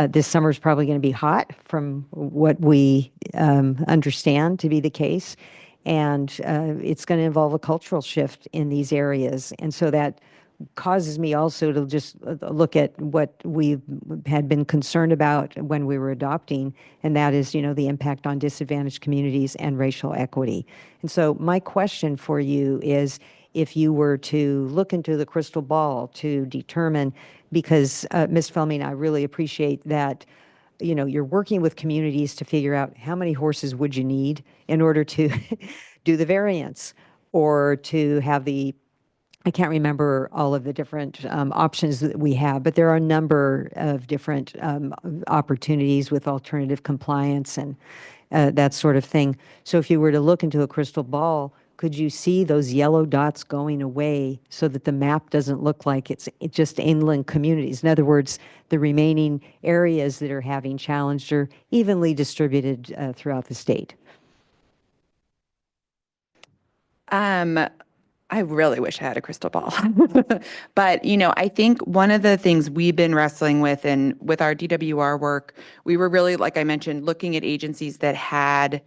this summer is probably going to be hot from what we understand to be the case. And it's going to involve a cultural shift in these areas. And so that causes me also to just look at what we had been concerned about when we were adopting, and that is, the impact on disadvantaged communities and racial equity. And so my question for you is, if you were to look into the crystal ball to determine, because Ms. Fleming, I really appreciate that, you're working with communities to figure out how many horses would you need in order to do the variance, or to have I can't remember all of the different options that we have, but there are a number of different opportunities with alternative compliance and that sort of thing. So if you were to look into a crystal ball, could you see those yellow dots going away so that the map doesn't look like it's just inland communities? In other words, the remaining areas that are having challenged are evenly distributed throughout the state. I really wish I had a crystal ball. But, I think one of the things we've been wrestling with, and with our DWR work, we were really, like I mentioned, looking at agencies that had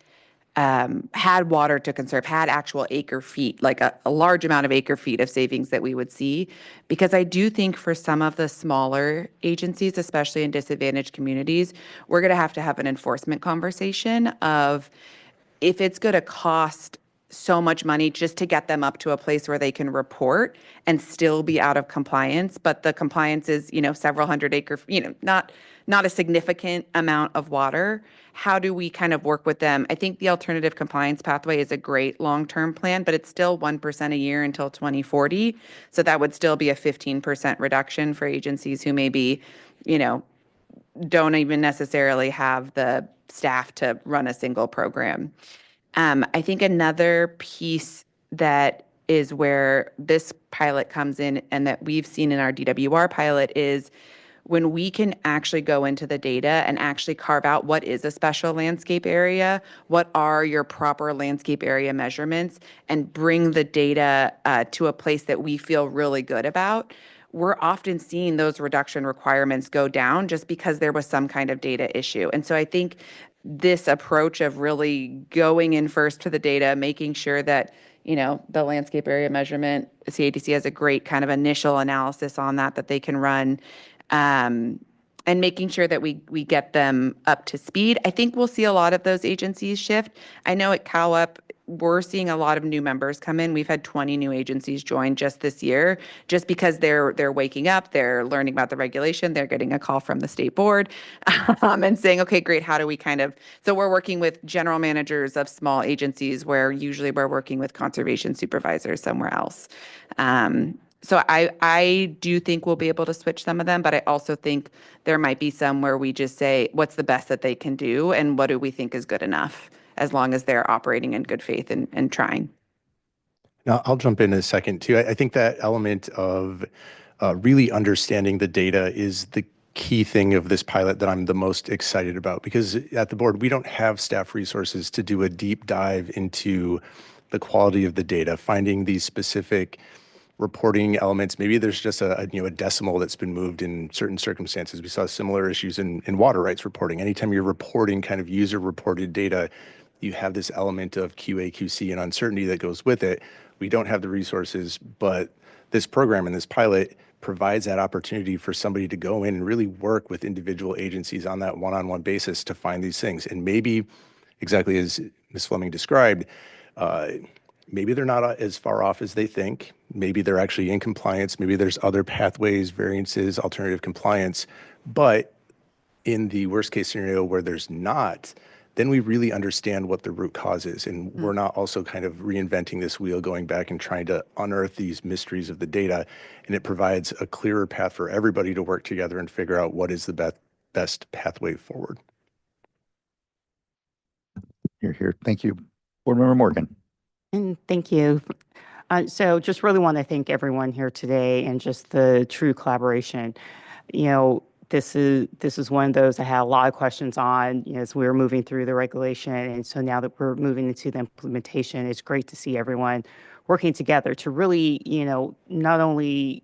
water to conserve, had actual acre feet, like a large amount of acre feet of savings that we would see. Because I do think for some of the smaller agencies, especially in disadvantaged communities, we're going to have an enforcement conversation of, if it's going to cost so much money just to get them up to a place where they can report and still be out of compliance, but the compliance is, several hundred acre, not a significant amount of water. How do we kind of work with them? I think the alternative compliance pathway is a great long-term plan, but it's still 1% a year until 2040. So that would still be a 15% reduction for agencies who maybe, don't even necessarily have the staff to run a single program. I think another piece that is where this pilot comes in, and that we've seen in our DWR pilot, is when we can actually go into the data and actually carve out what is a special landscape area, what are your proper landscape area measurements, and bring the data to a place that we feel really good about. We're often seeing those reduction requirements go down just because there was some kind of data issue. And so I think this approach of really going in first to the data, making sure that, the landscape area measurement, CADC has a great kind of initial analysis on that they can run, and making sure that we get them up to speed. I think we'll see a lot of those agencies shift. I know at CalUp, we're seeing a lot of new members come in. We've had 20 new agencies join just this year, just because they're waking up, they're learning about the regulation, they're getting a call from the state board and saying, okay, great, how do we so we're working with general managers of small agencies, where usually we're working with conservation supervisors somewhere else. So I do think we'll be able to switch some of them, but I also think there might be some where we just say, what's the best that they can do, and what do we think is good enough, as long as they're operating in good faith and trying. Now, I'll jump in a second too. I think that element of really understanding the data is the key thing of this pilot that I'm the most excited about, because at the board, we don't have staff resources to do a deep dive into the quality of the data, finding these specific reporting elements. Maybe there's just a decimal that's been moved in certain circumstances. We saw similar issues in water rights reporting. Anytime you're reporting kind of user reported data, you have this element of QA, QC, and uncertainty that goes with it. We don't have the resources, but this program and this pilot provides that opportunity for somebody to go in and really work with individual agencies on that one-on-one basis to find these things. And maybe, exactly as Ms. Fleming described, Maybe they're not as far off as they think. Maybe they're actually in compliance. Maybe there's other pathways, variances, alternative compliance. But in the worst case scenario where there's not, then we really understand what the root cause is. And we're not also kind of reinventing this wheel, going back and trying to unearth these mysteries of the data. And it provides a clearer path for everybody to work together and figure out what is the best pathway forward. Here. Thank you. Board Member Morgan. And thank you. So just really want to thank everyone here today and just the true collaboration. You know, this is one of those I had a lot of questions on, you know, as we were moving through the regulation. And so now that we're moving into the implementation, it's great to see everyone working together to really, you know, not only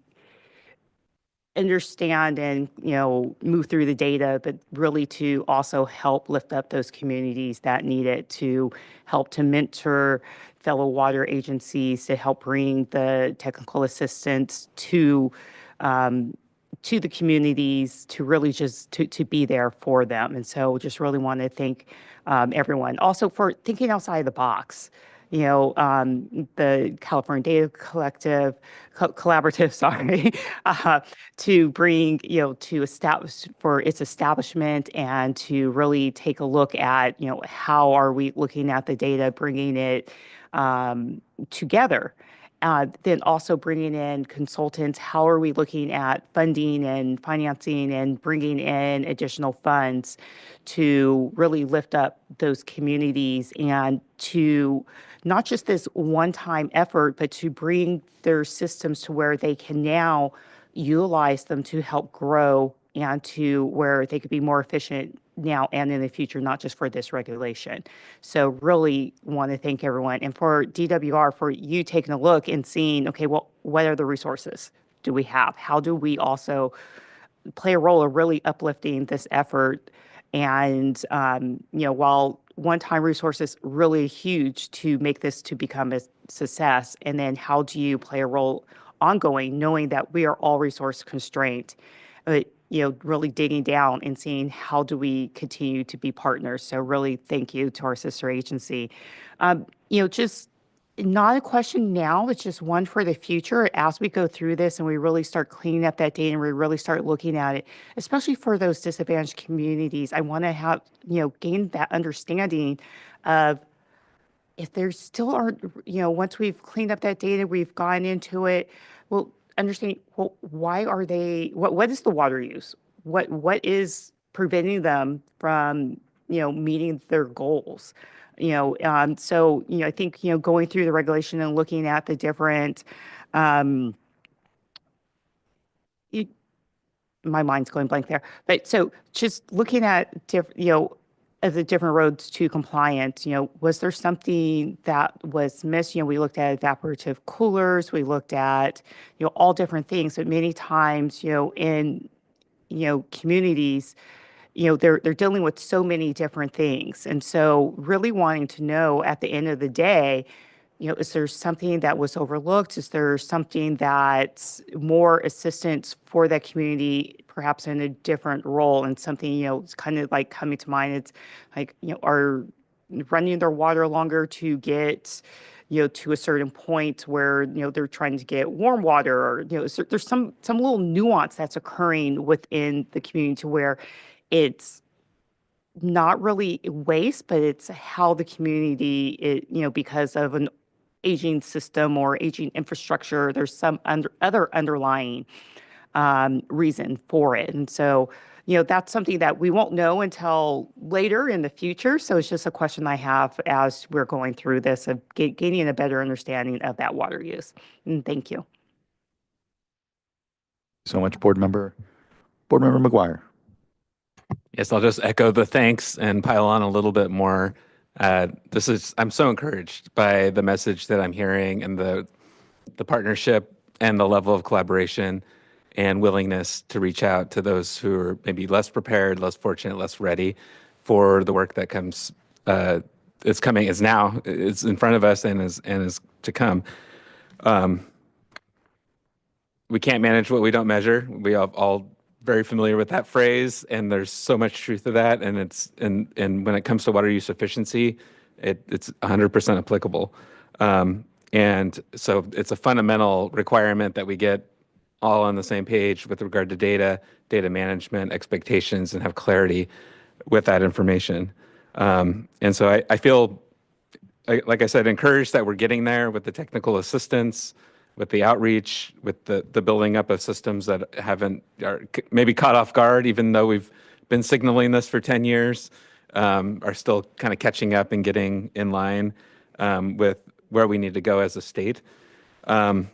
understand and, you know, move through the data, but really to also help lift up those communities that need it, to help to mentor fellow water agencies, to help bring the technical assistance to the communities, to really just to be there for them. And so just really want to thank everyone also for thinking outside the box. You know, the California Data Collective, Collaborative, sorry, to bring, you know, to establish for its establishment and to really take a look at, you know, how are we looking at the data, bringing it together. Then also bringing in consultants, how are we looking at funding and financing and bringing in additional funds to really lift up those communities and to not just this one-time effort, but to bring their systems to where they can now utilize them to help grow and to where they could be more efficient now and in the future, not just for this regulation. So really want to thank everyone. And for DWR, for you taking a look and seeing, okay, well, what are the resources do we have? How do we also play a role of really uplifting this effort? And, you know, while one-time resources really huge to make this to become a success, and then how do you play a role ongoing, knowing that we are all resource constrained? You know, really digging down and seeing how do we continue to be partners. So really thank you to our sister agency. You know, just not a question now, it's just one for the future as we go through this and we really start cleaning up that data and we really start looking at it, especially for those disadvantaged communities. I want to have, you know, gain that understanding of if there still aren't, you know, once we've cleaned up that data, we've gone into it, well, understand, well, why are they, what is the water use? What is preventing them from, you know, meeting their goals? You know, so, you know, I think, you know, going through the regulation and looking at the different, my mind's going blank there, but so just looking at different, you know, of the different roads to compliance, you know, was there something that was missed? You know, we looked at evaporative coolers, we looked at, you know, all different things, but many times, you know, in, you know, communities, you know, they're dealing with so many different things. And so really wanting to know at the end of the day, you know, is there something that was overlooked? Is there something that's more assistance for that community, perhaps in a different role? And something, you know, it's kind of like coming to mind, it's like, you know, are running their water longer to get, you know, to a certain point where, you know, they're trying to get warm water, or, you know, so there's some little nuance that's occurring within the community to where it's not really waste, but it's how the community, you know, because of an aging system or aging infrastructure, there's some other underlying reason for it. And so, you know, that's something that we won't know until later in the future. So it's just a question I have as we're going through this of gaining a better understanding of that water use. And thank you. So much, Board Member McGuire. Yes, I'll just echo the thanks and pile on a little bit more. I'm so encouraged by the message that I'm hearing and the partnership and the level of collaboration and willingness to reach out to those who are maybe less prepared, less fortunate, less ready for the work that comes. It's coming, is now, it's in front of us and is to come. We can't manage what we don't measure. We are all very familiar with that phrase, and there's so much truth to that. And and when it comes to water use efficiency, it's 100% applicable. And so it's a fundamental requirement that we get all on the same page with regard to data management, expectations, and have clarity with that information. And so I feel, like I said, encouraged that we're getting there with the technical assistance, with the outreach, with the building up of systems that are maybe caught off guard, even though we've been signaling this for 10 years, are still kind of catching up and getting in line with where we need to go as a state. The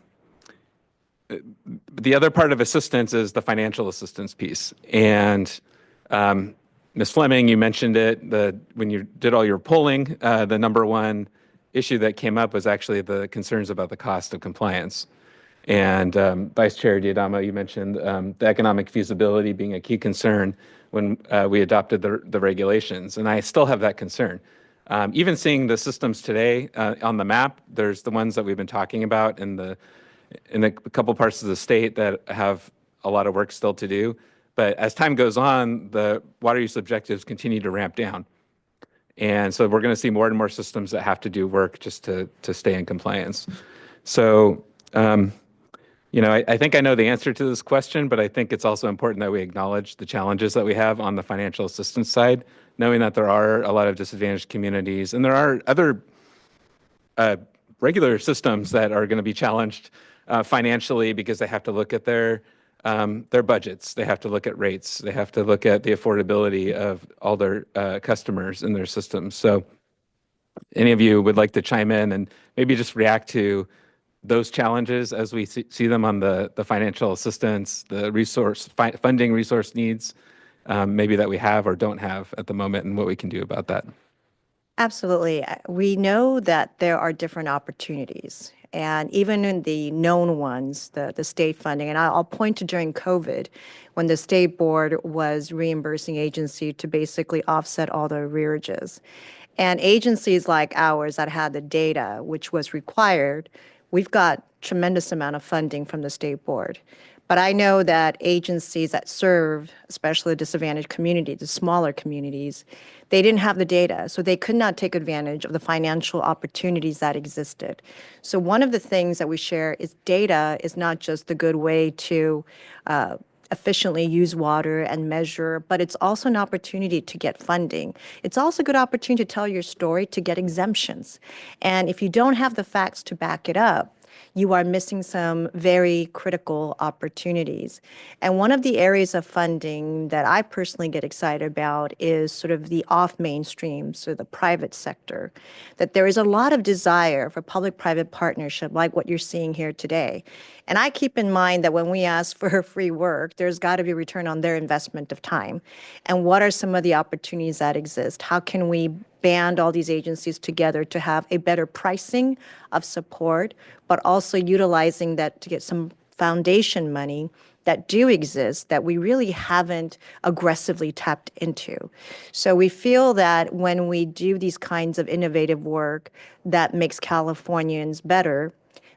other part of assistance is the financial assistance piece. And Ms. Fleming, you mentioned it, when you did all your polling, the number one issue that came up was actually the concerns about the cost of compliance. And Vice Chair Diadamo, you mentioned the economic feasibility being a key concern when we adopted the regulations. And I still have that concern. Even seeing the systems today on the map, there's the ones that we've been talking about in a couple parts of the state that have a lot of work still to do. But as time goes on, the water use objectives continue to ramp down. And so we're going to see more and more systems that have to do work just to stay in compliance. So, I think I know the answer to this question, but I think it's also important that we acknowledge the challenges that we have on the financial assistance side, knowing that there are a lot of disadvantaged communities, and there are other regular systems that are going to be challenged financially because they have to look at their budgets, they have to look at rates, they have to look at the affordability of all their customers in their systems. So any of you would like to chime in and maybe just react to those challenges as we see them on the financial assistance, the funding resource needs, maybe that we have or don't have at the moment, and what we can do about that. Absolutely. We know that there are different opportunities. And even in the known ones, the state funding, and I'll point to during COVID, when the state board was reimbursing agency to basically offset all the arrearages. And agencies like ours that had the data, which was required, we've got tremendous amount of funding from the state board. But I know that agencies that serve, especially the disadvantaged community, the smaller communities, they didn't have the data, so they could not take advantage of the financial opportunities that existed. So one of the things that we share is data is not just a good way to efficiently use water and measure, but it's also an opportunity to get funding. It's also a good opportunity to tell your story, to get exemptions. And if you don't have the facts to back it up, you are missing some very critical opportunities. And one of the areas of funding that I personally get excited about is sort of the off-mainstream, so the private sector, that there is a lot of desire for public-private partnership like what you're seeing here today. And I keep in mind that when we ask for free work, there's got to be a return on their investment of time. And what are some of the opportunities that exist? How can we band all these agencies together to have a better pricing of support, but also utilizing that to get some foundation money that do exist that we really haven't aggressively tapped into. So we feel that when we do these kinds of innovative work that makes Californians better,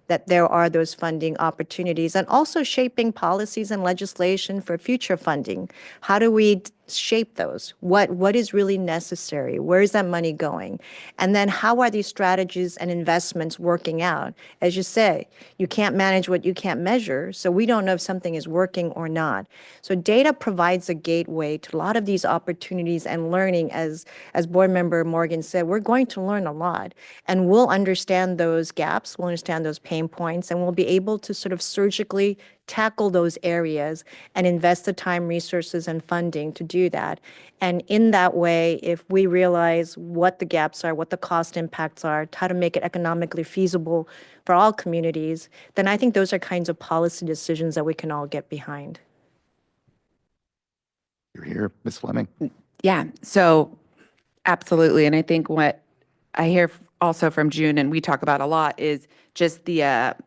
that there are those funding opportunities, and also shaping policies and legislation for future funding. How do we shape those? What is really necessary? Where is that money going? And then how are these strategies and investments working out? As you say, you can't manage what you can't measure, so we don't know if something is working or not. So data provides a gateway to a lot of these opportunities and learning. As Board Member Morgan said, we're going to learn a lot, and we'll understand those gaps, we'll understand those pain points, and we'll be able to sort of surgically tackle those areas and invest the time, resources, and funding to do that. And in that way, if we realize what the gaps are, what the cost impacts are, how to make it economically feasible for all communities, then I think those are kinds of policy decisions that we can all get behind. You're here, Ms. Fleming. Yeah, so absolutely. And I think what I hear also from June, and we talk about a lot, is just that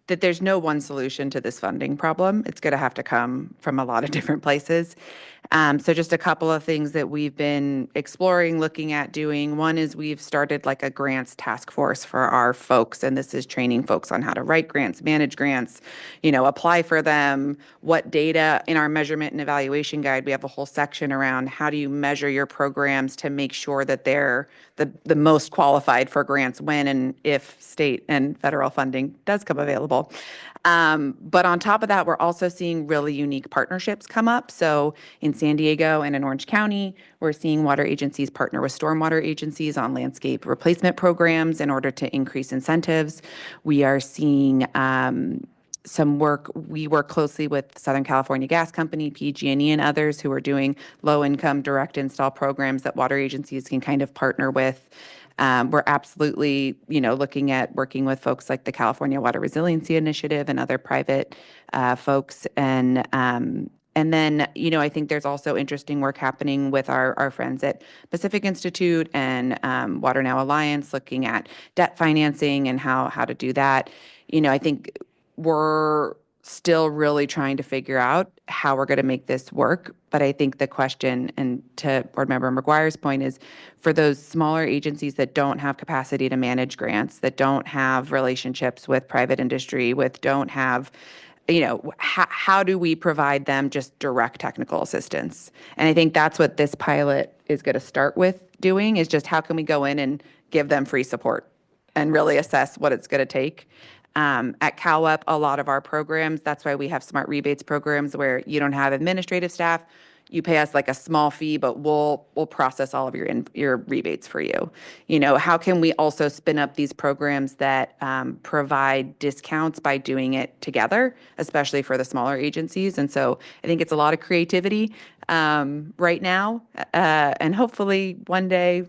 there's no one solution to this funding problem. It's going to have to come from a lot of different places. So just a couple of things that we've been exploring, looking at doing. One is we've started like a grants task force for our folks, and this is training folks on how to write grants, manage grants, apply for them, what data in our measurement and evaluation guide. We have a whole section around how do you measure your programs to make sure that they're the most qualified for grants when and if state and federal funding does come available. But on top of that, we're also seeing really unique partnerships come up. So in San Diego and in Orange County, we're seeing water agencies partner with stormwater agencies on landscape replacement programs in order to increase incentives. We are seeing some work. We work closely with Southern California Gas Company, PG&E, and others who are doing low-income direct install programs that water agencies can kind of partner with. We're absolutely, looking at working with folks like the California Water Resiliency Initiative and other private folks. And then, I think there's also interesting work happening with our friends at Pacific Institute and Water Now Alliance, looking at debt financing and how to do that. I think we're still really trying to figure out how we're going to make this work. But I think the question, and to Board Member McGuire's point, is for those smaller agencies that don't have capacity to manage grants, that don't have relationships with private industry, don't have, how do we provide them just direct technical assistance? And I think that's what this pilot is going to start with doing, is just how can we go in and give them free support and really assess what it's going to take. At CalWEP, a lot of our programs, that's why we have smart rebates programs where you don't have administrative staff. You pay us like a small fee, but we'll process all of your rebates for you. How can we also spin up these programs that provide discounts by doing it together, especially for the smaller agencies? And so I think it's a lot of creativity right now, and hopefully one day,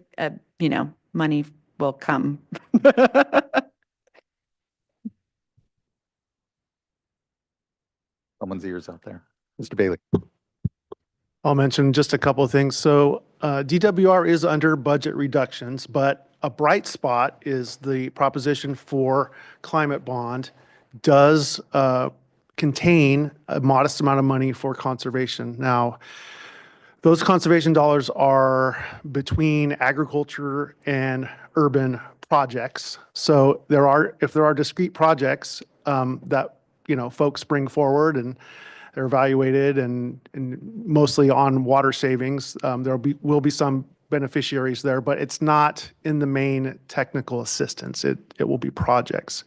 money will come. Someone's ears out there. Mr. Bailey. I'll mention just a couple of things. So DWR is under budget reductions, but a bright spot is the proposition for climate bond does contain a modest amount of money for conservation. Now, those conservation dollars are between agriculture and urban projects. So if there are discrete projects that folks bring forward and they're evaluated and mostly on water savings, will be some beneficiaries there, but it's not in the main technical assistance. It will be projects.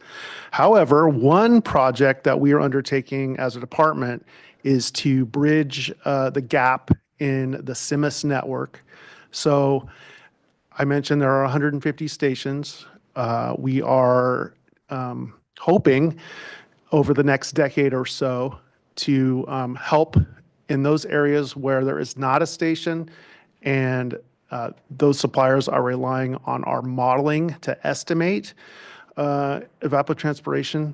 However, one project that we are undertaking as a department is to bridge the gap in the CIMIS network. So I mentioned there are 150 stations. We are hoping over the next decade or so to help in those areas where there is not a station, and those suppliers are relying on our modeling to estimate evapotranspiration.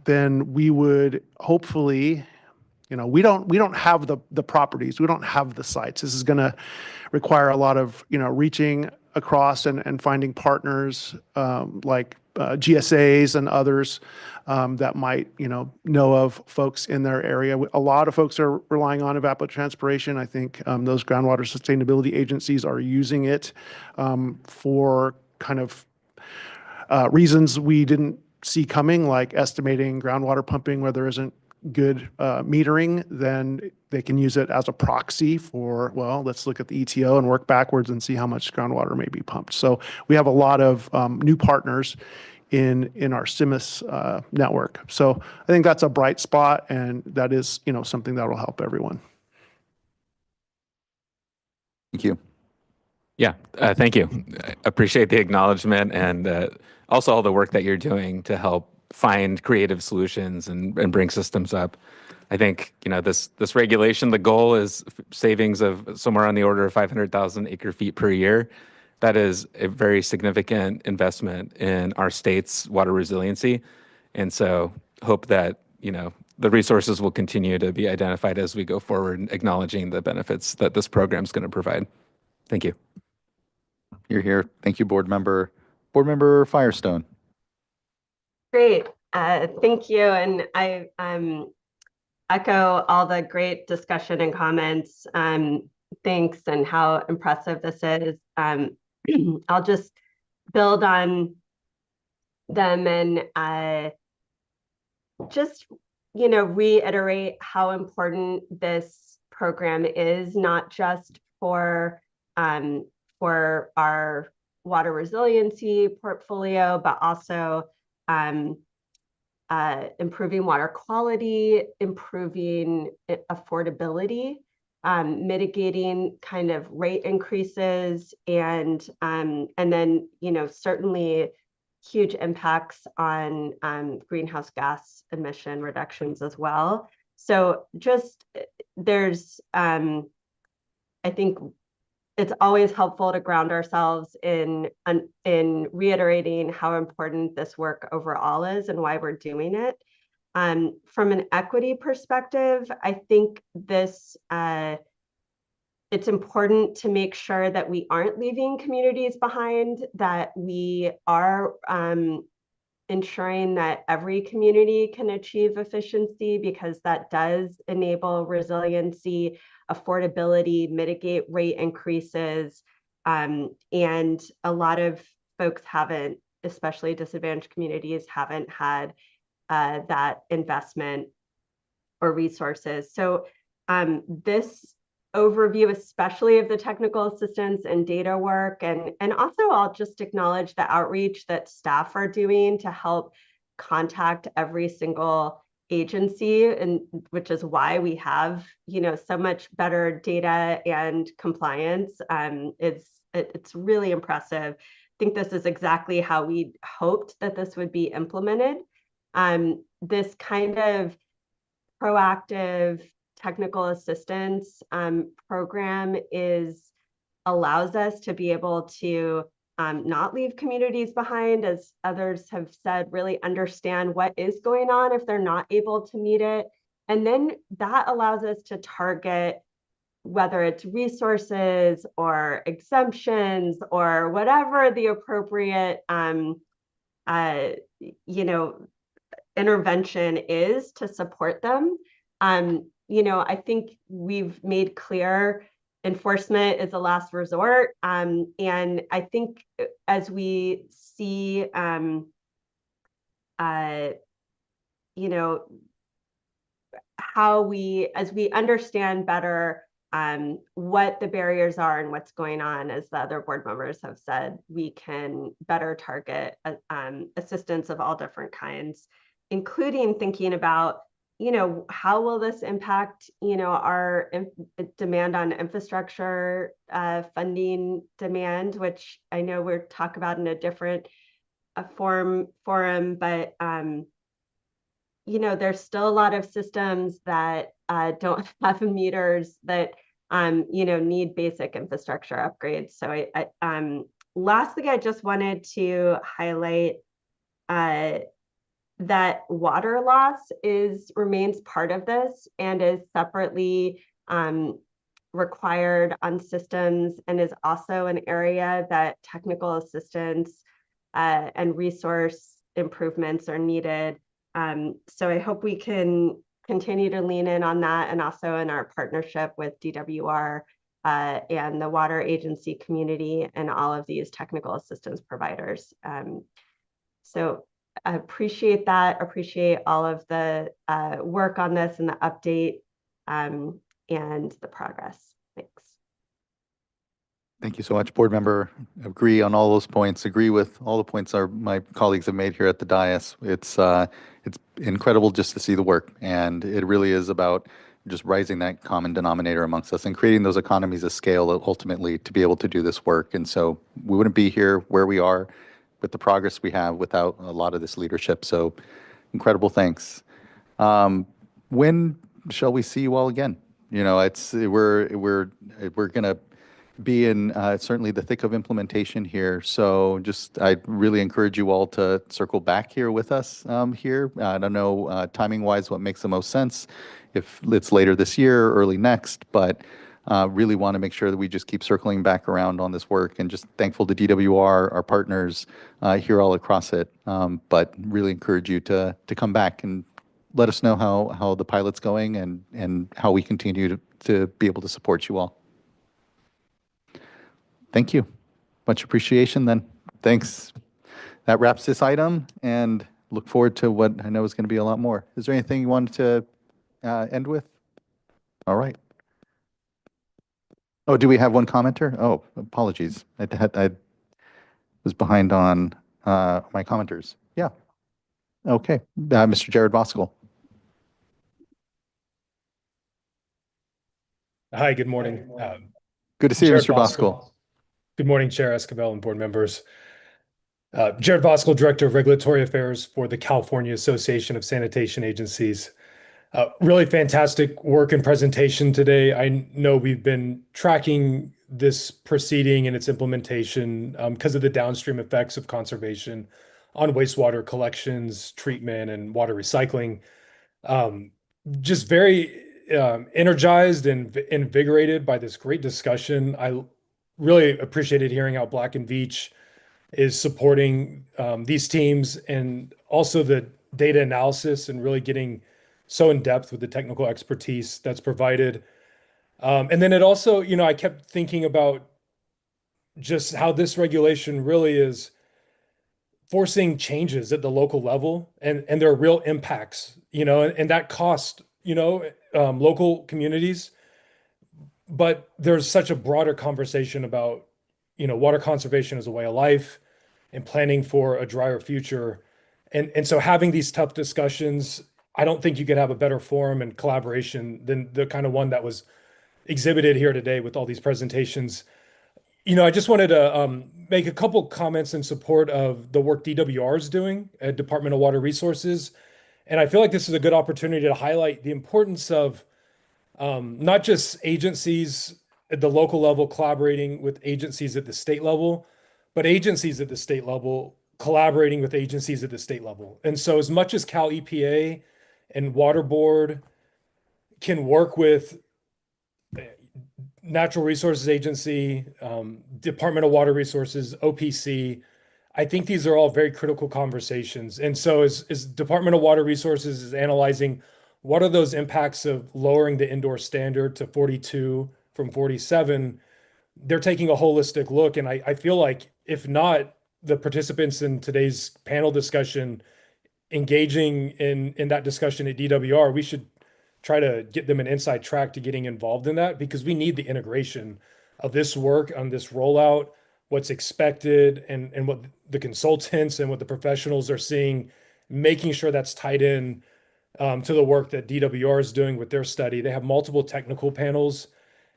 Then we would hopefully, we don't have the properties, we don't have the sites. This is going to require a lot of reaching across and finding partners like GSAs and others that might know of folks in their area. A lot of folks are relying on evapotranspiration. I think those groundwater sustainability agencies are using it for kind of reasons we didn't see coming, like estimating groundwater pumping where there isn't good metering. Then they can use it as a proxy for, well, let's look at the ETO and work backwards and see how much groundwater may be pumped. So we have a lot of new partners in our CIMIS network. So I think that's a bright spot, and that is something that will help everyone. Thank you. Yeah, thank you. I appreciate the acknowledgement, and also all the work that you're doing to help find creative solutions and bring systems up. I think this regulation, the goal is savings of somewhere on the order of 500,000 acre feet per year. That is a very significant investment in our state's water resiliency, and so hope that the resources will continue to be identified as we go forward, acknowledging the benefits that this program is going to provide. Thank you. You're here. Thank you, Board Member. Board Member Firestone. Great. Thank you. And echo all the great discussion and comments. Thanks, and how impressive this is. I'll just build on them and just, reiterate how important this program is, not just for our water resiliency portfolio, but also improving water quality, improving affordability, mitigating kind of rate increases, and then certainly huge impacts on greenhouse gas emission reductions as well. So just there's I think it's always helpful to ground ourselves in reiterating how important this work overall is and why we're doing it. From an equity perspective, I think this it's important to make sure that we aren't leaving communities behind, that we are ensuring that every community can achieve efficiency, because that does enable resiliency, affordability, mitigate rate increases. And a lot of folks haven't, especially disadvantaged communities, haven't had that investment or resources. So this overview, especially of the technical assistance and data work, and also I'll just acknowledge the outreach that staff are doing to help contact every single agency, and which is why we have so much better data and compliance. It's really impressive. I think this is exactly how we hoped that this would be implemented. This kind of proactive technical assistance program allows us to be able to not leave communities behind, as others have said, really understand what is going on if they're not able to meet it. And then that allows us to target, whether it's resources or exemptions or whatever the appropriate intervention is to support them. I think we've made clear enforcement is a last resort. And I think as we see, as we understand better what the barriers are and what's going on, as the other board members have said, we can better target assistance of all different kinds, including thinking about how will this impact, our demand on infrastructure funding demand, which I know we'll talk about in a different forum, but there's still a lot of systems that don't have meters that need basic infrastructure upgrades. So last thing I just wanted to highlight that water loss remains part of this and is separately required on systems, and is also an area that technical assistance and resource improvements are needed. So I hope we can continue to lean in on that, and also in our partnership with DWR and the water agency community and all of these technical assistance providers. So I appreciate that, appreciate all of the work on this and the update and the progress. Thanks. Thank you so much, board member. Agree on all those points. Agree with all the points my colleagues have made here at the dais. It's incredible just to see the work, and it really is about just rising that common denominator amongst us and creating those economies of scale ultimately to be able to do this work. And so we wouldn't be here where we are with the progress we have without a lot of this leadership. So incredible thanks. When shall we see you all again? We're going to be in certainly the thick of implementation here. So I really encourage you all to circle back here with us here. I don't know timing wise what makes the most sense, if it's later this year or early next, but really want to make sure that we just keep circling back around on this work, and just thankful to DWR, our partners here all across it. But really encourage you to come back and let us know how the pilot's going and how we continue to be able to support you all. Thank you. Much appreciation then. Thanks. That wraps this item, and look forward to what I know is going to be a lot more. Is there anything you wanted to end with? All right. Oh, do we have one commenter? Oh, apologies. I was behind on my commenters. Yeah. Okay. Mr. Jared Voskuhl. Hi, good morning. Good to see you, Jared Mr. Voskuhl. Good morning, Chair Esquivel and board members. Jared Voskuhl, Director of Regulatory Affairs for the California Association of Sanitation Agencies. Really fantastic work and presentation today. I know we've been tracking this proceeding and its implementation because of the downstream effects of conservation on wastewater collections, treatment, and water recycling. Just very energized and invigorated by this great discussion. I really appreciated hearing how Black and Veatch is supporting these teams, and also the data analysis and really getting so in depth with the technical expertise that's provided. And then it also, I kept thinking about just how this regulation really is forcing changes at the local level, and there are real impacts, and that cost, local communities. But there's such a broader conversation about, water conservation as a way of life and planning for a drier future. And so having these tough discussions, I don't think you could have a better forum and collaboration than the kind of one that was exhibited here today with all these presentations. I just wanted to make a couple comments in support of the work DWR is doing at Department of Water Resources. And I feel like this is a good opportunity to highlight the importance of not just agencies at the local level collaborating with agencies at the state level, but agencies at the state level collaborating with agencies at the state level. And so as much as Cal EPA and Water Board can work with Natural Resources Agency, Department of Water Resources, OPC, I think these are all very critical conversations. And so as Department of Water Resources is analyzing what are those impacts of lowering the indoor standard to 42 from 47, they're taking a holistic look. And I feel like if not the participants in today's panel discussion engaging in that discussion at DWR, we should try to get them an inside track to getting involved in that, because we need the integration of this work on this rollout, what's expected, and what the consultants and what the professionals are seeing, making sure that's tied in to the work that DWR is doing with their study. They have multiple technical panels,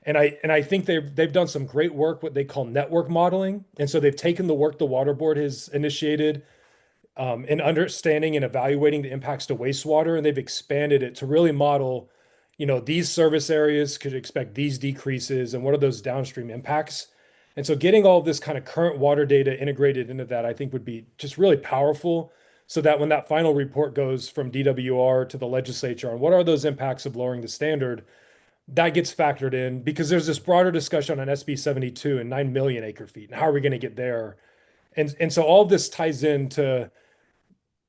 and I think they've done some great work, what they call network modeling. And so they've taken the work the Water Board has initiated in understanding and evaluating the impacts to wastewater, and they've expanded it to really model, these service areas could expect these decreases, and what are those downstream impacts. And so getting all of this kind of current water data integrated into that, I think would be just really powerful, so that when that final report goes from DWR to the legislature on what are those impacts of lowering the standard, that gets factored in, because there's this broader discussion on SB 72 and 9 million acre feet, and how are we going to get there? And so all of this ties into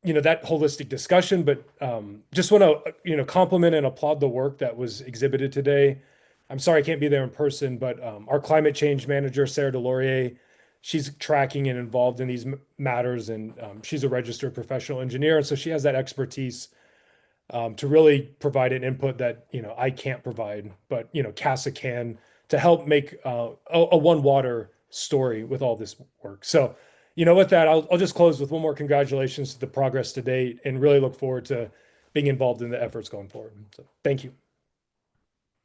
that holistic discussion, but just want to, compliment and applaud the work that was exhibited today. I'm sorry I can't be there in person, but our climate change manager, Sarah Delorier, she's tracking and involved in these matters, and she's a registered professional engineer. And so she has that expertise to really provide an input that, I can't provide, but, CASA can, to help make a One Water story with all this work. So, with that, I'll just close with one more congratulations to the progress to date, and really look forward to being involved in the efforts going forward. So thank you.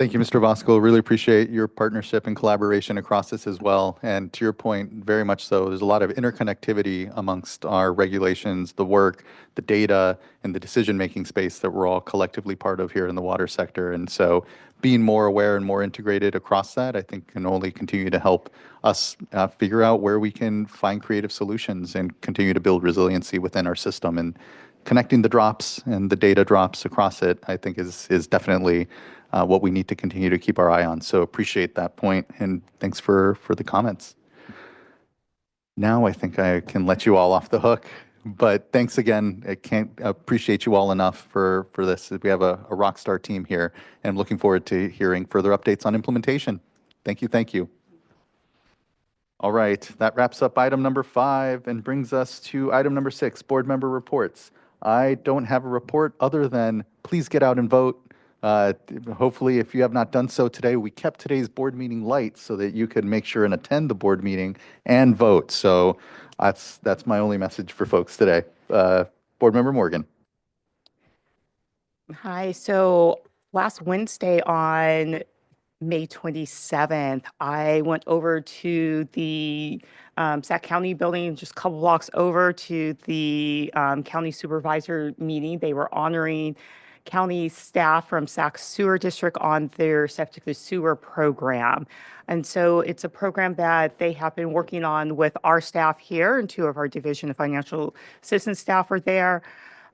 Thank you, Mr. Voskuhl. Really appreciate your partnership and collaboration across this as well. And to your point, very much so, there's a lot of interconnectivity amongst our regulations, the work, the data, and the decision-making space that we're all collectively part of here in the water sector. And so being more aware and more integrated across that, I think, can only continue to help us figure out where we can find creative solutions and continue to build resiliency within our system. And connecting the drops and the data drops across it, I think, is definitely what we need to continue to keep our eye on. So appreciate that point, and thanks for the comments. Now I think I can let you all off the hook But thanks again. I can't appreciate you all enough for this. We have a rock star team here, and I'm looking forward to hearing further updates on implementation. Thank you. Thank you. All right, that wraps up item number 5 and brings us to item number 6, board member reports. I don't have a report other than please get out and vote. Hopefully, if you have not done so today, we kept today's board meeting light so that you could make sure and attend the board meeting and vote. So that's my only message for folks today. Board member Morgan. Hi. So last Wednesday on May 27th, I went over to the Sac County building, just a couple blocks over to the county supervisor meeting. They were honoring county staff from Sac Sewer District on their septic to sewer program. And so it's a program that they have been working on with our staff here, and 2 of our Division of Financial Assistance staff are there.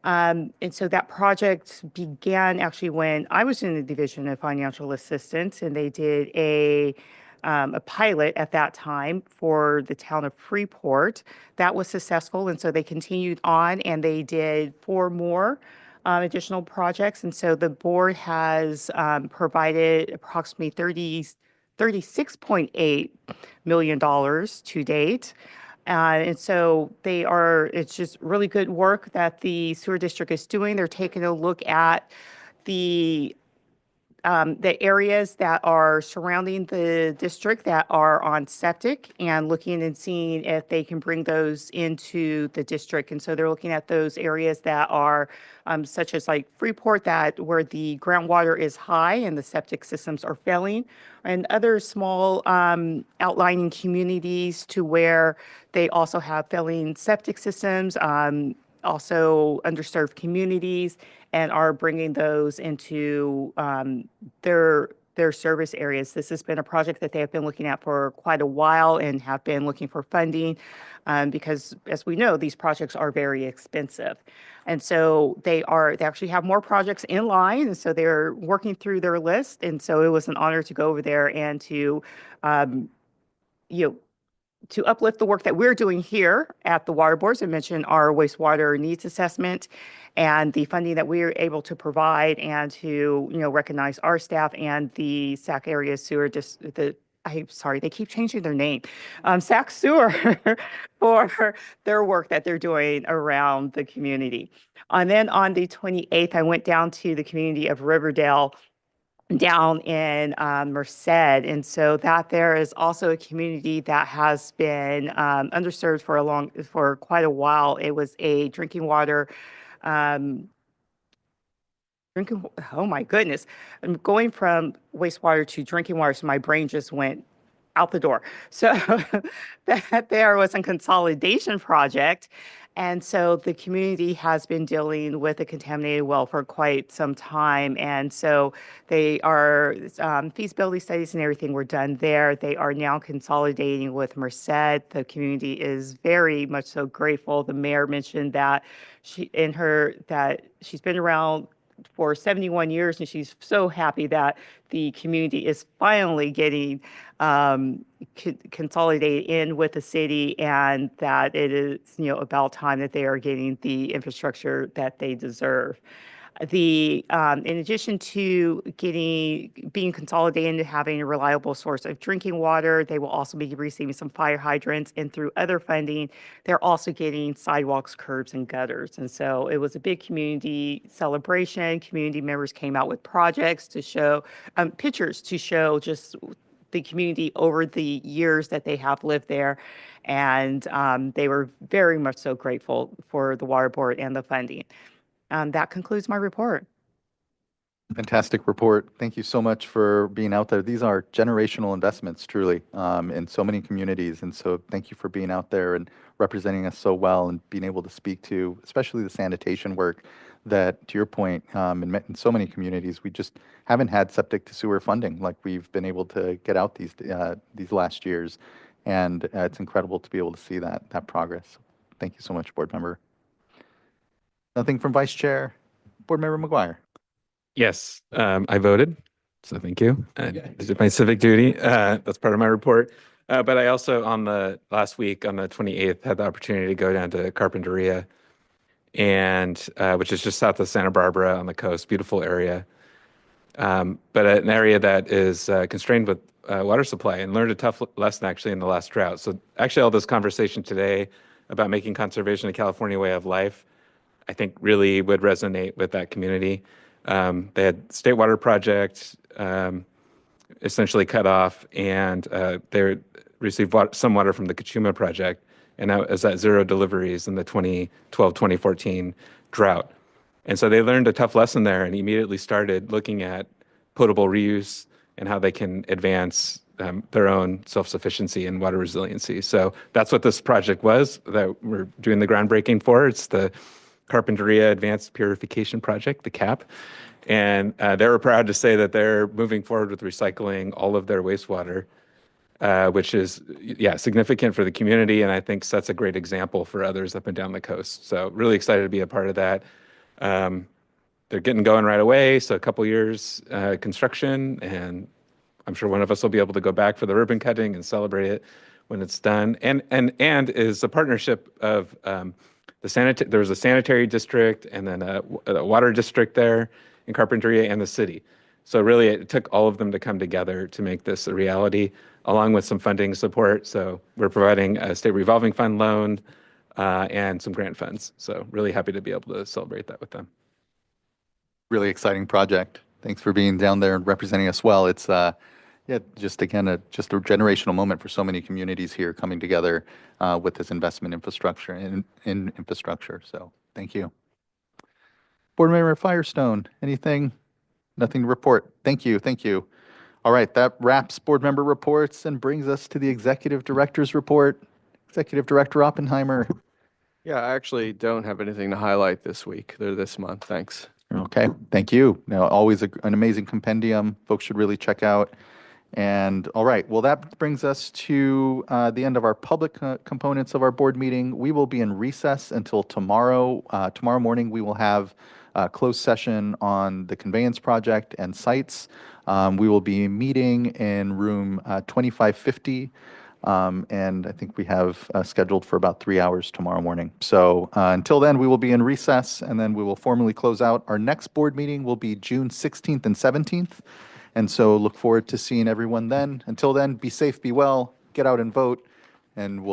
And so that project began actually when I was in the Division of Financial Assistance, and they did a pilot at that time for the town of Freeport. That was successful, and so they continued on, and they did 4 more additional projects. And so the board has provided approximately $36.8 million to date. And so it's just really good work that the sewer district is doing. They're taking a look at the areas that are surrounding the district that are on septic and looking and seeing if they can bring those into the district. And so they're looking at those areas that are such as like Freeport, that where the groundwater is high and the septic systems are failing, and other small outlying communities to where they also have failing septic systems, also underserved communities, and are bringing those into their service areas. This has been a project that they have been looking at for quite a while and have been looking for funding because, as we know, these projects are very expensive. And so they actually have more projects in line, and so they're working through their list. And so it was an honor to go over there and to to uplift the work that we're doing here at the water boards. I mentioned our wastewater needs assessment and the funding that we're able to provide, and to recognize our staff and the Sac area sewer I'm sorry, they keep changing their name, Sac Sewer, for their work that they're doing around the community. And then on the 28th, I went down to the community of Riverdale down in Merced. And so that there is also a community that has been underserved for quite a while. It was a drinking water, oh my goodness. I'm going from wastewater to drinking water, so my brain just went out the door. So that there was a consolidation project. And so the community has been dealing with a contaminated well for quite some time. And so they are, feasibility studies and everything were done there. They are now consolidating with Merced. The community is very much so grateful. The mayor mentioned that she's been around for 71 years, and she's so happy that the community is finally getting consolidated in with the city, and that it is about time that they are getting the infrastructure that they deserve. In addition to being consolidated and having a reliable source of drinking water, they will also be receiving some fire hydrants, and through other funding, they're also getting sidewalks, curbs, and gutters. And so it was a big community celebration. Community members came out with projects to show, pictures to show just the community over the years that they have lived there. And they were very much so grateful for the water board and the funding. That concludes my report. Fantastic report. Thank you so much for being out there. These are generational investments, truly, in so many communities. And so thank you for being out there and representing us so well, and being able to speak to, especially the sanitation work that, to your point, in so many communities, we just haven't had septic to sewer funding like we've been able to get out these last years. And it's incredible to be able to see that progress. Thank you so much, board member. Nothing from Vice Chair. Board Member McGuire. Yes, I voted, so thank you. This is my civic duty. That's part of my report. But I also, last week, on the 28th, had the opportunity to go down to Carpinteria and which is just south of Santa Barbara on the coast, beautiful area. But an area that is constrained with water supply, and learned a tough lesson actually in the last drought. So actually all this conversation today about making conservation a California way of life, I think really would resonate with that community. They had state water project essentially cut off, and they received some water from the Kachuma project, and that was at 0 deliveries in the 2012-2014 drought. And so they learned a tough lesson there and immediately started looking at potable reuse and how they can advance their own self-sufficiency and water resiliency. So that's what this project was that we're doing the groundbreaking for. It's the Carpinteria Advanced Purification Project, the CAP. And they were proud to say that they're moving forward with recycling all of their wastewater, which is, significant for the community, and I think sets a great example for others up and down the coast. So really excited to be a part of that. They're getting going right away, so a couple years construction, and I'm sure one of us will be able to go back for the ribbon cutting and celebrate it when it's done. And is a partnership of there was a sanitary district and then a water district there in Carpinteria and the city. So really it took all of them to come together to make this a reality, along with some funding support. So we're providing a state revolving fund loan and some grant funds. So really happy to be able to celebrate that with them. Really exciting project. Thanks for being down there and representing us well. It's just again just a generational moment for so many communities here coming together with this investment infrastructure in infrastructure. So thank you. Board Member Firestone, anything? Nothing to report. Thank you. Thank you. All right, that wraps board member reports and brings us to the executive director's report. Executive Director Oppenheimer. Yeah, I actually don't have anything to highlight this week or this month. Thanks. Okay, thank you. Now, always an amazing compendium. Folks should really check out. And all right, well, that brings us to the end of our public components of our board meeting. We will be in recess until tomorrow. Tomorrow morning, we will have a closed session on the conveyance project and sites. We will be meeting in room 2550. And I think we have scheduled for about 3 hours tomorrow morning. So until then, we will be in recess, and then we will formally close out. Our next board meeting will be June 16th and 17th. And so look forward to seeing everyone then. Until then, be safe, be well, get out and vote, and we'll